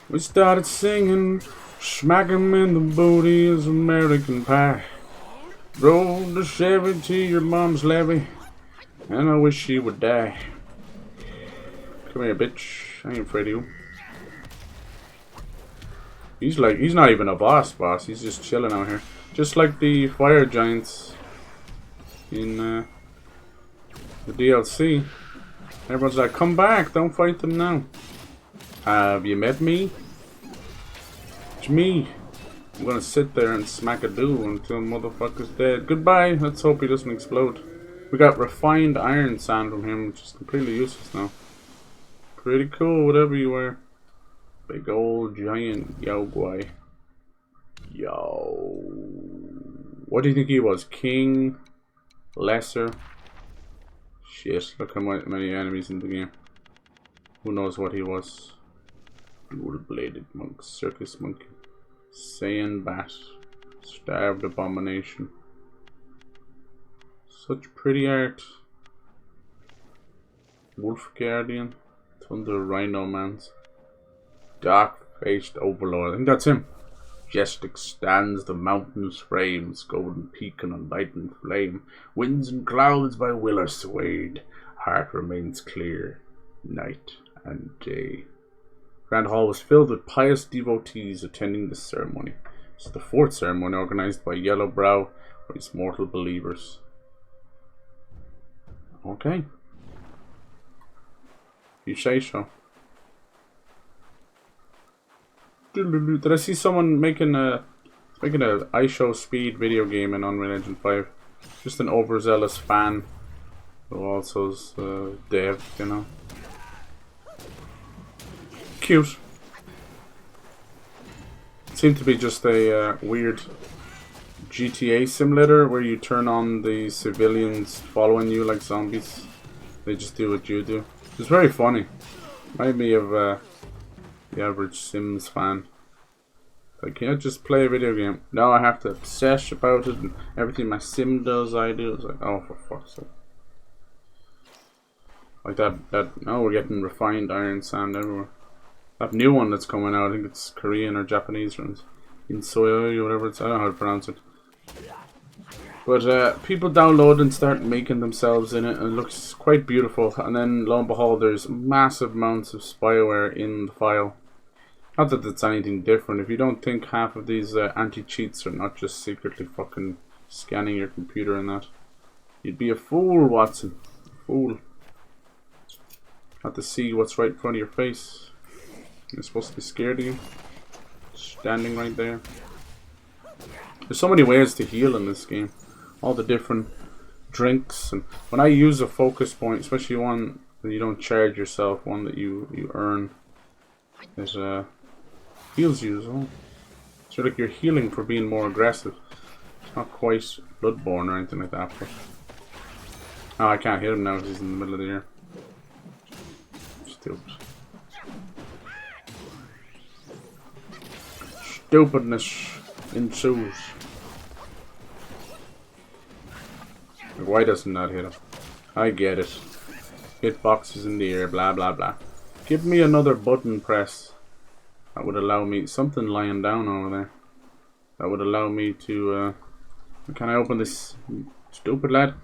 We started singing, smack 'em in the booty is American Pie. Rode the Chevy to your mom's levee, and I wish she would die. Come here, bitch. I ain't afraid of you. He's not even a boss. He's just chilling out here. Just like the fire giants in the DLC. Everyone's like, come back, don't fight them now. Have you met me? It's me. I'm gonna sit there and smack a do until motherfucker's dead. Goodbye. Let's hope he doesn't explode. We got refined iron sand from him, which is completely useless now. Pretty cool, whatever you are. Big old giant yo guy. Yo. What do you think he was? King? Lesser? Shit, look how many enemies in the game. Who knows what he was? Dual-bladed monk, circus monkey, Saiyan bat, starved abomination. Such pretty art. Wolf guardian, thunder rhino mans, dark-faced overlord. I think that's him. Majestic stands the mountain's frames, golden peak and enlightened flame. Winds and clouds by will are swayed, heart remains clear, night and day. Grand Hall was filled with pious devotees attending the ceremony. It's the 4th ceremony organized by YELLOWBROW for his mortal believers. Okay. You say so. Did I see someone making a iShow Speed video game in Unreal Engine 5? Just an overzealous fan who also is dev, you know. Cute. It seemed to be just a weird GTA simulator where you turn on the civilians following you like zombies. They just do what you do. It's very funny. Reminded me of the average Sims fan. Like, can't just play a video game. No, I have to obsess about it, and everything my sim does, I do. It's like, oh, for fuck's sake. Like that. Now we're getting refined iron sand everywhere. That new one that's coming out, I think it's Korean or Japanese, or Insoy or whatever it's. I don't know how to pronounce it. But people download and start making themselves in it, and it looks quite beautiful. And then, lo and behold, there's massive amounts of spyware in the file. Not that it's anything different. If you don't think half of these anti-cheats are not just secretly fucking scanning your computer and that, you'd be a fool, Watson. A fool. Not to see what's right in front of your face. You're supposed to be scared of you. Standing right there. There's so many ways to heal in this game. All the different drinks. And when I use a focus point, especially one that you don't charge yourself, one that you earn, it heals you as well. So like you're healing for being more aggressive. It's not quite Bloodborne or anything like that. But oh, I can't hit him now because he's in the middle of the air. Stupid. Stupidness ensues. Why doesn't that hit him? I get it. Hit boxes in the air, blah blah blah. Give me another button press. That would allow me something lying down over there. That would allow me to can I open this, stupid lad?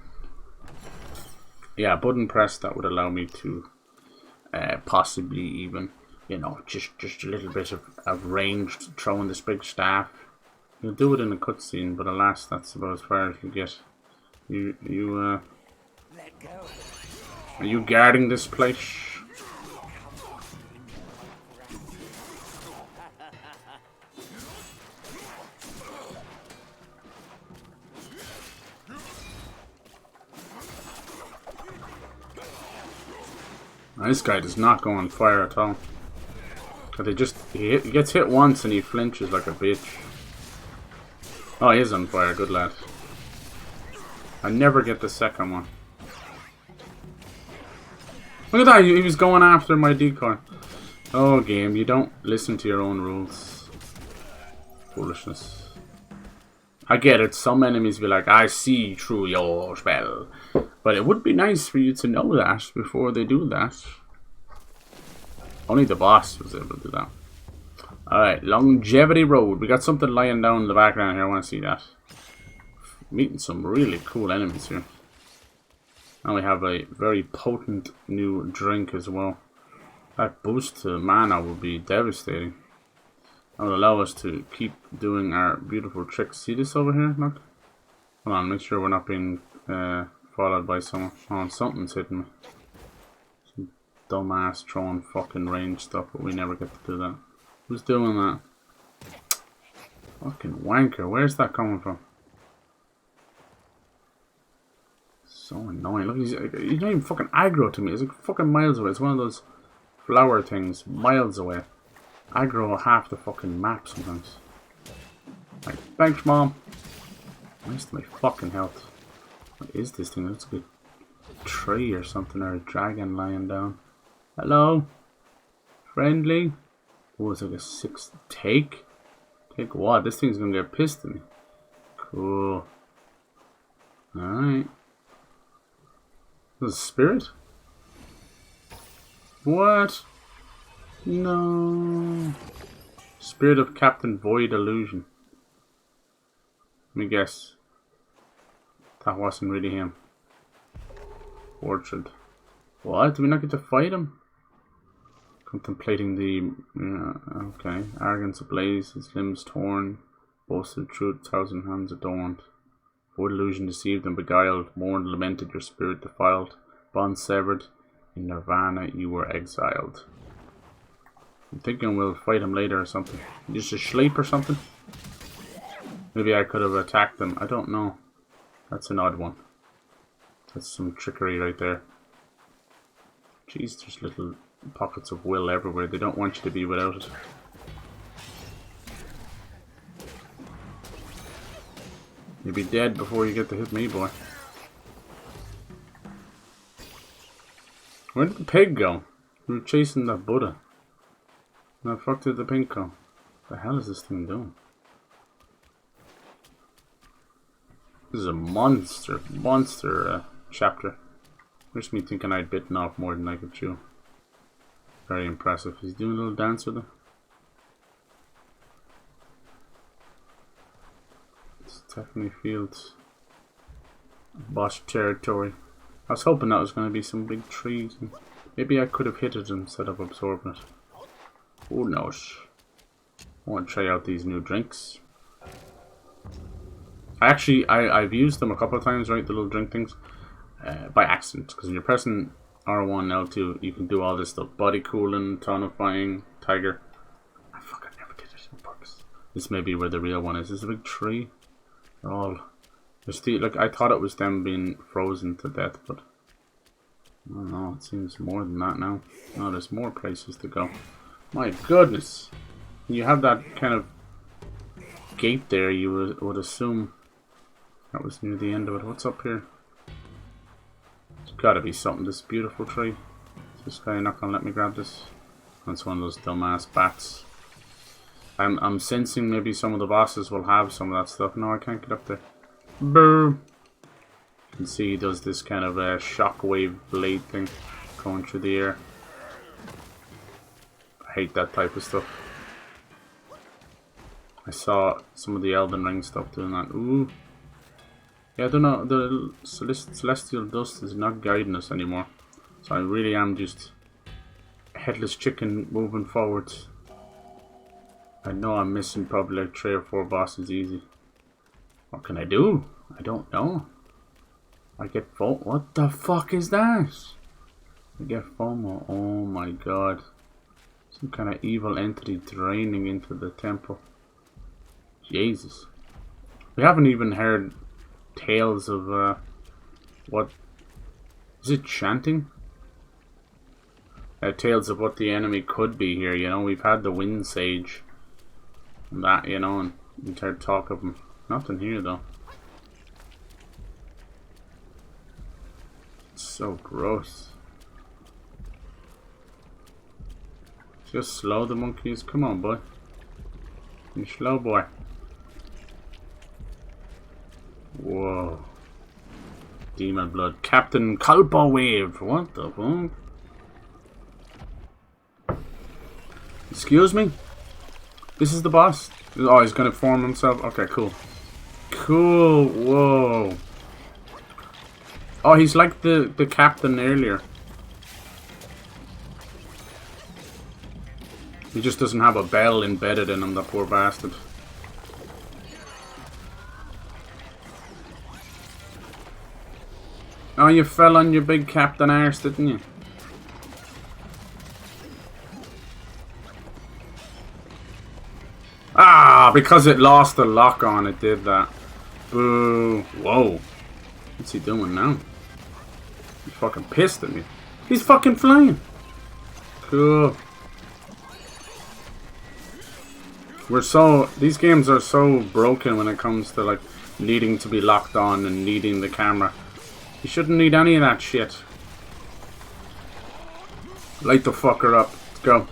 Yeah, button press that would allow me to possibly even, you know, just a little bit of ranged throwing this big staff. You'll do it in a cutscene, but alas, that's about as far as you get. Are you guarding this place? This guy does not go on fire at all. But he gets hit once and he flinches like a bitch. Oh, he is on fire. Good lad. I never get the second one. Look at that. He was going after my decoy. Oh, game. You don't listen to your own rules. Foolishness. I get it. Some enemies be like, I see through your spell. But it would be nice for you to know that before they do that. Only the boss was able to do that. Alright, Longevity Road. We got something lying down in the background here. I want to see that. Meeting some really cool enemies here. And we have a very potent new drink as well. That boost to mana will be devastating. That will allow us to keep doing our beautiful tricks. See this over here? Look. Hold on, make sure we're not being followed by someone. Oh, something's hitting me. Some dumbass throwing fucking range stuff, but we never get to do that. Who's doing that? Fucking wanker. Where's that coming from? So annoying. Look, he's not even fucking aggro to me. He's like fucking miles away. It's one of those flower things. Miles away. Aggro half the fucking map sometimes. Like, thanks, mom. Nice to my fucking health. What is this thing? Looks like a tree or something, or a dragon lying down. Hello? Friendly? Oh, it's like a 6 take? Take what? This thing's gonna get pissed at me. Cool. Alright. This is a spirit? What? No. Spirit of Captain Void Illusion. Let me guess. That wasn't really him. Orchard. What? Do we not get to fight him? Contemplating the... okay. Arrogance ablaze, his limbs torn. Boasted truth, 1,000 hands adorned. Void illusion deceived and beguiled. Mourned, lamented, your spirit defiled. Bond severed. In nirvana you were exiled. I'm thinking we'll fight him later or something. Just asleep or something? Maybe I could have attacked him. I don't know. That's an odd one. That's some trickery right there. Jeez, there's little pockets of will everywhere. They don't want you to be without it. You'll be dead before you get to hit me, boy. Where did the pig go? We were chasing that Buddha. Now fuck did the pink go? What the hell is this thing doing? This is a monster chapter. Makes me thinking I'd bitten off more than I could chew. Very impressive. He's doing a little dance with it. This definitely feels boss territory. I was hoping that was going to be some big trees. And maybe I could have hit it instead of absorbing it. Who knows? I want to try out these new drinks. I've used them a couple of times, right? The little drink things. By accident. Because when you're pressing R1, L2, you can do all this stuff. Body cooling, tonifying, tiger. I fucking never did it on purpose. This may be where the real one is. This is a big tree. They're all... There's the, like, I thought it was them being frozen to death, but... I don't know, it seems more than that now. No, there's more places to go. My goodness! You have that kind of gate there, you would assume that was near the end of it. What's up here? There's gotta be something, this beautiful tree. Is this guy not gonna let me grab this? That's one of those dumbass bats. I'm sensing maybe some of the bosses will have some of that stuff. No, I can't get up there. Brr. You can see he does this kind of shockwave blade thing going through the air. I hate that type of stuff. I saw some of the Elden Ring stuff doing that. Ooh. Yeah, I don't know. The celestial dust is not guiding us anymore. So I really am just a headless chicken moving forwards. I know I'm missing probably like 3 or 4 bosses easy. What can I do? I don't know. I get FOMO. What the fuck is that? I get FOMO. Oh my god. Some kind of evil entity draining into the temple. Jesus. We haven't even heard tales of what... Is it chanting? Tales of what the enemy could be here, you know. We've had the Wind Sage. And that, you know, and we've heard talk of them. Nothing here though. It's so gross. Just slow the monkeys. Come on, boy. You slow, boy. Whoa. Demon blood. Captain Culpa Wave. What the fuck? Excuse me? This is the boss? Oh, he's gonna form himself? Okay, cool. Cool. Whoa. Oh, he's like the captain earlier. He just doesn't have a bell embedded in him, that poor bastard. Oh, you fell on your big captain arse, didn't you? Ah, because it lost the lock on, it did that. Boo. Whoa. What's he doing now? He's fucking pissed at me. He's fucking flying. Cool. These games are so broken when it comes to like needing to be locked on and needing the camera. You shouldn't need any of that shit. Light the fucker up. Let's go.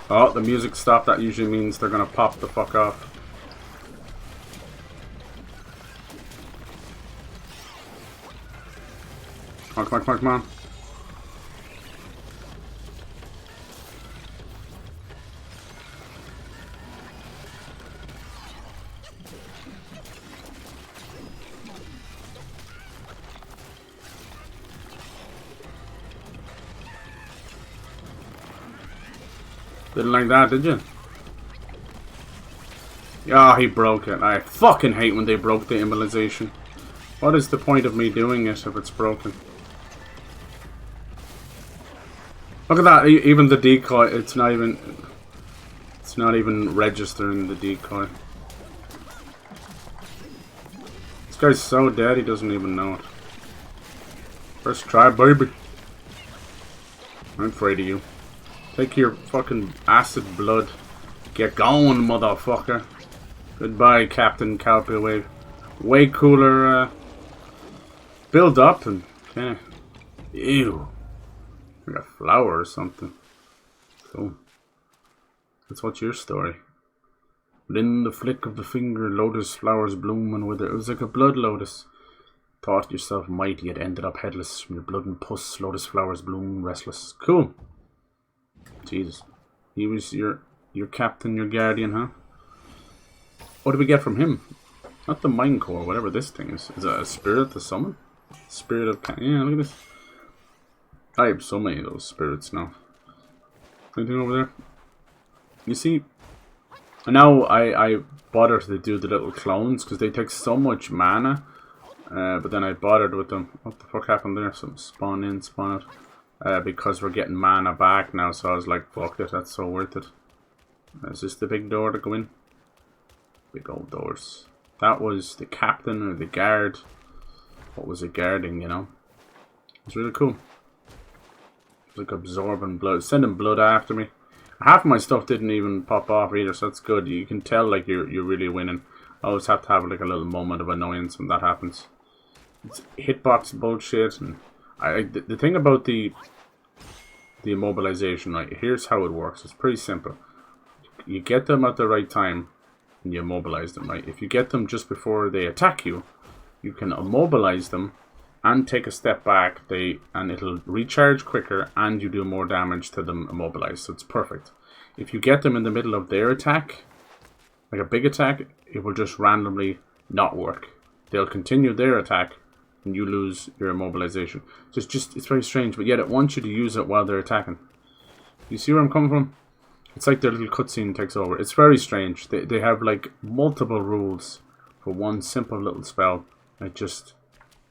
Oh, the music stopped. That usually means they're gonna pop the fuck off. Come on, come on, come on, come on. Didn't like that, did you? Yeah, he broke it. I fucking hate when they broke the immobilization. What is the point of me doing it if it's broken? Look at that, even the decoy, it's not even registering the decoy. This guy's so dead he doesn't even know it. First try, baby. I'm afraid of you. Take your fucking acid blood. Get going, motherfucker. Goodbye, Captain Calpia Wave. Way cooler, build up and kinda... Ew. Like a flower or something. Cool. That's what's your story. Within the flick of the finger, lotus flowers bloom and wither. It was like a blood lotus. Thought yourself mighty, yet ended up headless. From your blood and pus, lotus flowers bloom restless. Cool. Jesus. He was your captain, your guardian, huh? What did we get from him? Not the mind core, whatever this thing is. Is it a spirit to summon? Spirit of... Yeah, look at this. I have so many of those spirits now. Anything over there? You see, And now I bothered to do the little clones because they take so much mana. But then I bothered with them. What the fuck happened there? Some spawn in, spawn out. Because we're getting mana back now, so I was like, fuck it, that's so worth it. Is this the big door to go in? Big old doors. That was the captain or the guard. What was it guarding, you know? It's really cool. It's like absorbing blood, sending blood after me. Half of my stuff didn't even pop off either, so that's good. You can tell like you're really winning. I always have to have like a little moment of annoyance when that happens. It's hitbox bullshit, and the thing about the immobilization, right? Here's how it works. It's pretty simple. You get them at the right time, and you immobilize them, right? If you get them just before they attack you, you can immobilize them and take a step back. And it'll recharge quicker, and you do more damage to them immobilized. So it's perfect. If you get them in the middle of their attack, like a big attack, it will just randomly not work. They'll continue their attack, and you lose your immobilization. So it's very strange, but yet it wants you to use it while they're attacking. You see where I'm coming from? It's like their little cutscene takes over. It's very strange. They have like multiple rules for one simple little spell. It just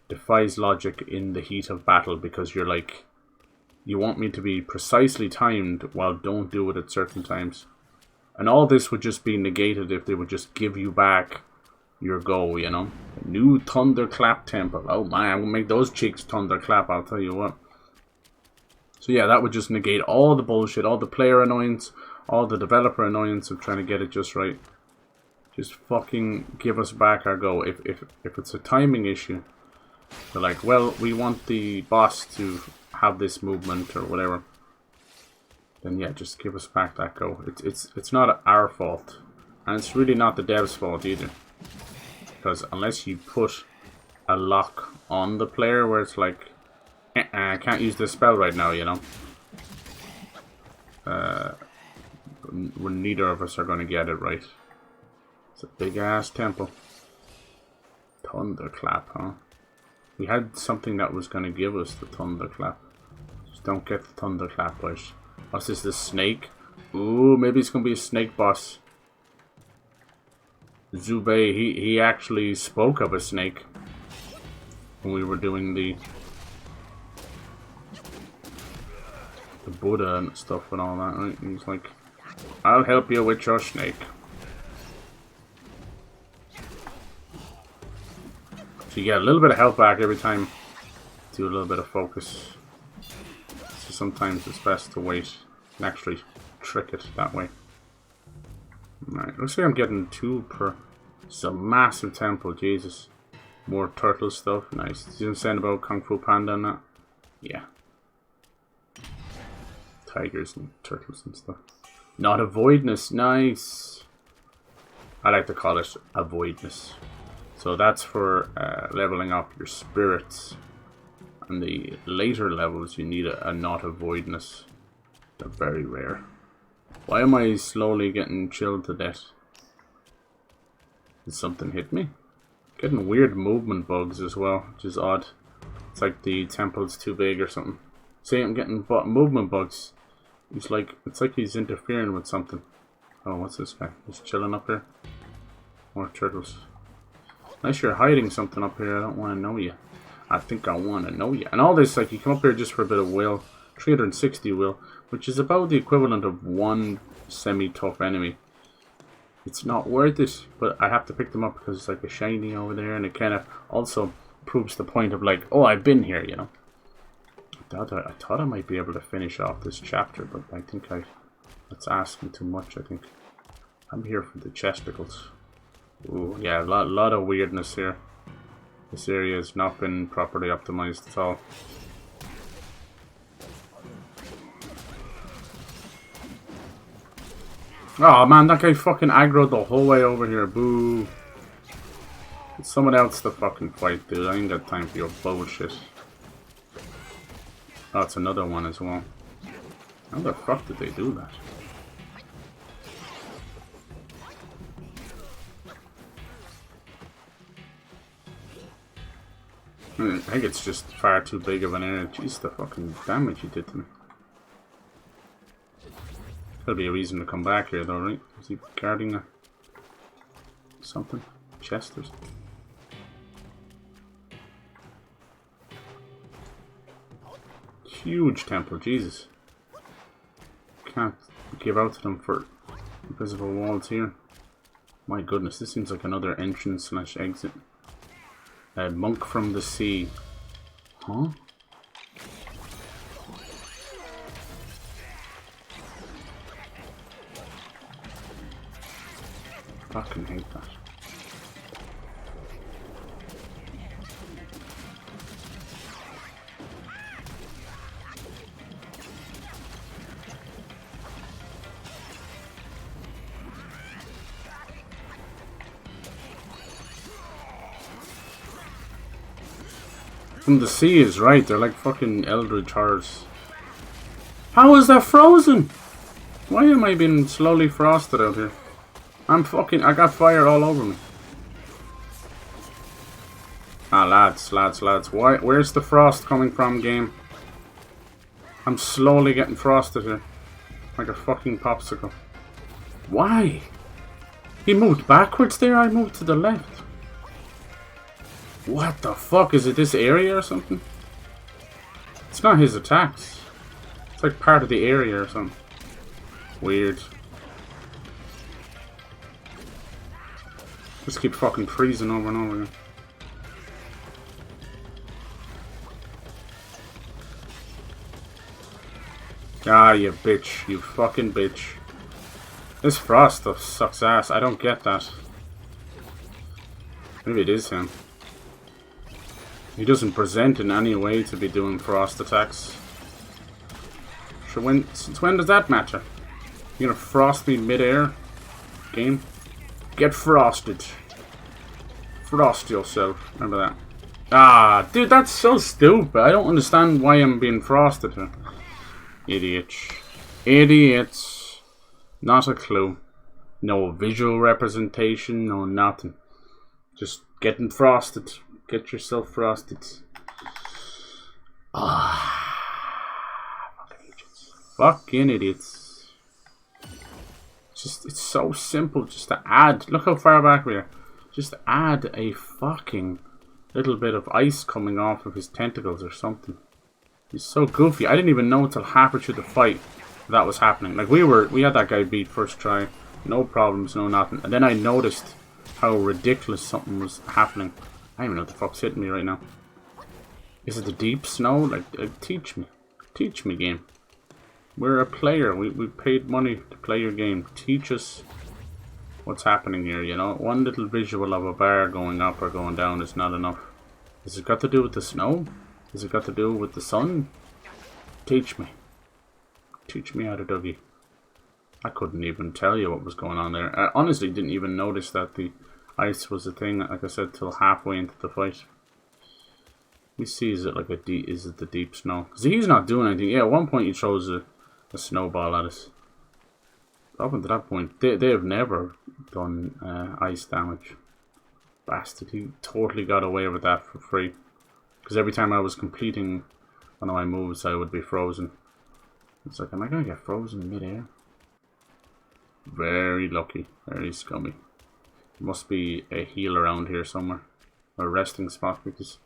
defies logic in the heat of battle because you're like, you want me to be precisely timed while don't do it at certain times. And all this would just be negated if they would just give you back your go, you know. A new thunderclap temple. Oh man, I'm gonna make those cheeks thunderclap, I'll tell you what. So yeah, that would just negate all the bullshit, all the player annoyance, all the developer annoyance of trying to get it just right. Just fucking give us back our go. If it's a timing issue, they're like, well, we want the boss to have this movement or whatever. Then yeah, just give us back that go. It's not our fault, and it's really not the devs' fault either. Because unless you put a lock on the player where it's like, I can't use this spell right now, you know. When neither of us are going to get it right. It's a big ass temple. Thunderclap, huh? We had something that was going to give us the thunderclap. Just don't get the thunderclap, boys. What's this, the snake? Ooh, maybe it's going to be a snake boss. Zubei, he actually spoke of a snake when we were doing the Buddha and stuff and all that, right? He's like, I'll help you with your snake. So you get a little bit of health back every time. Do a little bit of focus. So sometimes it's best to wait and actually trick it that way. Alright, looks like I'm getting 2 per... It's a massive temple, Jesus. More turtle stuff, nice. Did you saying about Kung Fu Panda and that? Yeah. Tigers and turtles and stuff. Not avoidness, nice. I like to call it avoidness. So that's for leveling up your spirits. And the later levels you need a not avoidness. They're very rare. Why am I slowly getting chilled to death? Did something hit me? Getting weird movement bugs as well, which is odd. It's like the temple's too big or something. See, I'm getting movement bugs. It's like he's interfering with something. Oh, what's this guy? Just chilling up here. More turtles. Unless you're hiding something up here, I don't want to know you. I think I want to know you. And all this, like, you come up here just for a bit of will. 360 will, which is about the equivalent of 1 semi-tough enemy. It's not worth it, but I have to pick them up because it's like a shiny over there, and it kind of also proves the point of like, oh, I've been here, you know. I thought I might be able to finish off this chapter, but I think that's asking too much, I think. I'm here for the chesticles. Ooh, yeah, a lot of weirdness here. This area has not been properly optimized at all. Oh man, that guy fucking aggroed the whole way over here. Boo. It's someone else to fucking fight, dude. I ain't got time for your bullshit. Oh, it's another one as well. How the fuck did they do that? I think it's just far too big of an area. Jeez, the fucking damage he did to me. There'll be a reason to come back here though, right? Is he guarding a... something? Chest or something? Huge temple, Jesus. Can't give out to them for invisible walls here. My goodness, this seems like another entrance slash exit. Monk from the sea. Huh? Fucking hate that. From the sea is right, they're like fucking eldritch horrors. How is that frozen? Why am I being slowly frosted out here? I got fire all over me. Ah, lads. Where's the frost coming from, game? I'm slowly getting frosted here. Like a fucking popsicle. Why? He moved backwards there, I moved to the left. What the fuck? Is it this area or something? It's not his attacks. It's like part of the area or something. Weird. Just keep fucking freezing over and over again. Ah, you bitch. You fucking bitch. This frost stuff sucks ass. I don't get that. Maybe it is him. He doesn't present in any way to be doing frost attacks. So since when does that matter? You gonna frost me mid-air? Game? Get frosted. Frost yourself. Remember that. Ah, dude, that's so stupid. I don't understand why I'm being frosted here. Idiots. Idiots. Not a clue. No visual representation, no nothing. Just getting frosted. Get yourself frosted. Ah, fucking idiots. Fucking idiots. It's so simple just to add. Look how far back we are. Just add a fucking little bit of ice coming off of his tentacles or something. He's so goofy. I didn't even know until halfway through the fight that was happening. Like we had that guy beat first try. No problems, no nothing. And then I noticed how ridiculous something was happening. I don't even know what the fuck's hitting me right now. Is it the deep snow? Like teach me. Teach me, game. We're a player. We paid money to play your game. Teach us what's happening here, you know? One little visual of a bar going up or going down is not enough. Has it got to do with the snow? Has it got to do with the sun? Teach me. Teach me how to Dougie. I couldn't even tell you what was going on there. I honestly didn't even notice that the ice was a thing, like I said, till halfway into the fight. We see, is it like is it the deep snow? Because he's not doing anything. Yeah, at one point he throws a snowball at us. Up until that point, they have never done ice damage. Bastard, he totally got away with that for free. Because every time I was completing one of my moves, I would be frozen. It's like, am I going to get frozen in mid-air? Very lucky. Very scummy. There must be a heal around here somewhere. Or a resting spot, because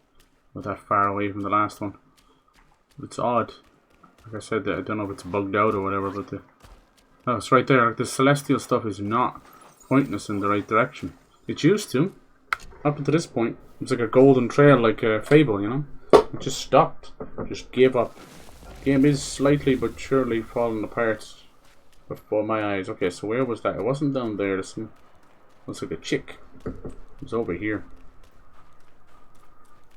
we're that far away from the last one. It's odd. Like I said, I don't know if it's bugged out or whatever, but oh, it's right there. The celestial stuff is not pointing us in the right direction. It used to. Up until this point, it was like a golden trail, like a Fable, you know? It just stopped. Just gave up. Game is slightly but surely falling apart before my eyes. Okay, so where was that? It wasn't down there. It looks like a chick. It was over here.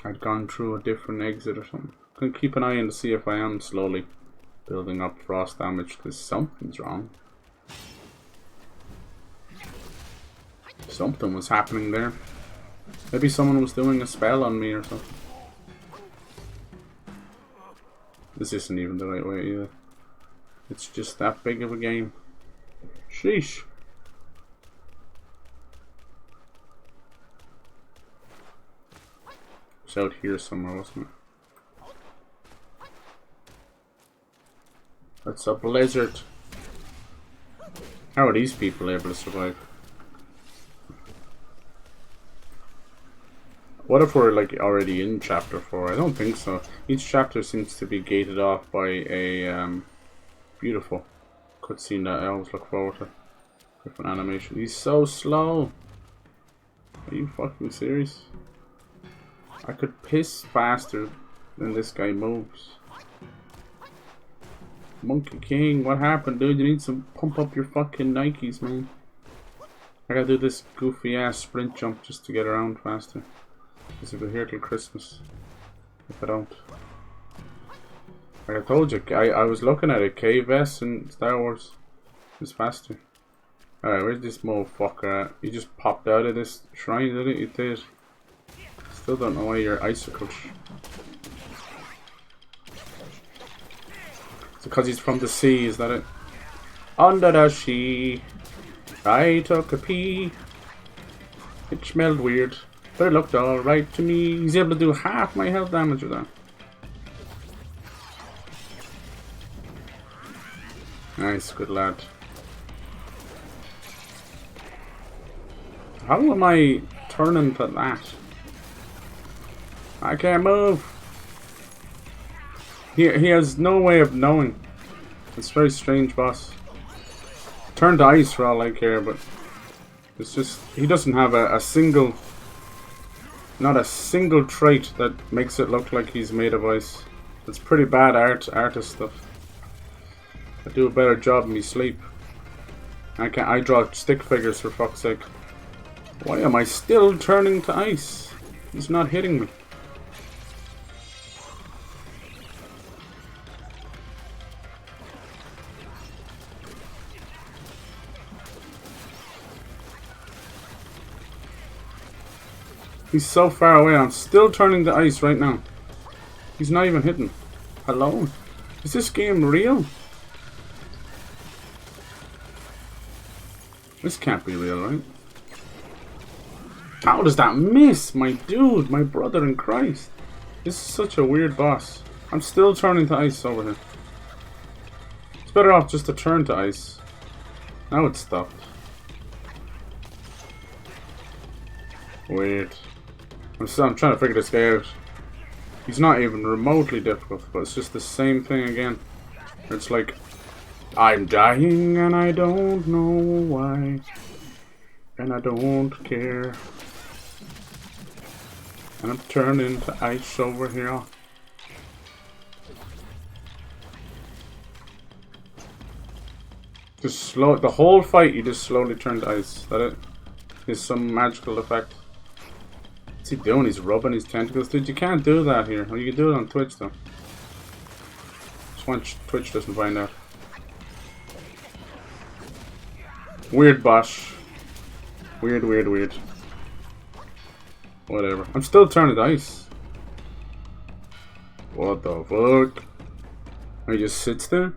I'd gone through a different exit or something. Gonna keep an eye on to see if I am slowly building up frost damage, because something's wrong. Something was happening there. Maybe someone was doing a spell on me or something. This isn't even the right way either. It's just that big of a game. Sheesh. It's out here somewhere, wasn't it? It's a blizzard. How are these people able to survive? What if we're like already in chapter 4? I don't think so. Each chapter seems to be gated off by a beautiful cutscene that I always look forward to. Different animation. He's so slow. Are you fucking serious? I could piss faster than this guy moves. Monkey King, what happened, dude? You need to pump up your fucking Nikes, man. I gotta do this goofy ass sprint jump just to get around faster. Because we'll be here till Christmas. If I don't. Like I told you, I was looking at it. KVS in Star Wars is faster. Alright, where's this motherfucker at? You just popped out of this shrine, did it? You did. Still don't know why you're icicles. It's because he's from the sea, is that it? Under the sea, I took a pee. It smelled weird, but it looked alright to me. He's able to do half my health damage with that. Nice, good lad. How am I turning to that? I can't move. He has no way of knowing. It's very strange, boss. Turn to ice for all I care, but it's just he doesn't have a single, not a single trait that makes it look like he's made of ice. It's pretty bad artist stuff. I do a better job in my sleep. I draw stick figures for fuck's sake. Why am I still turning to ice? He's not hitting me. He's so far away. I'm still turning to ice right now. He's not even hitting. Hello? Is this game real? This can't be real, right? How does that miss? My dude, my brother in Christ. This is such a weird boss. I'm still turning to ice over here. It's better off just to turn to ice. Now it's stopped. Weird. I'm trying to figure this guy out. He's not even remotely difficult, but it's just the same thing again. It's like, I'm dying and I don't know why. And I don't care. And I'm turning to ice over here. Just slow, the whole fight you just slowly turn to ice. Is that it? Is some magical effect. What's he doing? He's rubbing his tentacles. Dude, you can't do that here. Well, you can do it on Twitch though. Just want Twitch doesn't find out. Weird boss. Weird. Whatever. I'm still turning to ice. What the fuck? He just sits there?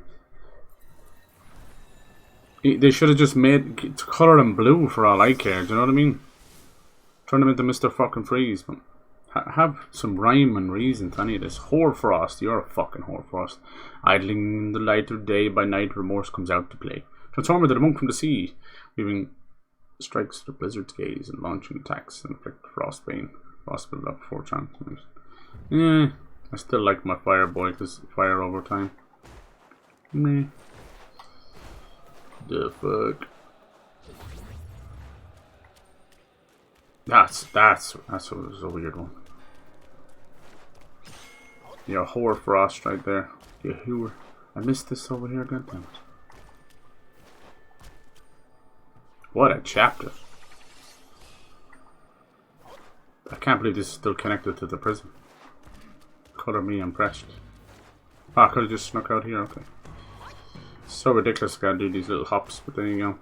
They should have just made color him blue for all I care. Do you know what I mean? Turn him into Mr. fucking Freeze. But have some rhyme and reason to any of this. Hoarfrost, you're a fucking Hoarfrost. Idling in the light of day, by night remorse comes out to play. Transformer to the monk from the sea, weaving strikes the blizzard's gaze and launching attacks and inflict frostbane. Frostbane up 4 chances. Yeah, I still like my fire boy because fire over time. Meh. The fuck. That's a weird one. Yeah, Hoarfrost right there. Yeah, who? I missed this over here. Goddamn it! What a chapter! I can't believe this is still connected to the prison. Color me impressed. Ah, I could have just snuck out here. Okay. So ridiculous. Gotta do these little hops, but there you go.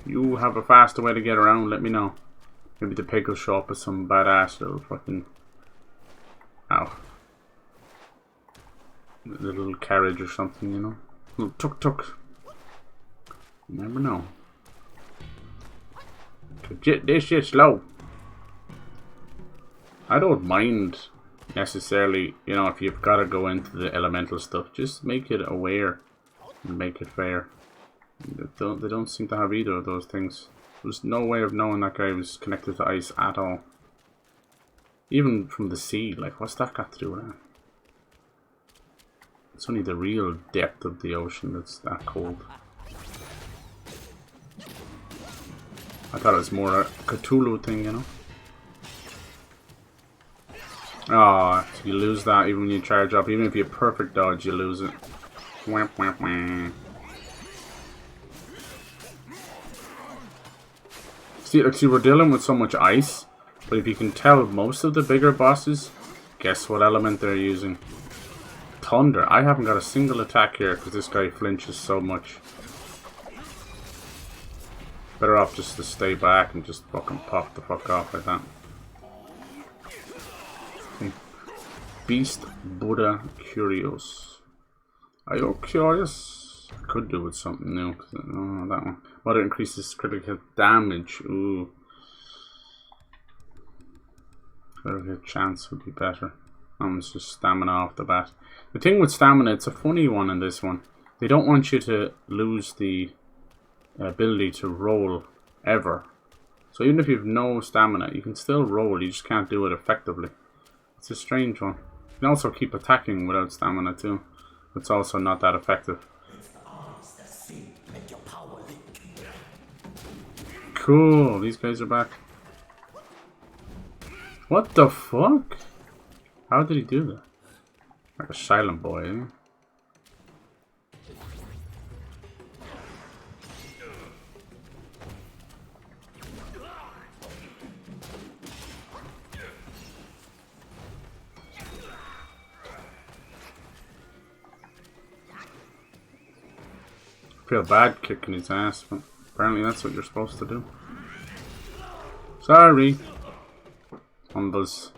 You have a faster way to get around. Let me know. Maybe the pig will show up with some badass little fucking... Ow. Little carriage or something, you know? Little tuk-tuk. You never know. This shit's slow. I don't mind necessarily, you know, if you've got to go into the elemental stuff. Just make it aware and make it fair. They don't seem to have either of those things. There's no way of knowing that guy was connected to ice at all. Even from the sea, like, what's that got to do with that? It's only the real depth of the ocean that's that cold. I thought it was more a Cthulhu thing, you know? Oh, you lose that even when you charge up. Even if you have perfect dodge, you lose it. Wah, wah, wah. See, we're dealing with so much ice, but if you can tell most of the bigger bosses, guess what element they're using? Thunder. I haven't got a single attack here because this guy flinches so much. Better off just to stay back and just fucking pop the fuck off like that. Okay. Beast Buddha Curious. Are you curious? I could do with something new. Oh, that one. But it increases critical damage. Ooh. Critical chance would be better. It's just stamina off the bat. The thing with stamina, it's a funny one in this one. They don't want you to lose the ability to roll ever. So even if you have no stamina, you can still roll. You just can't do it effectively. It's a strange one. You can also keep attacking without stamina too. It's also not that effective. Cool, these guys are back. What the fuck? How did he do that? Like a silent boy, eh? I feel bad kicking his ass, but apparently that's what you're supposed to do. Sorry. Humbles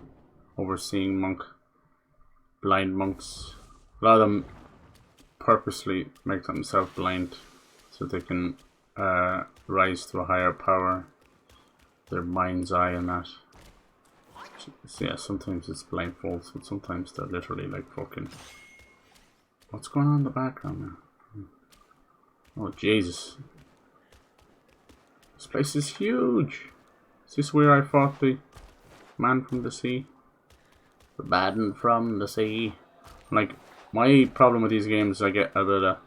overseeing monk. Blind monks. A lot of them purposely make themselves blind so they can rise to a higher power. Their mind's eye and that. So yeah, sometimes it's blindfolds, but sometimes they're literally like fucking... What's going on in the background now? Oh Jesus. This place is huge. Is this where I fought the man from the sea? The man from the sea. Like, my problem with these games is I get a bit of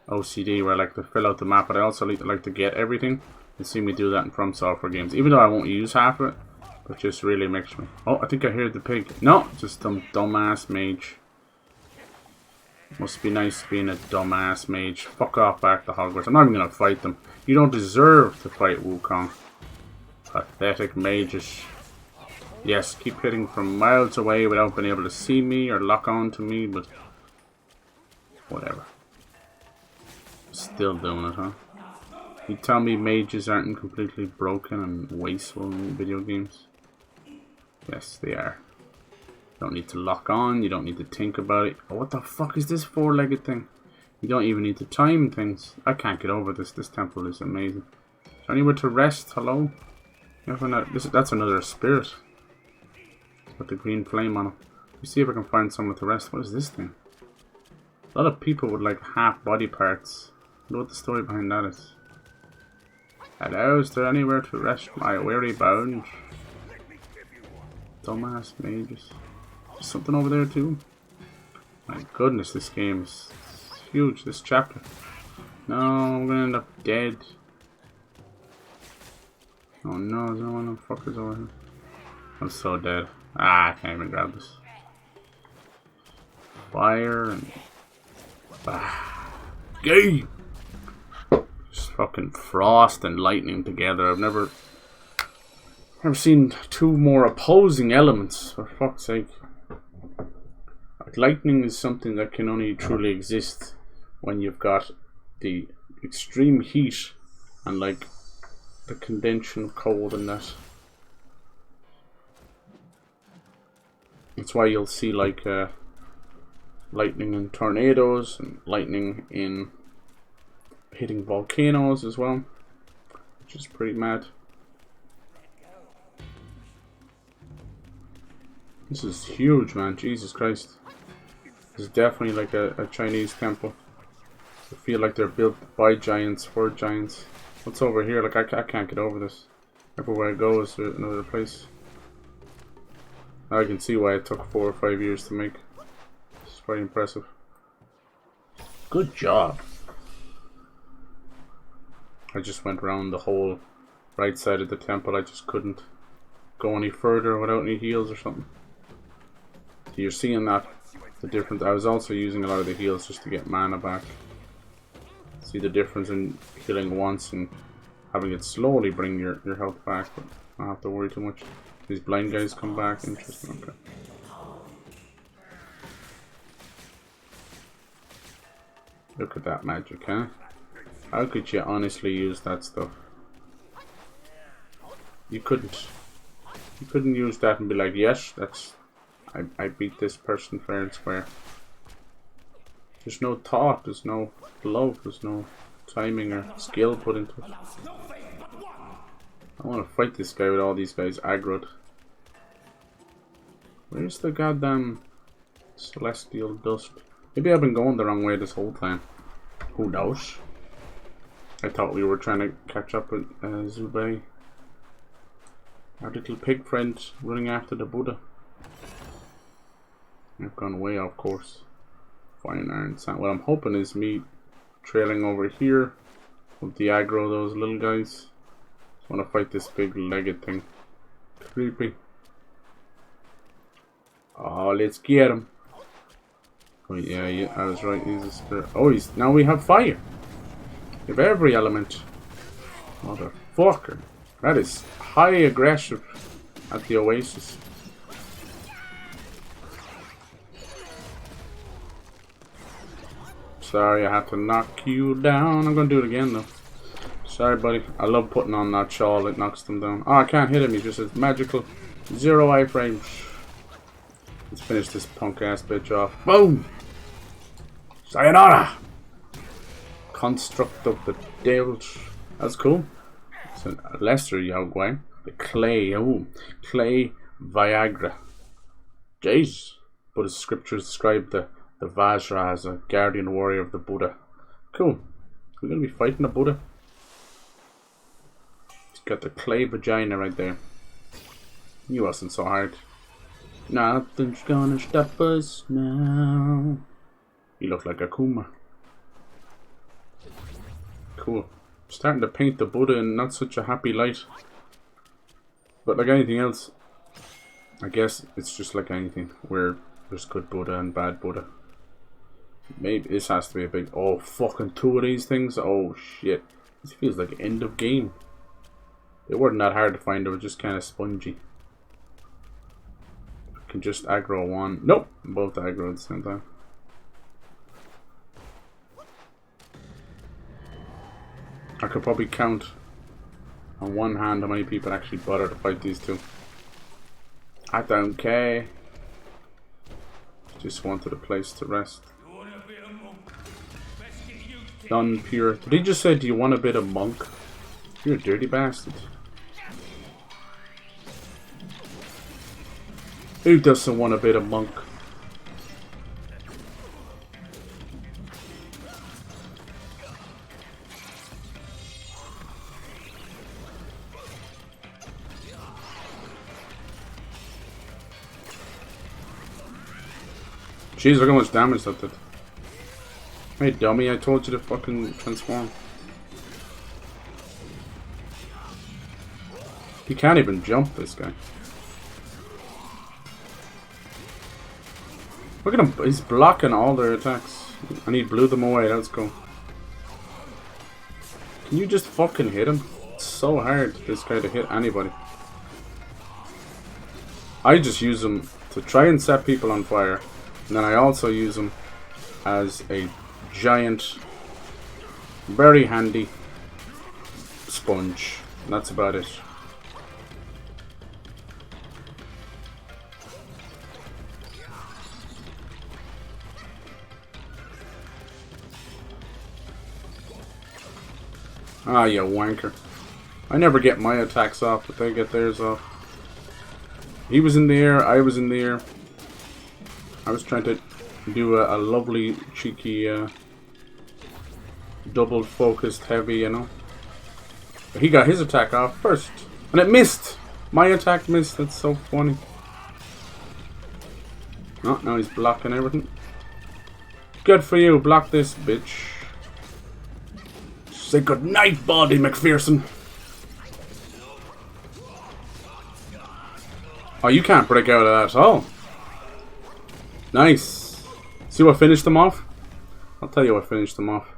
OCD where I like to fill out the map, but I also like to get everything. You see me do that in From Software games, even though I won't use half of it, but just really makes me... Oh, I think I hear the pig. No, just some dumbass mage. Must be nice being a dumbass mage. Fuck off back to Hogwarts. I'm not even gonna fight them. You don't deserve to fight Wukong. Pathetic mages. Yes, keep hitting from miles away without being able to see me or lock on to me, but... Whatever. Still doing it, huh? You tell me mages aren't completely broken and wasteful in video games? Yes, they are. You don't need to lock on, you don't need to think about it. Oh, what the fuck is this four-legged thing? You don't even need to time things. I can't get over this. This temple is amazing. Is there anywhere to rest? Hello? That's another spirit. With the green flame on it. Let me see if I can find somewhere to rest. What is this thing? A lot of people with like half body parts. I wonder what the story behind that is. Hello, is there anywhere to rest my weary bones? Dumbass mages. There's something over there too. My goodness, this game is huge, this chapter. No, I'm gonna end up dead. Oh no, there's no one of the fuckers over here. I'm so dead. Ah, I can't even grab this. Fire and... Gay! Just fucking frost and lightning together. I've never seen two more opposing elements, for fuck's sake. Like, lightning is something that can only truly exist when you've got the extreme heat and like the condension of cold and that. That's why you'll see like lightning in tornadoes and lightning in hitting volcanoes as well, which is pretty mad. This is huge, man. Jesus Christ. This is definitely like a Chinese temple. I feel like they're built by giants for giants. What's over here? Like I can't get over this. Everywhere I go is another place. Now I can see why it took 4 or 5 years to make. It's very impressive. Good job. I just went around the whole right side of the temple. I just couldn't go any further without any heals or something. So you're seeing that, the difference. I was also using a lot of the heals just to get mana back. See the difference in healing once and having it slowly bring your health back, but I don't have to worry too much. These blind guys come back. Interesting. Okay. Look at that magic, huh? How could you honestly use that stuff? You couldn't. You couldn't use that and be like, yes, that's... I beat this person fair and square. There's no thought, there's no love, there's no timing or skill put into it. I want to fight this guy with all these guys aggroed. Where's the goddamn celestial dust? Maybe I've been going the wrong way this whole time. Who knows? I thought we were trying to catch up with ZHU. Our little pig friend running after the Buddha. I've gone way off course. Fine iron sand. What I'm hoping is me trailing over here with the aggro those little guys. I want to fight this big legged thing. Creepy. Oh, let's get him. Oh yeah, I was right. He's a spirit. Oh, now we have fire. We have every element. Motherfucker. That is high aggressive at the oasis. Sorry, I have to knock you down. I'm gonna do it again though. Sorry, buddy. I love putting on that shawl. It knocks them down. Oh, I can't hit him. He just has magical 0 iframes. Let's finish this punk ass bitch off. Boom! Sayonara! Construct of the Deluge. That's cool. It's a lesser Yaogwang. The clay. Oh, clay Viagra. Jeez. Buddhist scriptures describe the Vajra as a guardian warrior of the Buddha. Cool. We're gonna be fighting the Buddha. He's got the clay vagina right there. He wasn't so hard. Nothing's gonna stop us now. You look like a Kuma. Cool. Starting to paint the Buddha in not such a happy light. But like anything else, I guess it's just like anything where there's good Buddha and bad Buddha. Maybe this has to be a big... Oh, fucking 2 of these things? Oh, shit. This feels like end of game. They weren't that hard to find, they were just kind of spongy. I can just aggro one. Nope! Both aggro at the same time. I could probably count on one hand how many people actually bother to fight these two. I don't care. Just wanted a place to rest. Done pure. Did he just say, do you want a bit of monk? You're a dirty bastard. Who doesn't want a bit of monk? Jeez, look how much damage that did. Hey dummy, I told you to fucking transform. He can't even jump, this guy. Look at him, he's blocking all their attacks. And he blew them away, let's go. Can you just fucking hit him? It's so hard, this guy, to hit anybody. I just use him to try and set people on fire. And then I also use him as a giant, very handy sponge. And that's about it. Ah, you wanker. I never get my attacks off, but they get theirs off. He was in the air, I was in the air. I was trying to do a lovely, cheeky double focused heavy, you know. But he got his attack off first. And it missed! My attack missed, that's so funny. Oh, now he's blocking everything. Good for you, block this, bitch. Say goodnight, Baldy McPherson. Oh, you can't break out of that at all. Nice. See what finished them off? I'll tell you what finished them off.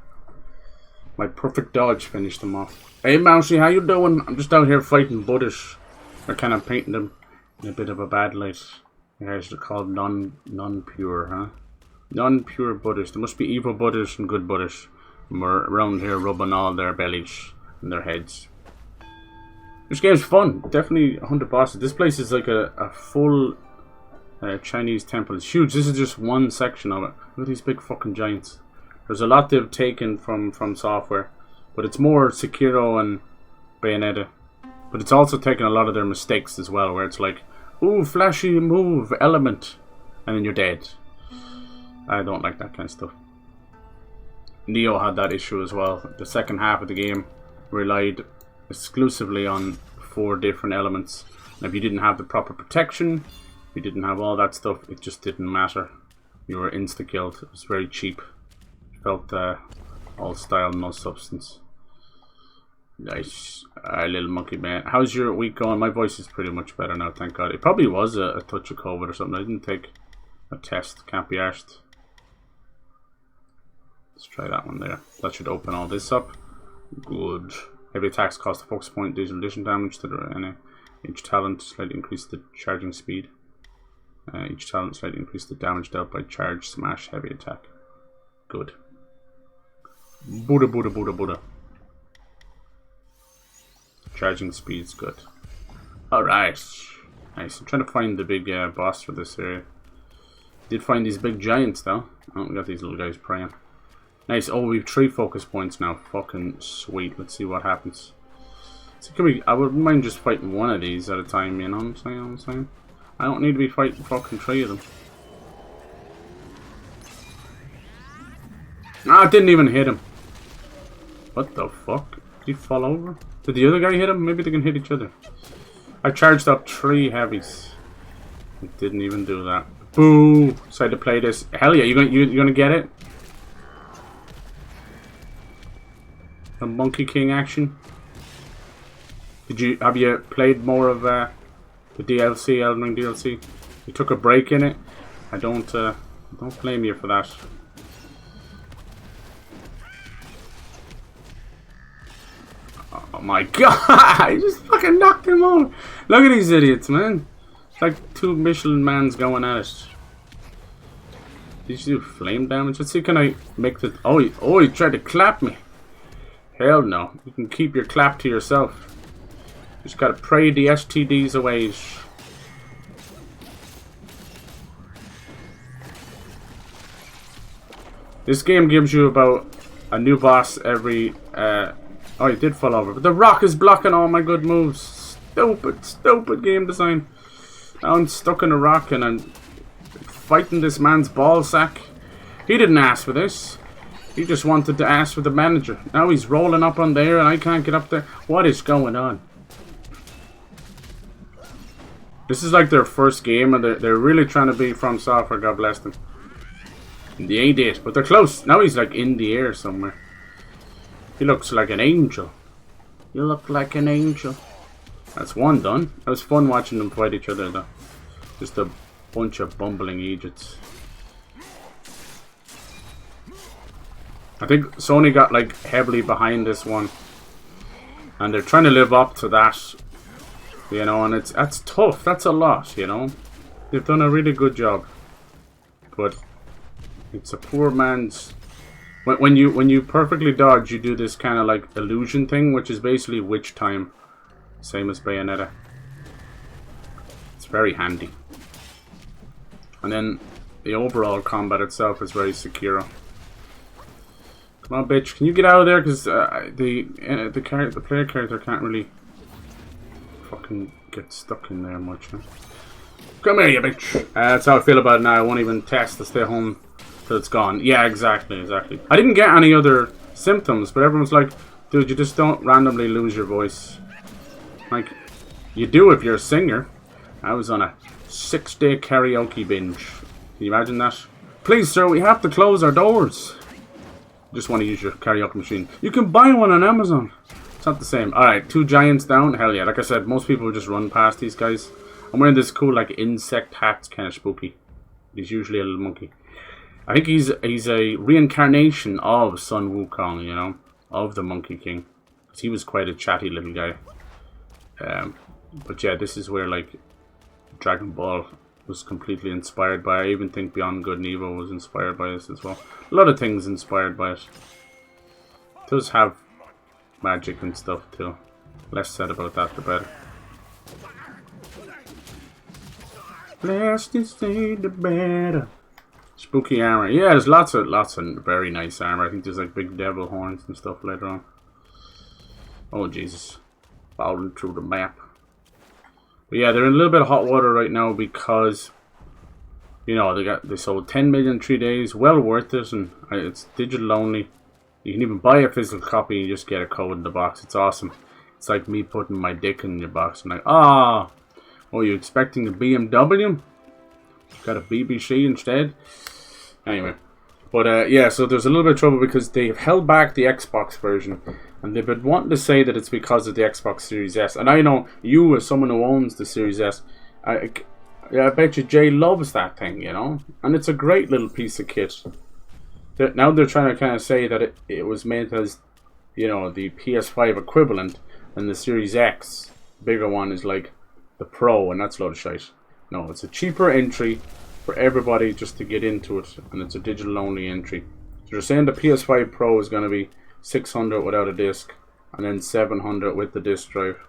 My perfect dodge finished them off. Hey, Mousy, how you doing? I'm just out here fighting Buddhists. They're kind of painting them in a bit of a bad light. You guys are called non-pure, huh? Non-pure Buddhists. There must be evil Buddhists and good Buddhists. And we're around here rubbing all their bellies and their heads. This game's fun. Definitely 100 bosses. This place is like a full Chinese temple. It's huge. This is just one section of it. Look at these big fucking giants. There's a lot they've taken from software. But it's more Sekiro and Bayonetta. But it's also taken a lot of their mistakes as well. Where it's like, ooh, flashy move, element. And then you're dead. I don't like that kind of stuff. Neo had that issue as well. The second half of the game relied exclusively on 4 different elements. And if you didn't have the proper protection, if you didn't have all that stuff, it just didn't matter. You were insta-killed. It was very cheap. It felt all style, no substance. Nice. Little monkey man. How's your week going? My voice is pretty much better now, thank God. It probably was a touch of COVID or something. I didn't take a test. Can't be arsed. Let's try that one there. That should open all this up. Good. Heavy attacks cost a focus point, deals additional damage to the each talent, slightly increase the charging speed. Each talent slightly increase the damage dealt by charge, smash, heavy attack. Good. Buddha, Buddha, Buddha, Buddha. Charging speed's good. Alright. Nice. I'm trying to find the big boss for this area. Did find these big giants though. Oh, we got these little guys praying. Nice. Oh, we have 3 focus points now. Fucking sweet. Let's see what happens. So I wouldn't mind just fighting one of these at a time, you know what I'm saying? I don't need to be fighting fucking 3 of them. Ah, it didn't even hit him. What the fuck? Did he fall over? Did the other guy hit him? Maybe they can hit each other. I charged up 3 heavies. It didn't even do that. Boo! Decided to play this. Hell yeah, you gonna get it? The Monkey King action. Have you played more of the DLC, Elden Ring DLC? You took a break in it. I don't blame you for that. Oh my god! I just fucking knocked him out. Look at these idiots, man. It's like 2 Michelin mans going at it. Did you do flame damage? Let's see, can I make the... Oh, he tried to clap me. Hell no. You can keep your clap to yourself. You just gotta pray the STDs away. This game gives you about a new boss every... oh, he did fall over. But the rock is blocking all my good moves. Stupid game design. Now I'm stuck in a rock and I'm fighting this man's ball sack. He didn't ask for this. He just wanted to ask for the manager. Now he's rolling up on there and I can't get up there. What is going on? This is like their first game and they're really trying to be From Software, God bless them. They ain't it, but they're close. Now he's like in the air somewhere. He looks like an angel. You look like an angel. That's one done. It was fun watching them fight each other though. Just a bunch of bumbling idiots. I think Sony got like heavily behind this one. And they're trying to live up to that. You know, and that's tough. That's a lot, you know. They've done a really good job. But it's a poor man's... When you perfectly dodge, you do this kind of like illusion thing, which is basically witch time. Same as Bayonetta. It's very handy. And then the overall combat itself is very Sekiro. Come on, bitch! Can you get out of there? Because the player character can't really fucking get stuck in there much. Huh? Come here, you bitch! That's how I feel about it now. I won't even test to stay home till it's gone. Yeah, exactly. I didn't get any other symptoms, but everyone's like, dude, you just don't randomly lose your voice. Like, you do if you're a singer. I was on a 6-day karaoke binge. Can you imagine that? Please, sir, we have to close our doors. Just want to use your karaoke machine. You can buy one on Amazon. It's not the same. Alright, 2 giants down. Hell yeah. Like I said, most people just run past these guys. I'm wearing this cool, like, insect hat. It's kind of spooky. He's usually a little monkey. I think he's a reincarnation of Sun Wukong, you know, of the Monkey King. Because he was quite a chatty little guy. But yeah, this is where, like, Dragon Ball was completely inspired by. I even think Beyond Good and Evil was inspired by this as well. A lot of things inspired by it. It does have magic and stuff too. Less said about that, the better. Less you say, the better. Spooky armor. Yeah, there's lots of very nice armor. I think there's like big devil horns and stuff later on. Oh Jesus. Falling through the map. But yeah, they're in a little bit of hot water right now because, you know, they sold 10 million in 3 days. Well worth it, and it's digital only. You can even buy a physical copy and you just get a code in the box. It's awesome. It's like me putting my dick in your box. I'm like, ah, oh, you expecting a BMW? Got a BBC instead. Anyway, but yeah, so there's a little bit of trouble because they've held back the Xbox version, and they've been wanting to say that it's because of the Xbox Series S. And I know you, as someone who owns the Series S, I bet you Jay loves that thing, you know, and it's a great little piece of kit. Now they're trying to kind of say that it was meant as, you know, the PS5 equivalent, and the Series X, bigger one, is like the Pro, and that's a load of shite. No, it's a cheaper entry for everybody just to get into it, and it's a digital only entry. So they're saying the PS5 Pro is going to be 600 without a disc, and then 700 with the disc drive.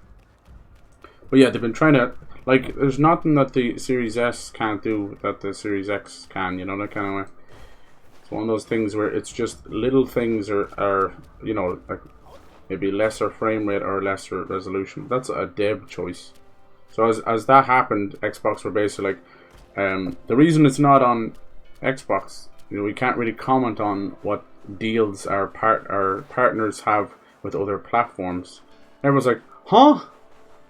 But yeah, they've been trying to, like, there's nothing that the Series S can't do that the Series X can, you know, that kind of way. It's one of those things where it's just little things are you know, like maybe lesser frame rate or lesser resolution. That's a dev choice. So as that happened, Xbox were basically like, the reason it's not on Xbox, you know, we can't really comment on what deals our partners have with other platforms. Everyone's like, huh?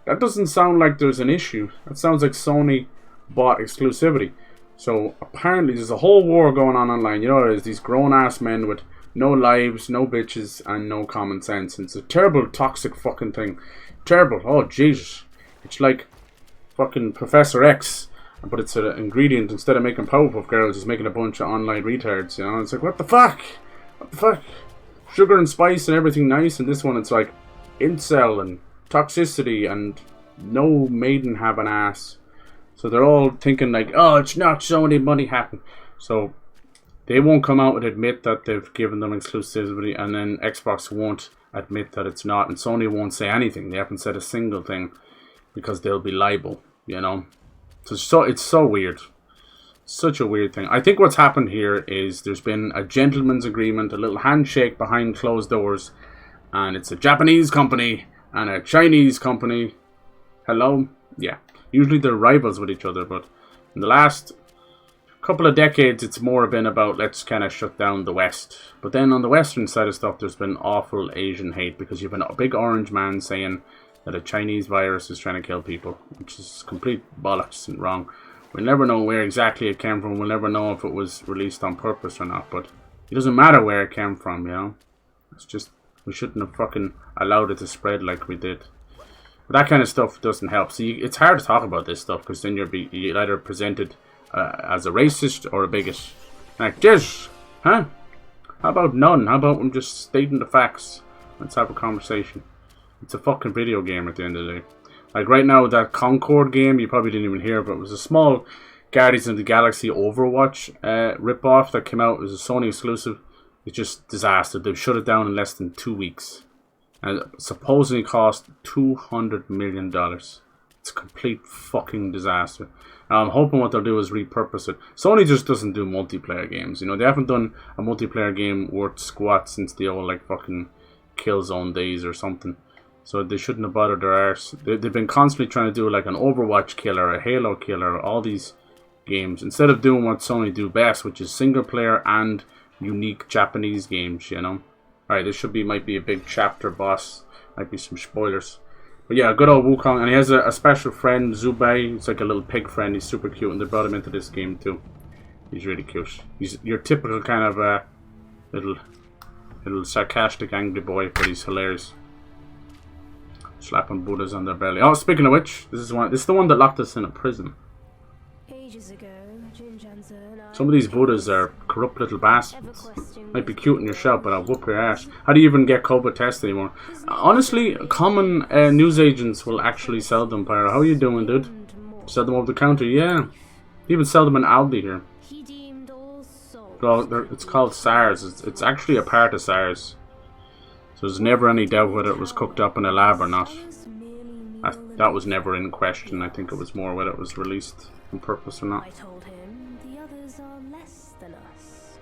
That doesn't sound like there's an issue. That sounds like Sony bought exclusivity. So apparently there's a whole war going on online. You know, there's these grown-ass men with no lives, no bitches, and no common sense. And it's a terrible, toxic fucking thing. Terrible. Oh, Jesus. It's like fucking Professor X, but it's an ingredient. Instead of making Powerpuff Girls, he's making a bunch of online retards, you know? It's like, what the fuck? What the fuck? Sugar and spice and everything nice, and this one it's like incel and toxicity and no maiden have an ass. So they're all thinking like, oh, it's not Sony, money happen. So they won't come out and admit that they've given them exclusivity, and then Xbox won't admit that it's not, and Sony won't say anything. They haven't said a single thing because they'll be liable, you know. So it's so weird. Such a weird thing. I think what's happened here is there's been a gentleman's agreement, a little handshake behind closed doors, and it's a Japanese company and a Chinese company. Hello? Yeah. Usually they're rivals with each other, but in the last couple of decades it's more been about let's kind of shut down the West. But then on the Western side of stuff there's been awful Asian hate because you've been a big orange man saying that a Chinese virus is trying to kill people, which is complete bollocks and wrong. We'll never know where exactly it came from. We'll never know if it was released on purpose or not, but it doesn't matter where it came from, you know. It's just, we shouldn't have fucking allowed it to spread like we did. But that kind of stuff doesn't help. So it's hard to talk about this stuff because then you're either presented as a racist or a bigot. Like this, huh? How about none? How about I'm just stating the facts? Let's have a conversation. It's a fucking video game at the end of the day. Like right now, that Concord game, you probably didn't even hear, but it was a small Guardians of the Galaxy Overwatch ripoff that came out. It was a Sony exclusive. It's just disaster. They've shut it down in less than 2 weeks. And it supposedly cost $200 million. It's a complete fucking disaster. I'm hoping what they'll do is repurpose it. Sony just doesn't do multiplayer games. You know, they haven't done a multiplayer game worth squat since the old like fucking Killzone days or something. So they shouldn't have bothered their arse. They've been constantly trying to do like an Overwatch killer, a Halo killer, all these games. Instead of doing what Sony do best, which is single player and unique Japanese games, you know. Alright, this might be a big chapter boss. Might be some spoilers. But yeah, good old Wukong. And he has a special friend, Zubei. It's like a little pig friend. He's super cute. And they brought him into this game too. He's really cute. He's your typical kind of little sarcastic angry boy, but he's hilarious. Slapping Buddhas on their belly. Oh, speaking of which, this is the one that locked us in a prison. Ages ago, Jinjanza and I Some of these Buddhas are corrupt little bastards. Might be cute in your shop, but I'll whoop your ass. How do you even get COVID tests anymore? Honestly, common news agents will actually sell them, Pyro. How are you doing, dude? Sell them over the counter? Yeah. They even sell them in Aldi here. He deemed all souls. Well, it's called SARS. It's actually a part of SARS. So there's never any doubt whether it was cooked up in a lab or not. That was never in question. I think it was more whether it was released on purpose or not. I told him the others are less than us.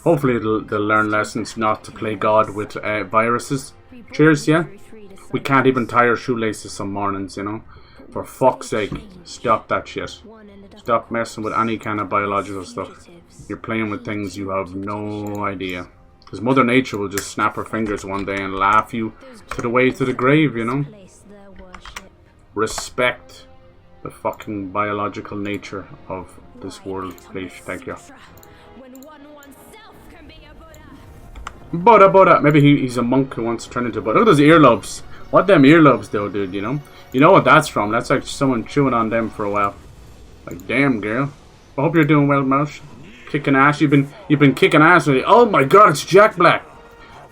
Hopefully they'll learn lessons not to play God with viruses. Cheers, yeah? We can't even tie our shoelaces some mornings, you know? For fuck's sake, stop that shit. Stop messing with any kind of biological stuff. You're playing with things you have no idea. Because Mother Nature will just snap her fingers one day and laugh you to the way to the grave, you know? Respect the fucking biological nature of this world, please. Thank you. Buddha. Maybe he's a monk who wants to turn into Buddha. Look at those earlobes. What them earlobes do, dude, you know? You know what that's from. That's like someone chewing on them for a while. Like, damn, girl. I hope you're doing well, Mouse. Kicking ass. You've been kicking ass with it. Oh my god, it's Jack Black.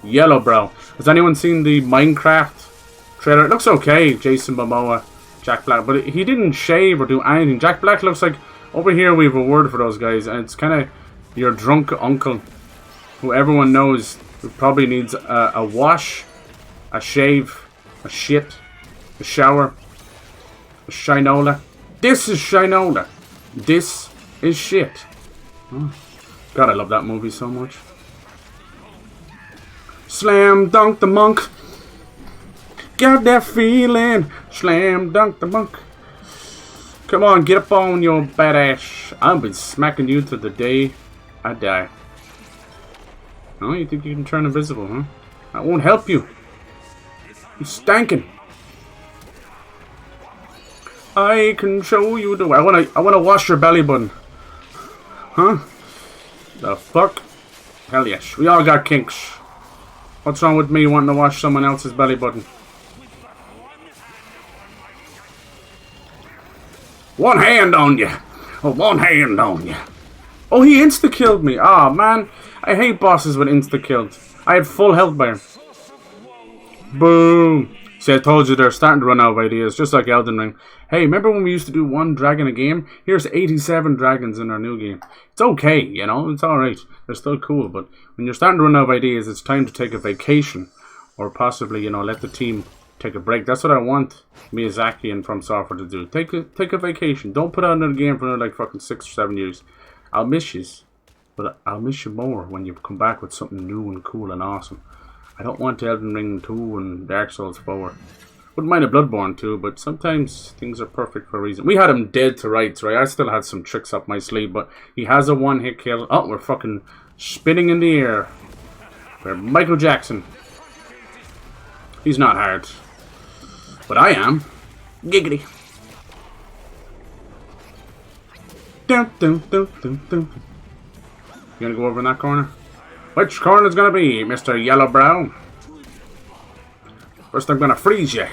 YELLOWBROW. Has anyone seen the Minecraft trailer? It looks okay, Jason Momoa, Jack Black. But he didn't shave or do anything. Jack Black looks like... Over here we have a word for those guys. And it's kind of your drunk uncle. Who everyone knows who probably needs a wash, a shave, a shit, a shower, a shinola. This is shinola. This is shit. Oh. God, I love that movie so much. Slam dunk the monk. Got that feeling. Slam dunk the monk. Come on, get up on your badass. I'll be smacking you to the day I die. Oh, you think you can turn invisible, huh? That won't help you. You're stankin'. I can show you the way. I wanna wash your belly button. Huh? The fuck? Hell yes. We all got kinks. What's wrong with me wanting to wash someone else's belly button? One hand on you. Oh, one hand on you. Oh, he insta-killed me. Ah, man. I hate bosses with insta-killed. I had full health bar. Boom. See, I told you they're starting to run out of ideas, just like Elden Ring. Hey, remember when we used to do one dragon a game? Here's 87 dragons in our new game. It's okay, you know, it's alright. They're still cool, but when you're starting to run out of ideas, it's time to take a vacation. Or possibly, you know, let the team take a break. That's what I want Miyazaki and From Software to do. Take a vacation. Don't put out another game for another, like, fucking 6 or 7 years. I'll miss you, but I'll miss you more when you come back with something new and cool and awesome. I don't want Elden Ring 2 and Dark Souls 4. Wouldn't mind a Bloodborne 2, but sometimes things are perfect for a reason. We had him dead to rights, right? I still had some tricks up my sleeve, but he has a one-hit kill. Oh, we're fucking spinning in the air. We're Michael Jackson. He's not hard. But I am. Giggity. Dun, dun, dun, dun, dun. You gonna go over in that corner? Which corner is gonna be, Mr. YELLOWBROW? First I'm gonna freeze you.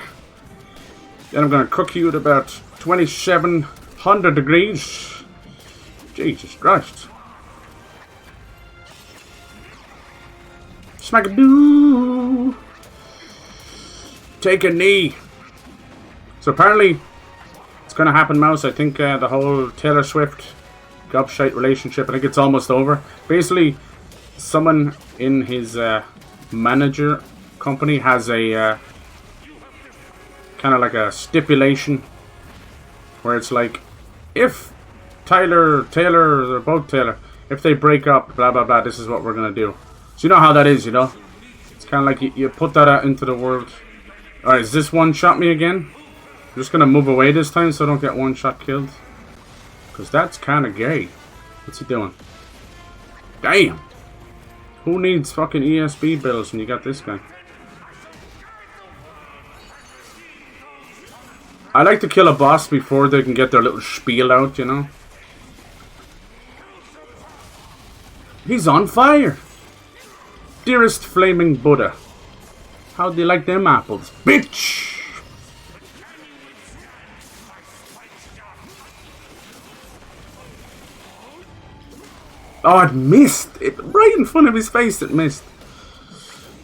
Then I'm gonna cook you at about 2700 degrees. Jesus Christ. Smack-a-doo. Take a knee. So apparently it's gonna happen, Mouse. I think the whole Taylor Swift gobshite relationship, I think it's almost over. Basically, someone in his manager company has a kind of like a stipulation where it's like, if Taylor, or both Taylor, if they break up, blah blah blah, this is what we're gonna do. So you know how that is, you know? It's kind of like you put that out into the world. Alright, is this one shot me again? I'm just gonna move away this time so I don't get one shot killed. Because that's kind of gay. What's he doing? Damn! Who needs fucking ESB bills when you got this guy? I like to kill a boss before they can get their little spiel out, you know? He's on fire! Dearest flaming Buddha. How do you like them apples? Bitch! Oh, it missed! Right in front of his face it missed.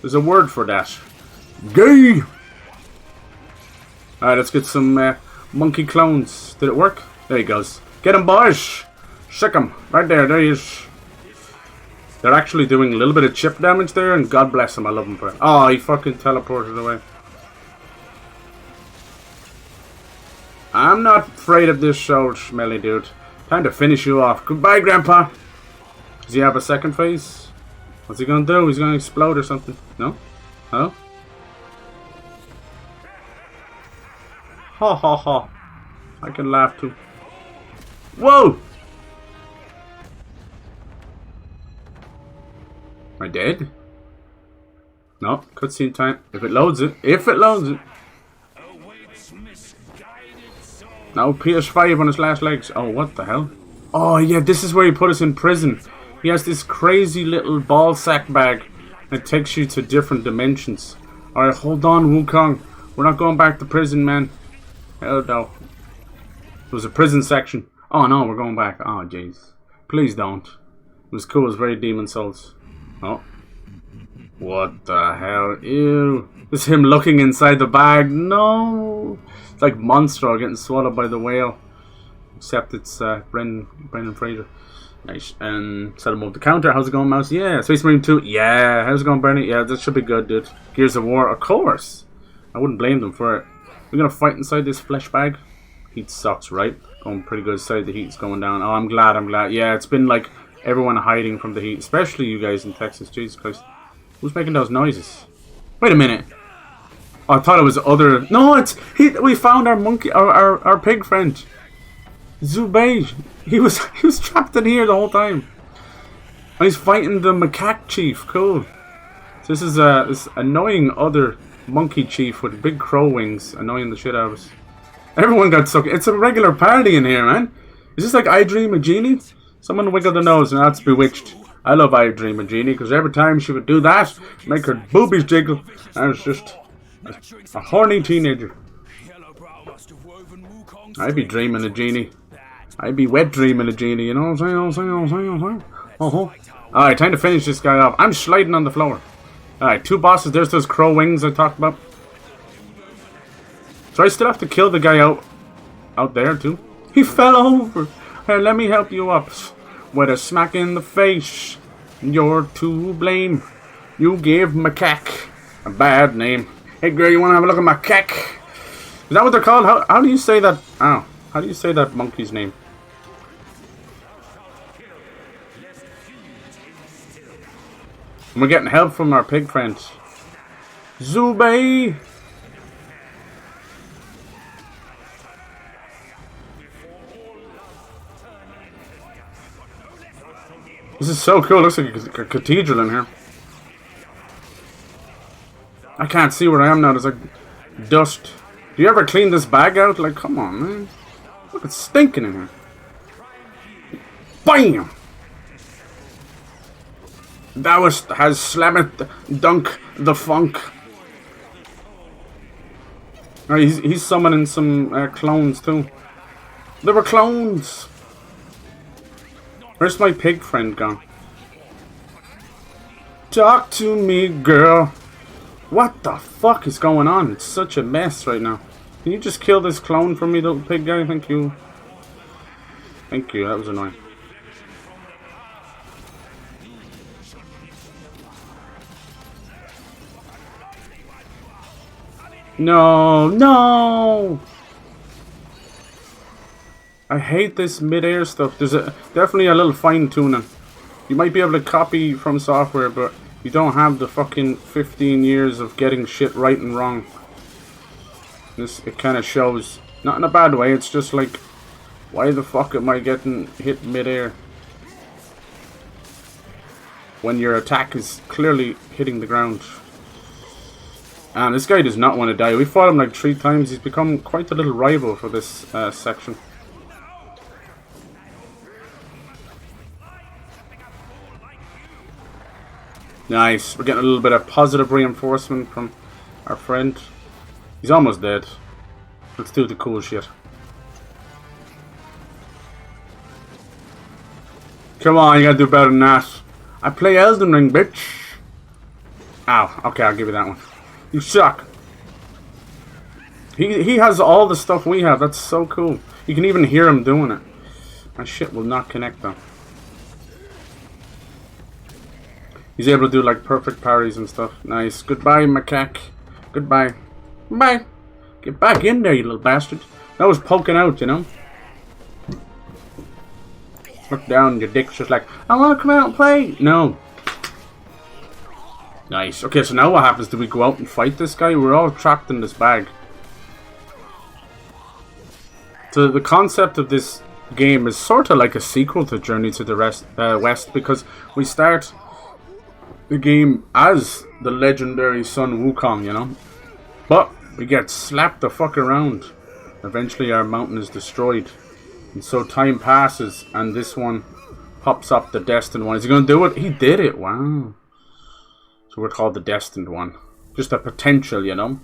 There's a word for that. Gay! Alright, let's get some monkey clones. Did it work? There he goes. Get him, boys! Sick him. Right there, there he is. They're actually doing a little bit of chip damage there, and God bless him, I love him for it. Oh, he fucking teleported away. I'm not afraid of this show, smelly dude. Time to finish you off. Goodbye, Grandpa! Does he have a second phase? What's he gonna do? He's gonna explode or something. No? Oh? Ha ha ha. I can laugh too. Whoa! Am I dead? No, cutscene time. If it loads it. If it loads it. No, PS5 on his last legs. Oh, what the hell? Oh, yeah, this is where he put us in prison. He has this crazy little ball sack bag that takes you to different dimensions. Alright, hold on, Wukong. We're not going back to prison, man. Hell no. There was a prison section. Oh no, we're going back. Oh jeez. Please don't. It was cool, it was very Demon Souls. Oh. What the hell? Ew. This is him looking inside the bag. No. It's like Monstro getting swallowed by the whale. Except it's Brendan Fraser. Nice. And set him up the counter. How's it going, Mouse? Yeah. Space Marine 2. Yeah. How's it going, Bernie? Yeah, this should be good, dude. Gears of War. Of course. I wouldn't blame them for it. We're gonna fight inside this flesh bag. Heat sucks, right? Going pretty good side. The heat's going down. Oh, I'm glad. Yeah, it's been like everyone hiding from the heat. Especially you guys in Texas. Jesus Christ. Who's making those noises? Wait a minute. Oh, I thought it was other... No, it's... We found our monkey... Our pig friend. ZHU. He was trapped in here the whole time. And he's fighting the macaque chief. Cool. So this is this annoying other monkey chief with big crow wings annoying the shit out of us. Everyone got sucked. It's a regular party in here, man. Is this like I Dream a Genie? Someone wiggle their nose and that's bewitched. I love I Dream a Genie because every time she would do that, make her boobies jiggle. I was just a horny teenager. I'd be dreaming a genie. I'd be wet dreaming a genie, you know what I'm saying? Alright, time to finish this guy off. I'm sliding on the floor. Alright, 2 bosses. There's those crow wings I talked about. So I still have to kill the guy out there too. He fell over. Here, let me help you up. With a smack in the face. You're to blame. You gave macaque a bad name. Hey girl, you wanna have a look at macaque? Is that what they're called? How do you say that? Oh, how do you say that monkey's name? And we're getting help from our pig friends. Zubei! This is so cool. Looks like a cathedral in here. I can't see where I am now. There's like dust. Do you ever clean this bag out? Like, come on, man. Look, it's stinking in here. Bam! Thou has slammed dunk the funk. Alright, he's summoning some clones too. There were clones. Where's my pig friend gone? Talk to me, girl. What the fuck is going on? It's such a mess right now. Can you just kill this clone for me, little pig guy? Thank you. Thank you, that was annoying. No, no! I hate this mid-air stuff. There's definitely a little fine-tuning. You might be able to copy from software, but you don't have the fucking 15 years of getting shit right and wrong. It kind of shows. Not in a bad way, it's just like, why the fuck am I getting hit mid-air? when your attack is clearly hitting the ground. And this guy does not want to die. We fought him like 3 times. He's become quite a little rival for this section. Nice. We're getting a little bit of positive reinforcement from our friend. He's almost dead. Let's do the cool shit. Come on, you gotta do better than that. I play Elden Ring, bitch. Ow. Okay, I'll give you that one. You suck. He has all the stuff we have. That's so cool. You can even hear him doing it. My shit will not connect though. He's able to do like perfect parries and stuff. Nice. Goodbye, macaque. Goodbye. Bye. Get back in there, you little bastard. That was poking out, you know. Look down, your dick's just like, I want to come out and play. No. Nice. Okay, so now what happens? Do we go out and fight this guy? We're all trapped in this bag. So the concept of this game is sort of like a sequel to Journey to the West, because we start the game as the legendary son Wukong, you know. But we get slapped the fuck around. Eventually our mountain is destroyed. And so time passes and this one pops up, the Destined One. Is he going to do it? He did it. Wow. So we're called the Destined One. Just a potential, you know.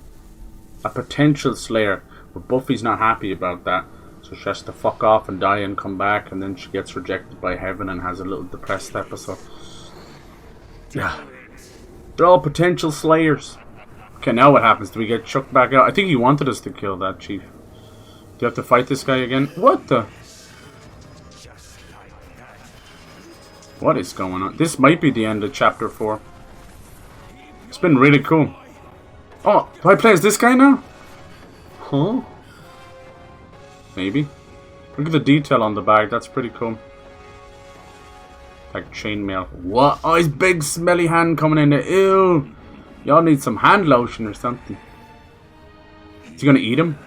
A potential slayer. But Buffy's not happy about that. So she has to fuck off and die and come back. And then she gets rejected by heaven and has a little depressed episode. Yeah. They're all potential slayers. Okay, now what happens? Do we get chucked back out? I think he wanted us to kill that chief. Do you have to fight this guy again? What the? What is going on? This might be the end of chapter 4. It's been really cool. Oh, do I play as this guy now? Huh? Maybe. Look at the detail on the bag. That's pretty cool. Like chainmail. What? Oh, his big smelly hand coming in there. Ew. Y'all need some hand lotion or something. Is he gonna eat him?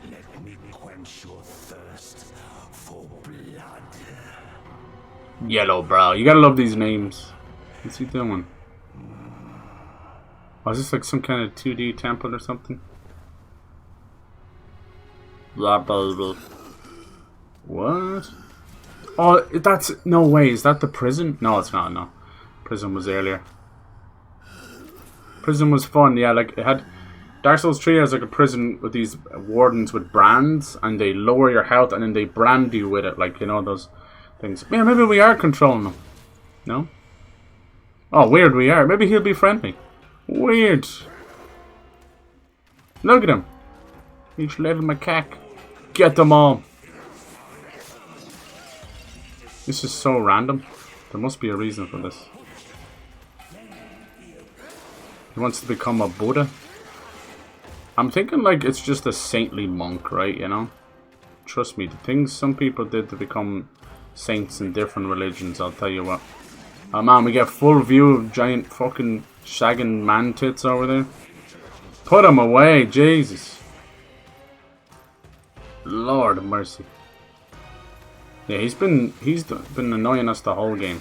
Let me quench your thirst for blood. YELLOWBROW. You gotta love these names. What's he doing? Oh, is this like some kind of 2D temple or something? Blah, blah, blah. What? Oh, that's... No way. Is that the prison? No, it's not. No. Prison was earlier. Prison was fun. Yeah, like it had... Dark Souls 3 has like a prison with these wardens with brands. And they lower your health and then they brand you with it. Like, you know, those things. Yeah, maybe we are controlling them. No? Oh, weird we are. Maybe he'll be friendly. Weird. Look at him. Each little macaque. Get them all. This is so random. There must be a reason for this. He wants to become a Buddha. I'm thinking like it's just a saintly monk, right? You know? Trust me, the things some people did to become saints in different religions, I'll tell you what. Oh man, we get full view of giant fucking shagging man tits over there. Put them away, Jesus. Lord of mercy. Yeah, he's been annoying us the whole game.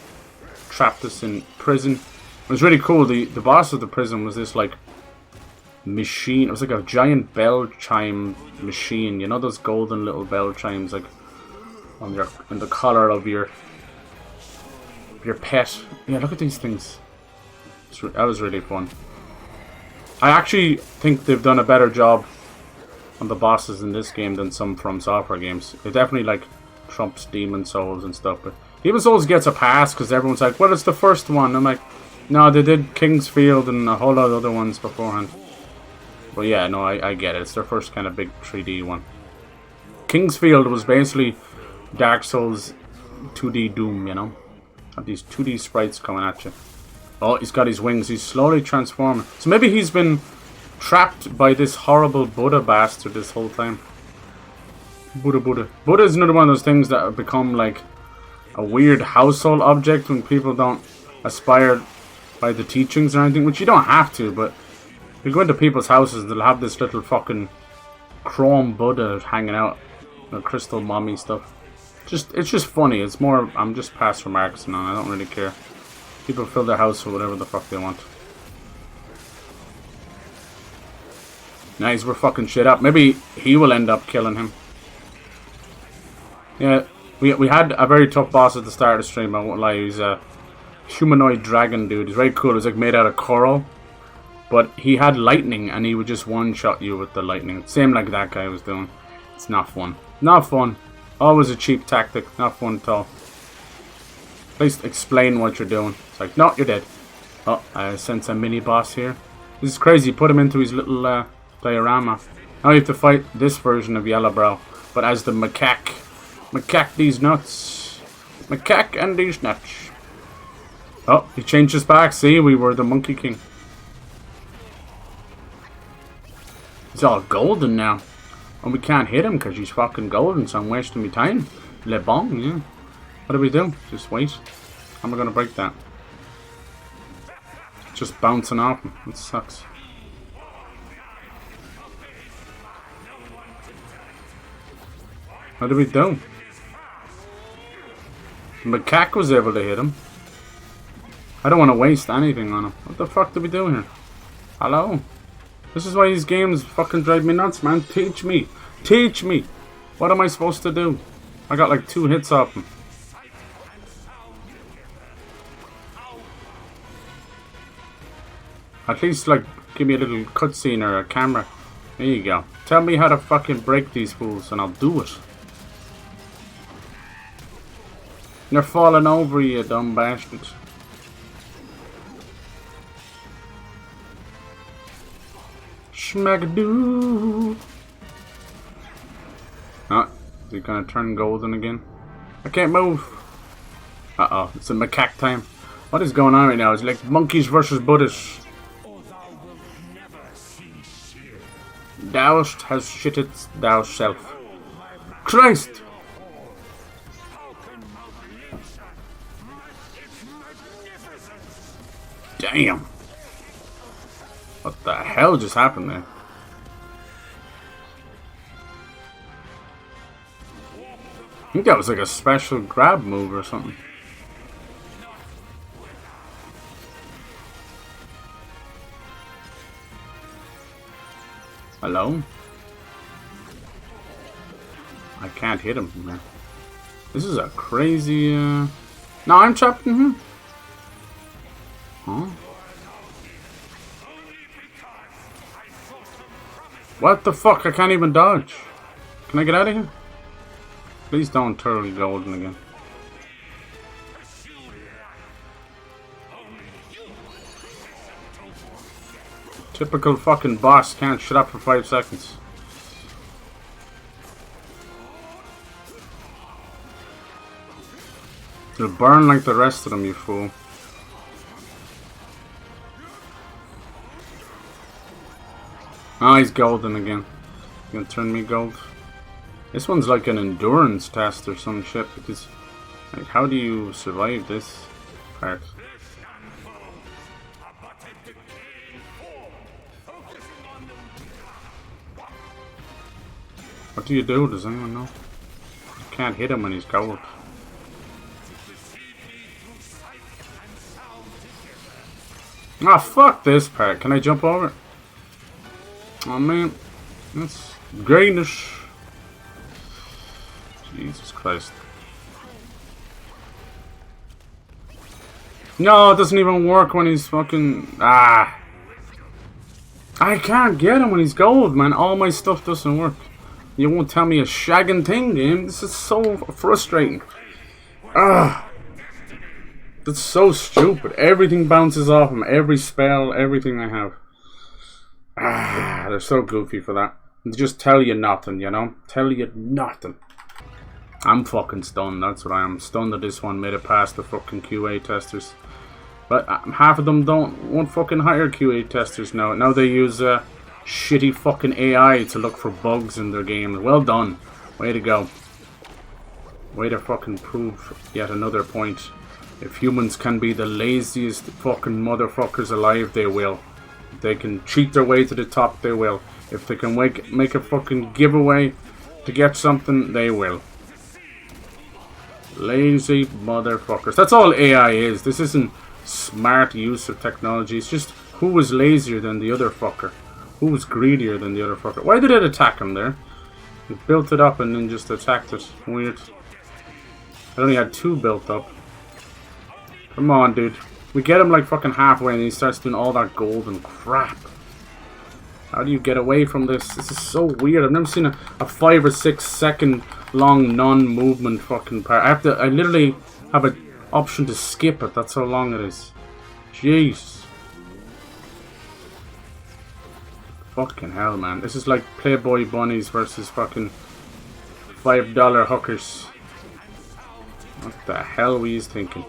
Trapped us in prison. It was really cool. The boss of the prison was this like machine. It was like a giant bell chime machine. You know those golden little bell chimes like on the collar of your pet. Yeah, look at these things. That was really fun. I actually think they've done a better job on the bosses in this game than some From Software games. They definitely like trumps Demon Souls and stuff, but Demon Souls gets a pass because everyone's like, well, it's the first one. I'm like, no, they did Kingsfield and a whole lot of other ones beforehand. But yeah, no, I get it. It's their first kind of big 3D one. Kingsfield was basically Dark Souls 2D Doom, you know? Have these 2D sprites coming at you. Oh, he's got his wings. He's slowly transforming. So maybe he's been trapped by this horrible Buddha bastard this whole time. Buddha. Buddha is another one of those things that have become like a weird household object when people don't aspire by the teachings or anything, which you don't have to, but you go into people's houses and they'll have this little fucking chrome Buddha hanging out, you know, crystal mommy stuff. It's just funny. It's more, I'm just past remarks now. I don't really care. People fill their house with whatever the fuck they want. Nice, we're fucking shit up. Maybe he will end up killing him. Yeah, we had a very tough boss at the start of the stream, I won't lie. He's a humanoid dragon dude. He's very cool. He's like made out of coral. But he had lightning and he would just one-shot you with the lightning. Same like that guy was doing. It's not fun. Not fun. Always a cheap tactic. Not fun at all. At least explain what you're doing. It's like, no, you're dead. Oh, I sense a mini-boss here. This is crazy. Put him into his little diorama. Now you have to fight this version of YELLOWBROW. But as the macaque. Macaque these nuts. Macaque and these nuts. Oh, he changed his back. See, we were the Monkey King. He's all golden now. And we can't hit him because he's fucking golden, so I'm wasting my time. Le bon, yeah. What do we do? Just wait. How am I going to break that? Just bouncing off him. It sucks. What do we do? The macaque was able to hit him. I don't want to waste anything on him. What the fuck do we do here? Hello? This is why these games fucking drive me nuts, man. Teach me. Teach me. What am I supposed to do? I got like 2 hits off him. At least, like, give me a little cutscene or a camera. There you go. Tell me how to fucking break these fools and I'll do it. They're falling over you, dumb bastards. Schmagadoo. Oh, is he gonna turn golden again? I can't move. Uh-oh, it's a macaque time. What is going on right now? It's like monkeys versus Buddhists. Thou has shitted thou self. Christ! Damn! What the hell just happened there? I think that was like a special grab move or something. Hello? I can't hit him from there. This is a crazy, No, I'm trapped in him. Huh? What the fuck? I can't even dodge. Can I get out of here? Please don't turn golden again. Typical fucking boss can't shut up for 5 seconds. You'll burn like the rest of them, you fool. Oh, he's golden again. You gonna turn me gold? This one's like an endurance test or some shit, because, like, how do you survive this part? What do you do? Does anyone know? You can't hit him when he's gold. Ah, fuck this part. Can I jump over it? Oh man, that's greenish. Jesus Christ. No, it doesn't even work when he's fucking... Ah. I can't get him when he's gold, man. All my stuff doesn't work. You won't tell me a shagging thing, game. This is so frustrating. Ah. That's so stupid. Everything bounces off him. Every spell, everything I have. Ah, they're so goofy for that. They just tell you nothing, you know? Tell you nothing. I'm fucking stunned, that's what I am. Stunned that this one made it past the fucking QA testers. But half of them won't fucking hire QA testers now. Now they use shitty fucking AI to look for bugs in their games. Well done. Way to go. Way to fucking prove yet another point. If humans can be the laziest fucking motherfuckers alive, they will. If they can cheat their way to the top, they will. If they can make a fucking giveaway to get something, they will. Lazy motherfuckers. That's all AI is. This isn't smart use of technology. It's just who was lazier than the other fucker? Who was greedier than the other fucker? Why did it attack him there? It built it up and then just attacked it. Weird. I only had 2 built up. Come on, dude. We get him like fucking halfway and he starts doing all that golden crap. How do you get away from this? This is so weird. I've never seen a 5 or 6 second long non-movement fucking part. I literally have an option to skip it. That's how long it is. Jeez. Fucking hell, man. This is like Playboy bunnies versus fucking $5 hookers. What the hell were you thinking?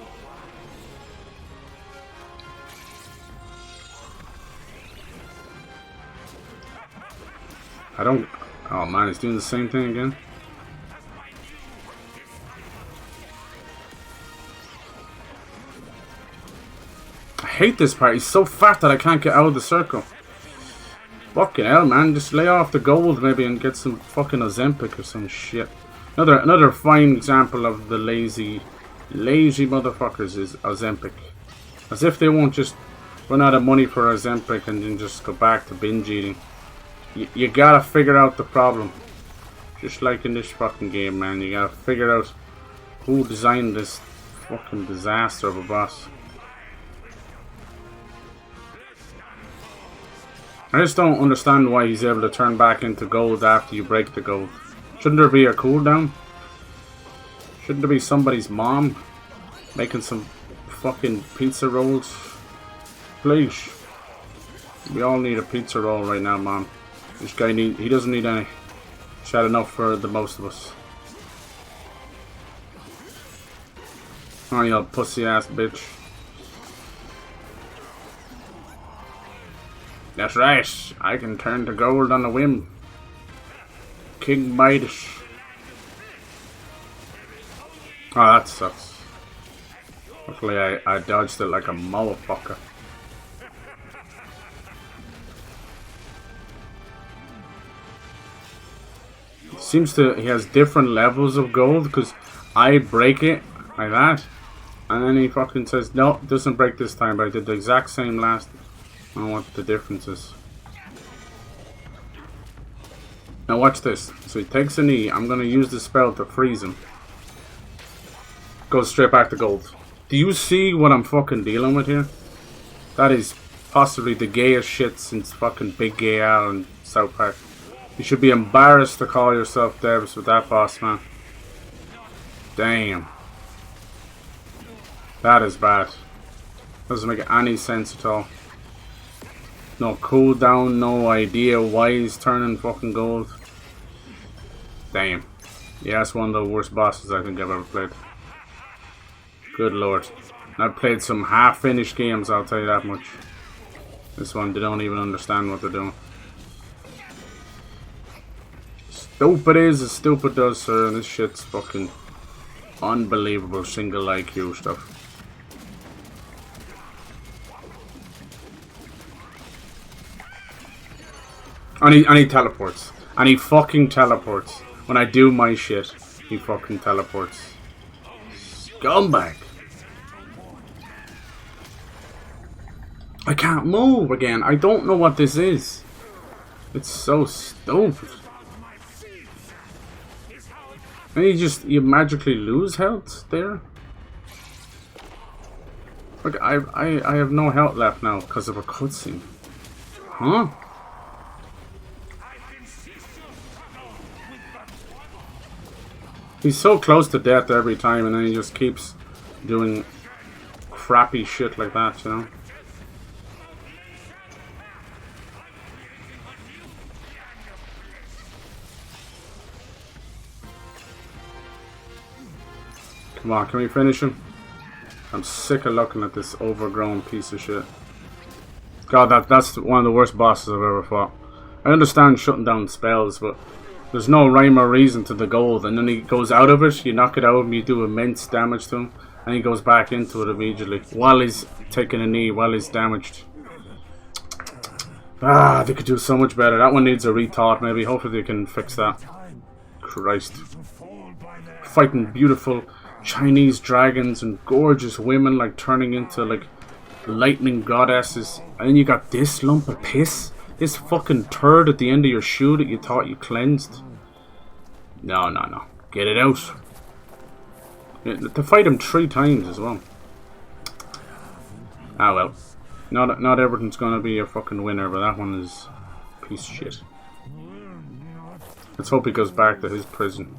I don't... Oh man, he's doing the same thing again. I hate this part. He's so fat that I can't get out of the circle. Fucking hell, man. Just lay off the gold maybe and get some fucking Ozempic or some shit. Another fine example of the lazy motherfuckers is Ozempic. As if they won't just run out of money for Ozempic and then just go back to binge eating. You gotta figure out the problem. Just like in this fucking game, man. You gotta figure out who designed this fucking disaster of a boss. I just don't understand why he's able to turn back into gold after you break the gold. Shouldn't there be a cooldown? Shouldn't there be somebody's mom making some fucking pizza rolls? Please. We all need a pizza roll right now, mom. This guy he doesn't need any. He's had enough for the most of us. Oh, you pussy ass bitch. That's right. I can turn to gold on a whim. King Midas. Oh, that sucks. Luckily I dodged it like a motherfucker. Seems to he has different levels of gold because I break it like that and then he fucking says no, it doesn't break this time, but I did the exact same last. I don't know what the difference is. Now watch this. So he takes a knee. I'm gonna use the spell to freeze him. Goes straight back to gold. Do you see what I'm fucking dealing with here? That is possibly the gayest shit since fucking Big Gay Al in South Park. You should be embarrassed to call yourself Davis with that boss, man. Damn. That is bad. Doesn't make any sense at all. No cooldown, no idea why he's turning fucking gold. Damn. Yeah, that's one of the worst bosses I think I've ever played. Good lord. I've played some half-finished games, I'll tell you that much. This one, they don't even understand what they're doing. Stupid is as stupid does, sir, and this shit's fucking unbelievable single IQ stuff. And he teleports. And he fucking teleports. When I do my shit, he fucking teleports. Scumbag. I can't move again. I don't know what this is. It's so stupid. And you magically lose health there? Like I have no health left now because of a cutscene. Huh? He's so close to death every time and then he just keeps doing crappy shit like that, you know? Come on, can we finish him? I'm sick of looking at this overgrown piece of shit. God, that's one of the worst bosses I've ever fought. I understand shutting down spells, but there's no rhyme or reason to the gold. And then he goes out of it, you knock it out and you do immense damage to him. And he goes back into it immediately. While he's taking a knee, while he's damaged. Ah, they could do so much better. That one needs a rethought maybe. Hopefully they can fix that. Christ. Fighting beautiful Chinese dragons and gorgeous women like turning into like lightning goddesses, and then you got this lump of piss, this fucking turd at the end of your shoe that you thought you cleansed. No, no, no. Get it out. To fight him 3 times as well. Ah well. Not everything's gonna be a fucking winner, but that one is a piece of shit. Let's hope he goes back to his prison.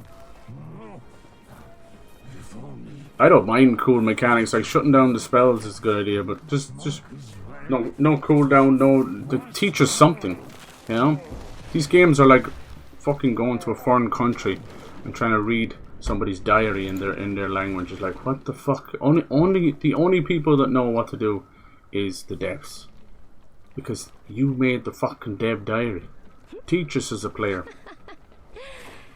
I don't mind cool mechanics, like shutting down the spells is a good idea, but just no cooldown, no, to teach us something, you know? These games are like fucking going to a foreign country and trying to read somebody's diary in their language. It's like, what the fuck? The only people that know what to do is the devs, because you made the fucking dev diary. Teach us as a player.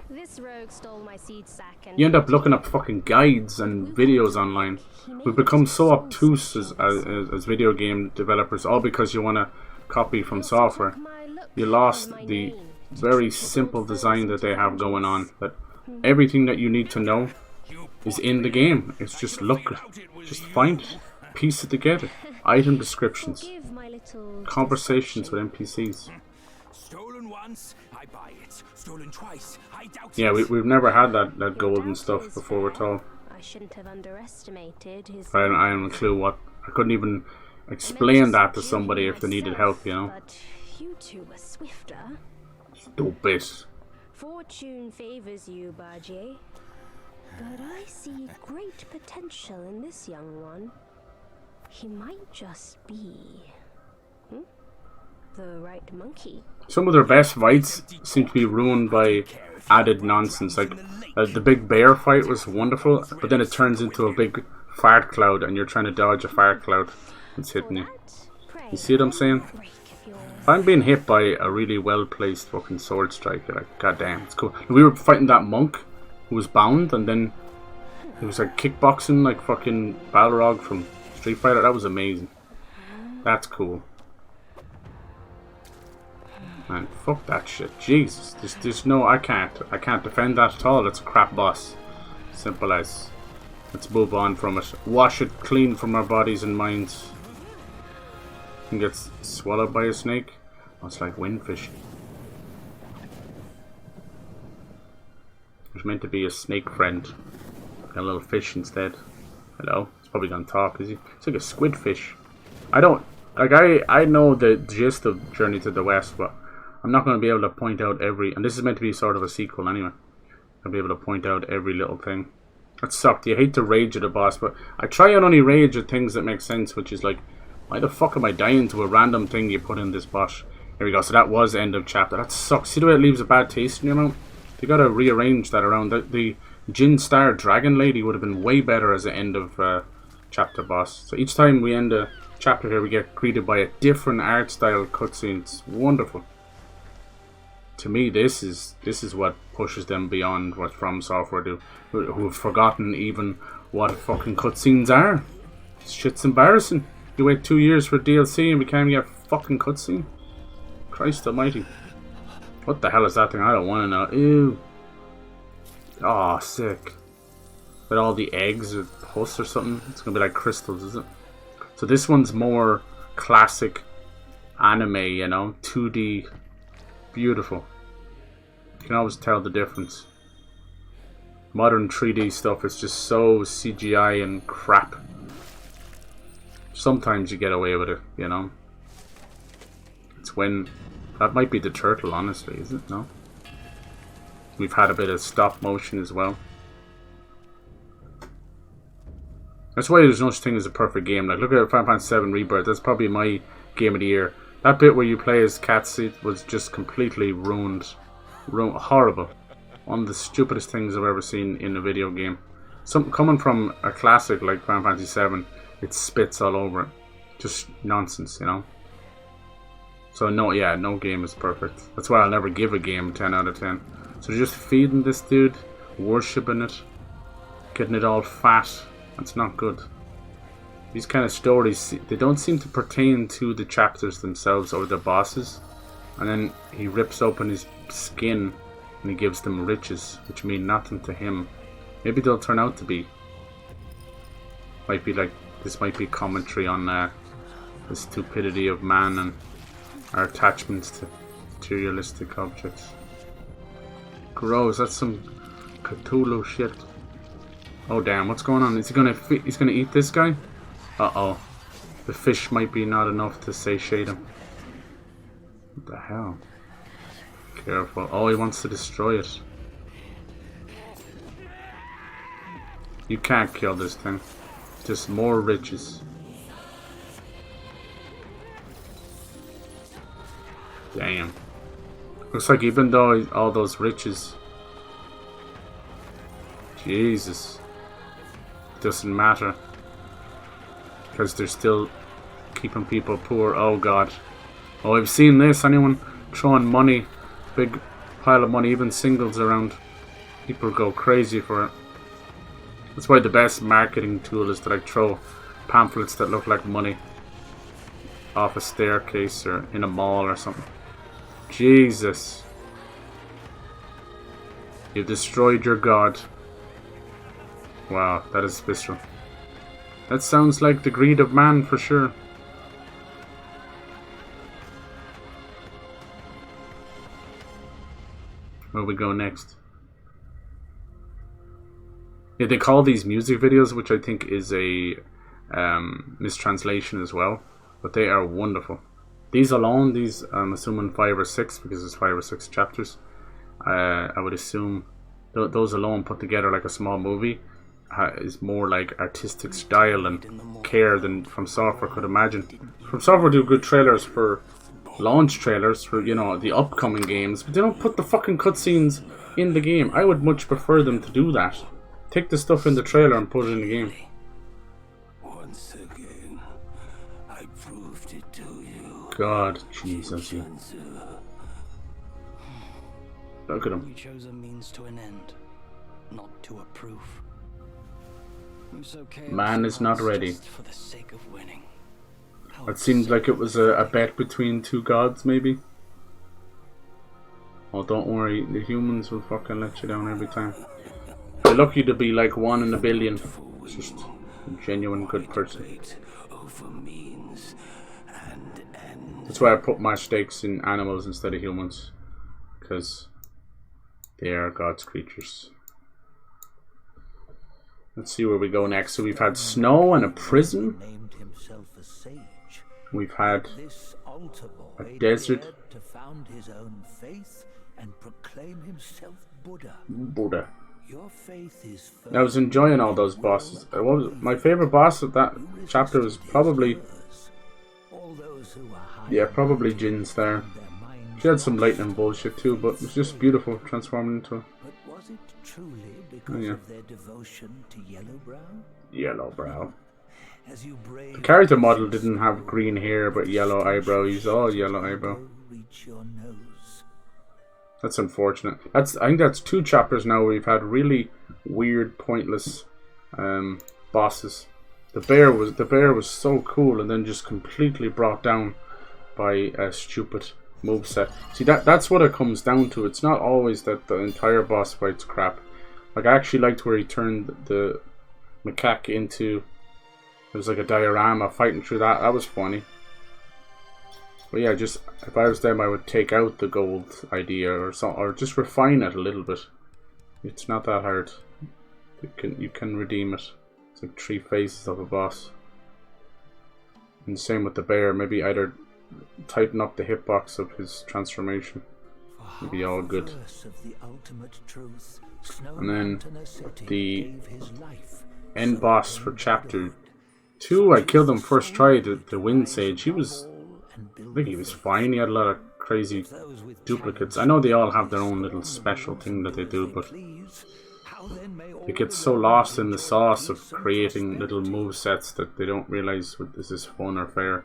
This rogue stole my seed sack and You end up looking up fucking guides and videos online. We've become so obtuse as video game developers, all because you want to copy from software. You lost the very simple design that they have going on. That everything that you need to know is in the game. It's just look, just find it, piece it together. Item descriptions, conversations with NPCs. Stolen once, I buy it. Stolen twice, I doubt Yeah, it. we've never had that golden stuff before, we're told. I shouldn't have underestimated his. I haven't a clue what. I couldn't even explain that to somebody if they needed help, you know. But you two were swifter. Stupid. Fortune favors you, BAJIE. But I see great potential in this young one. He might just be the right monkey. Some of their best fights seem to be ruined by added nonsense. Like the big bear fight was wonderful, but then it turns into a big fart cloud, and you're trying to dodge a fart cloud that's hitting you. You see what I'm saying? If I'm being hit by a really well placed fucking sword strike, you're like, goddamn, it's cool. We were fighting that monk who was bound, and then it was like kickboxing, like fucking Balrog from Street Fighter. That was amazing. That's cool. Man, fuck that shit. Jesus, there's no, I can't defend that at all. It's a crap boss. Simple as. Let's move on from it. Wash it clean from our bodies and minds. And gets swallowed by a snake. Oh, it's like windfish. There's meant to be a snake friend. Got a little fish instead. Hello. It's probably gonna talk, is he? It's like a squid fish. I don't, like, I know the gist of Journey to the West, but I'm not going to be able to point out every, and this is meant to be sort of a sequel anyway. I'll be able to point out every little thing. That sucked. You hate to rage at a boss, but I try and only rage at things that make sense, which is like, why the fuck am I dying to a random thing you put in this boss? Here we go. So that was end of chapter. That sucks. See the way it leaves a bad taste in your mouth? They got to rearrange that around. The Jin Star Dragon Lady would have been way better as an end of chapter boss. So each time we end a chapter here, we get greeted by a different art style cutscene. It's wonderful. To me, this is what pushes them beyond what From Software do, who have forgotten even what fucking cutscenes are. Shit's embarrassing. You wait 2 years for DLC and we can't even get a fucking cutscene. Christ almighty. What the hell is that thing? I don't want to know. Ew. Oh, sick. With all the eggs or pus or something. It's going to be like crystals, is it? So this one's more classic anime, you know? 2D. Beautiful. You can always tell the difference. Modern 3D stuff is just so CGI and crap. Sometimes you get away with it, you know? It's when... That might be the turtle, honestly, is it? No? We've had a bit of stop motion as well. That's why there's no such thing as a perfect game. Like, look at Final Fantasy VII Rebirth. That's probably my game of the year. That bit where you play as Katsu was just completely ruined. Horrible. One of the stupidest things I've ever seen in a video game. Coming from a classic like Final Fantasy VII, it spits all over it. Just nonsense, you know? So no game is perfect. That's why I'll never give a game 10 out of 10. So just feeding this dude, worshipping it, getting it all fat. That's not good. These kind of stories, they don't seem to pertain to the chapters themselves or the bosses. And then he rips open his skin and he gives them riches, which mean nothing to him. Maybe they'll turn out to be. Might be like, this might be commentary on the stupidity of man and our attachments to materialistic objects. Gross, that's some Cthulhu shit. Oh damn, what's going on? Is he gonna he's gonna eat this guy? Uh-oh. The fish might be not enough to satiate him. What the hell? Careful. Oh, he wants to destroy it. You can't kill this thing. Just more riches. Damn. Looks like even though all those riches, Jesus, doesn't matter. Because they're still keeping people poor. Oh god. Oh, I've seen this. Anyone throwing money, big pile of money, even singles around, people go crazy for it. That's why the best marketing tool is to like throw pamphlets that look like money off a staircase or in a mall or something. Jesus. You've destroyed your god. Wow, that is visceral. That sounds like the greed of man for sure. Where we go next? Yeah, they call these music videos, which I think is a mistranslation as well, but they are wonderful. These alone, these I'm assuming 5 or 6 because there's 5 or 6 chapters. I would assume those alone put together like a small movie is more like artistic style and care than From Software could imagine. From Software do good trailers for launch trailers for, you know, the upcoming games, but they don't put the fucking cutscenes in the game. I would much prefer them to do that. Take the stuff in the trailer and put it in the game. Once again, I proved it to you. God, Jesus. Look at him. We chose a means to an end, not to a proof. So Man is not ready. For the sake of winning. It seemed like it was a bet between two gods, maybe. Oh, don't worry, the humans will fucking let you down every time. You're lucky to be like 1 in a billion. Just a genuine good person. That's why I put my stakes in animals instead of humans. Because they are God's creatures. Let's see where we go next. So we've had snow and a prison. We've had a desert. To found his own faith and proclaim himself Buddha. Your faith is I was enjoying all those bosses. My favorite boss of that chapter was probably, yeah, probably Jin's there. She had some lightning bullshit too, but it was just beautiful transforming into her. But was it truly because of their devotion to Yellowbrow? Yellowbrow. As you The character model didn't have green hair but yellow eyebrow. He's all yellow eyebrow. reach your nose. That's unfortunate. I think that's 2 chapters now where we've had really weird, pointless bosses. The bear was so cool and then just completely brought down by a stupid moveset. See, that's what it comes down to. It's not always that the entire boss fight's crap. Like, I actually liked where he turned the macaque into, it was like a diorama fighting through that. That was funny. But yeah, just if I was them, I would take out the gold idea or just refine it a little bit. It's not that hard. You can redeem it. It's like 3 phases of a boss. And same with the bear. Maybe either tighten up the hitbox of his transformation. It'll be all good. And then the end boss for chapter 2, I killed him first try, the Wind Sage. I think he was fine. He had a lot of crazy duplicates. I know they all have their own little special thing that they do, but they get so lost in the sauce of creating little movesets that they don't realize what this is fun or fair.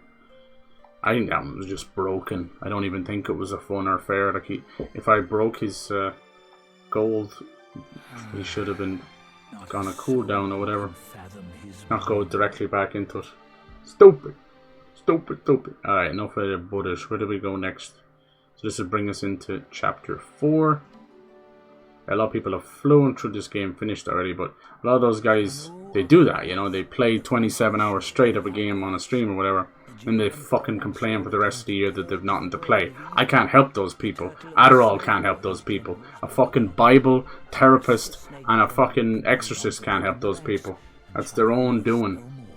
I think that one was just broken. I don't even think it was a fun or fair. Like if I broke his gold, he should have been gone a cooldown or whatever. Not go directly back into it. Stupid. Alright, enough of the Buddhas. Where do we go next? So this will bring us into chapter 4. A lot of people have flown through this game, finished already, but a lot of those guys, they do that, you know, they play 27 hours straight of a game on a stream or whatever. and they fucking complain for the rest of the year that they've nothing to play. I can't help those people. Adderall can't help those people. A fucking Bible therapist and a fucking exorcist can't help those people. That's their own doing.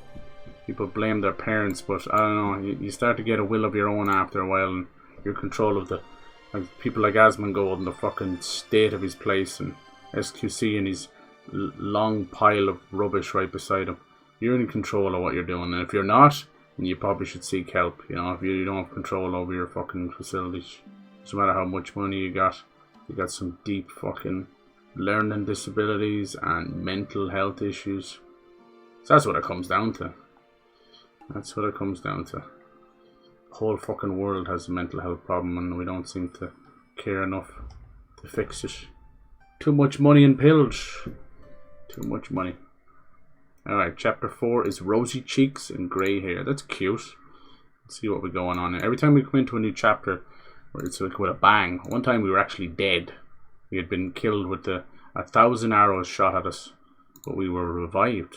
People blame their parents, but I don't know. You start to get a will of your own after a while, and you're in control of the, like people like Asmongold and the fucking state of his place, and SQC and his long pile of rubbish right beside him. You're in control of what you're doing, and if you're not, then you probably should seek help. You know, if you don't have control over your fucking facilities, no matter how much money you got some deep fucking learning disabilities and mental health issues. So that's what it comes down to. That's what it comes down to. The whole fucking world has a mental health problem, and we don't seem to care enough to fix it. Too much money and pills. Too much money. Alright, chapter 4 is rosy cheeks and grey hair. That's cute. Let's see what we're going on here. Every time we come into a new chapter, it's like with a bang. One time we were actually dead. We had been killed with 1,000 arrows shot at us, but we were revived.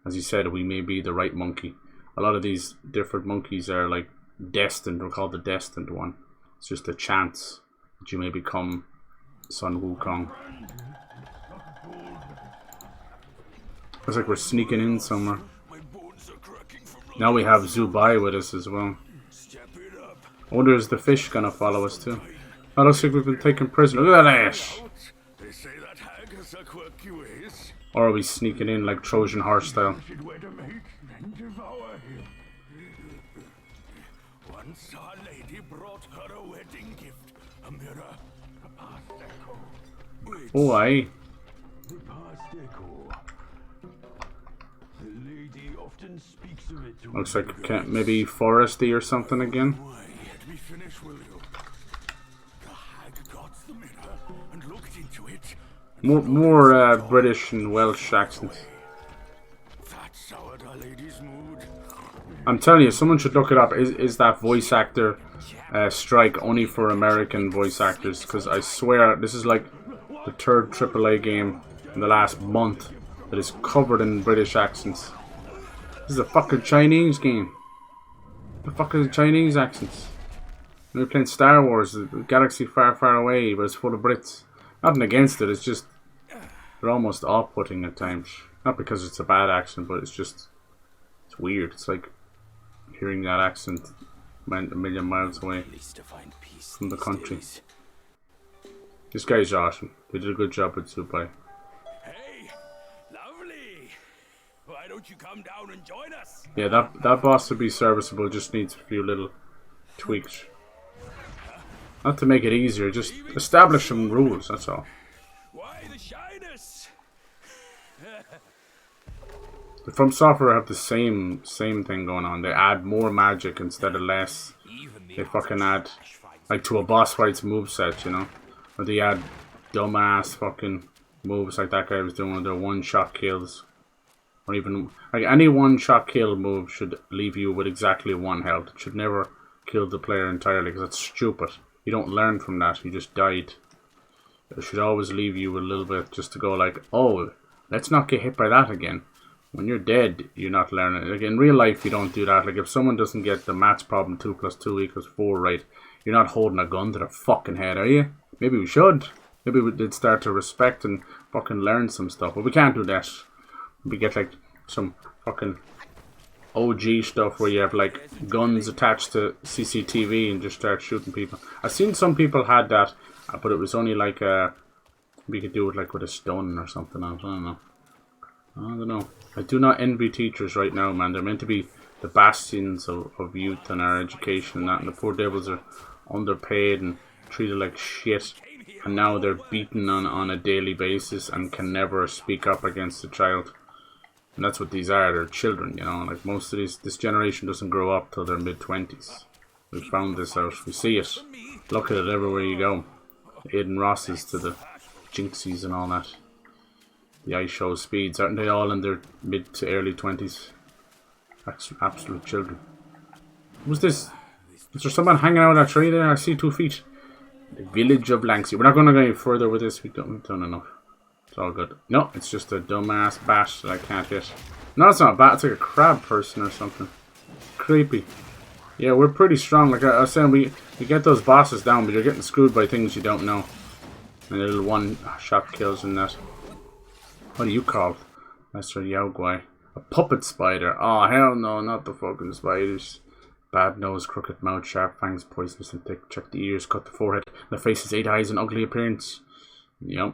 As he said, we may be the right monkey. A lot of these different monkeys are like destined. We're called the Destined One. It's just a chance that you may become Sun Wukong. Looks like we're sneaking in somewhere. Now we have ZHU with us as well. I wonder, is the fish gonna follow us too? Oh, looks like we've been taken prisoner. Look at that! Or are we sneaking in like Trojan horse style? Once our lady brought her a wedding gift, a mirror, a past echo. Oh, aye. The past echo. The lady often speaks of it. Looks like maybe foresty or something again. Why, let me finish, will you? The hag got the mirror and looked into it. More British and Welsh accents. That soured our lady's mood. I'm telling you, someone should look it up. Is that voice actor strike only for American voice actors? Because I swear, this is like the third AAA game in the last month that is covered in British accents. This is a fucking Chinese game. The fucking Chinese accents. We're playing Star Wars, the galaxy far, far away, but it's full of Brits. Nothing against it, it's just they're almost off-putting at times. Not because it's a bad accent, but it's weird. It's like hearing that accent a million miles away from the country. This guy's awesome. They did a good job with ZHU. Hey, lovely. Why don't you come down and join us? Yeah, that boss would be serviceable. Just needs a few little tweaks. Not to make it easier, just establish some rules. That's all. Why the shyness? The From Software have the same thing going on. They add more magic instead of less. They fucking add, like, to a boss fight's moveset, you know? Or they add dumbass fucking moves like that guy was doing with their one-shot kills. Or even, like, any one-shot kill move should leave you with exactly 1 health. It should never kill the player entirely, because that's stupid. You don't learn from that, you just died. It should always leave you with a little bit just to go like, oh, let's not get hit by that again. When you're dead, you're not learning. Like in real life, you don't do that. Like if someone doesn't get the maths problem 2 + 2 = 4 right, you're not holding a gun to their fucking head, are you? Maybe we should. Maybe we did start to respect and fucking learn some stuff. But we can't do that. We get like some fucking OG stuff where you have like guns attached to CCTV and just start shooting people. I've seen some people had that, but it was only like we could do it like with a stun or something. I don't know. I do not envy teachers right now, man. They're meant to be the bastions of youth and our education and that, and the poor devils are underpaid and treated like shit, and now they're beaten on a daily basis and can never speak up against a child. And that's what these are. They're children, you know. Like most of this generation doesn't grow up till their mid-20s. We found this out. We see it. Look at it everywhere you go. Aiden Rosses to the Jinxies and all that. The ice show speeds, aren't they all in their mid to early 20s? Absolute children. What's this? Is there someone hanging out on a tree there? I see 2 feet. The village of Lanxey. We're not going to go any further with this. We've done enough. It's all good. No, it's just a dumbass bat that I can't hit. No, it's not a bat. It's like a crab person or something. Creepy. Yeah, we're pretty strong. Like I was saying, we get those bosses down, but you're getting screwed by things you don't know. And a little one-shot kills in that. What do you call Master Yaogwai? A puppet spider. Oh, hell no, not the fucking spiders. Bad nose, crooked mouth, sharp fangs, poisonous and thick. Check the ears, cut the forehead. The face has 8 eyes and ugly appearance. Yep.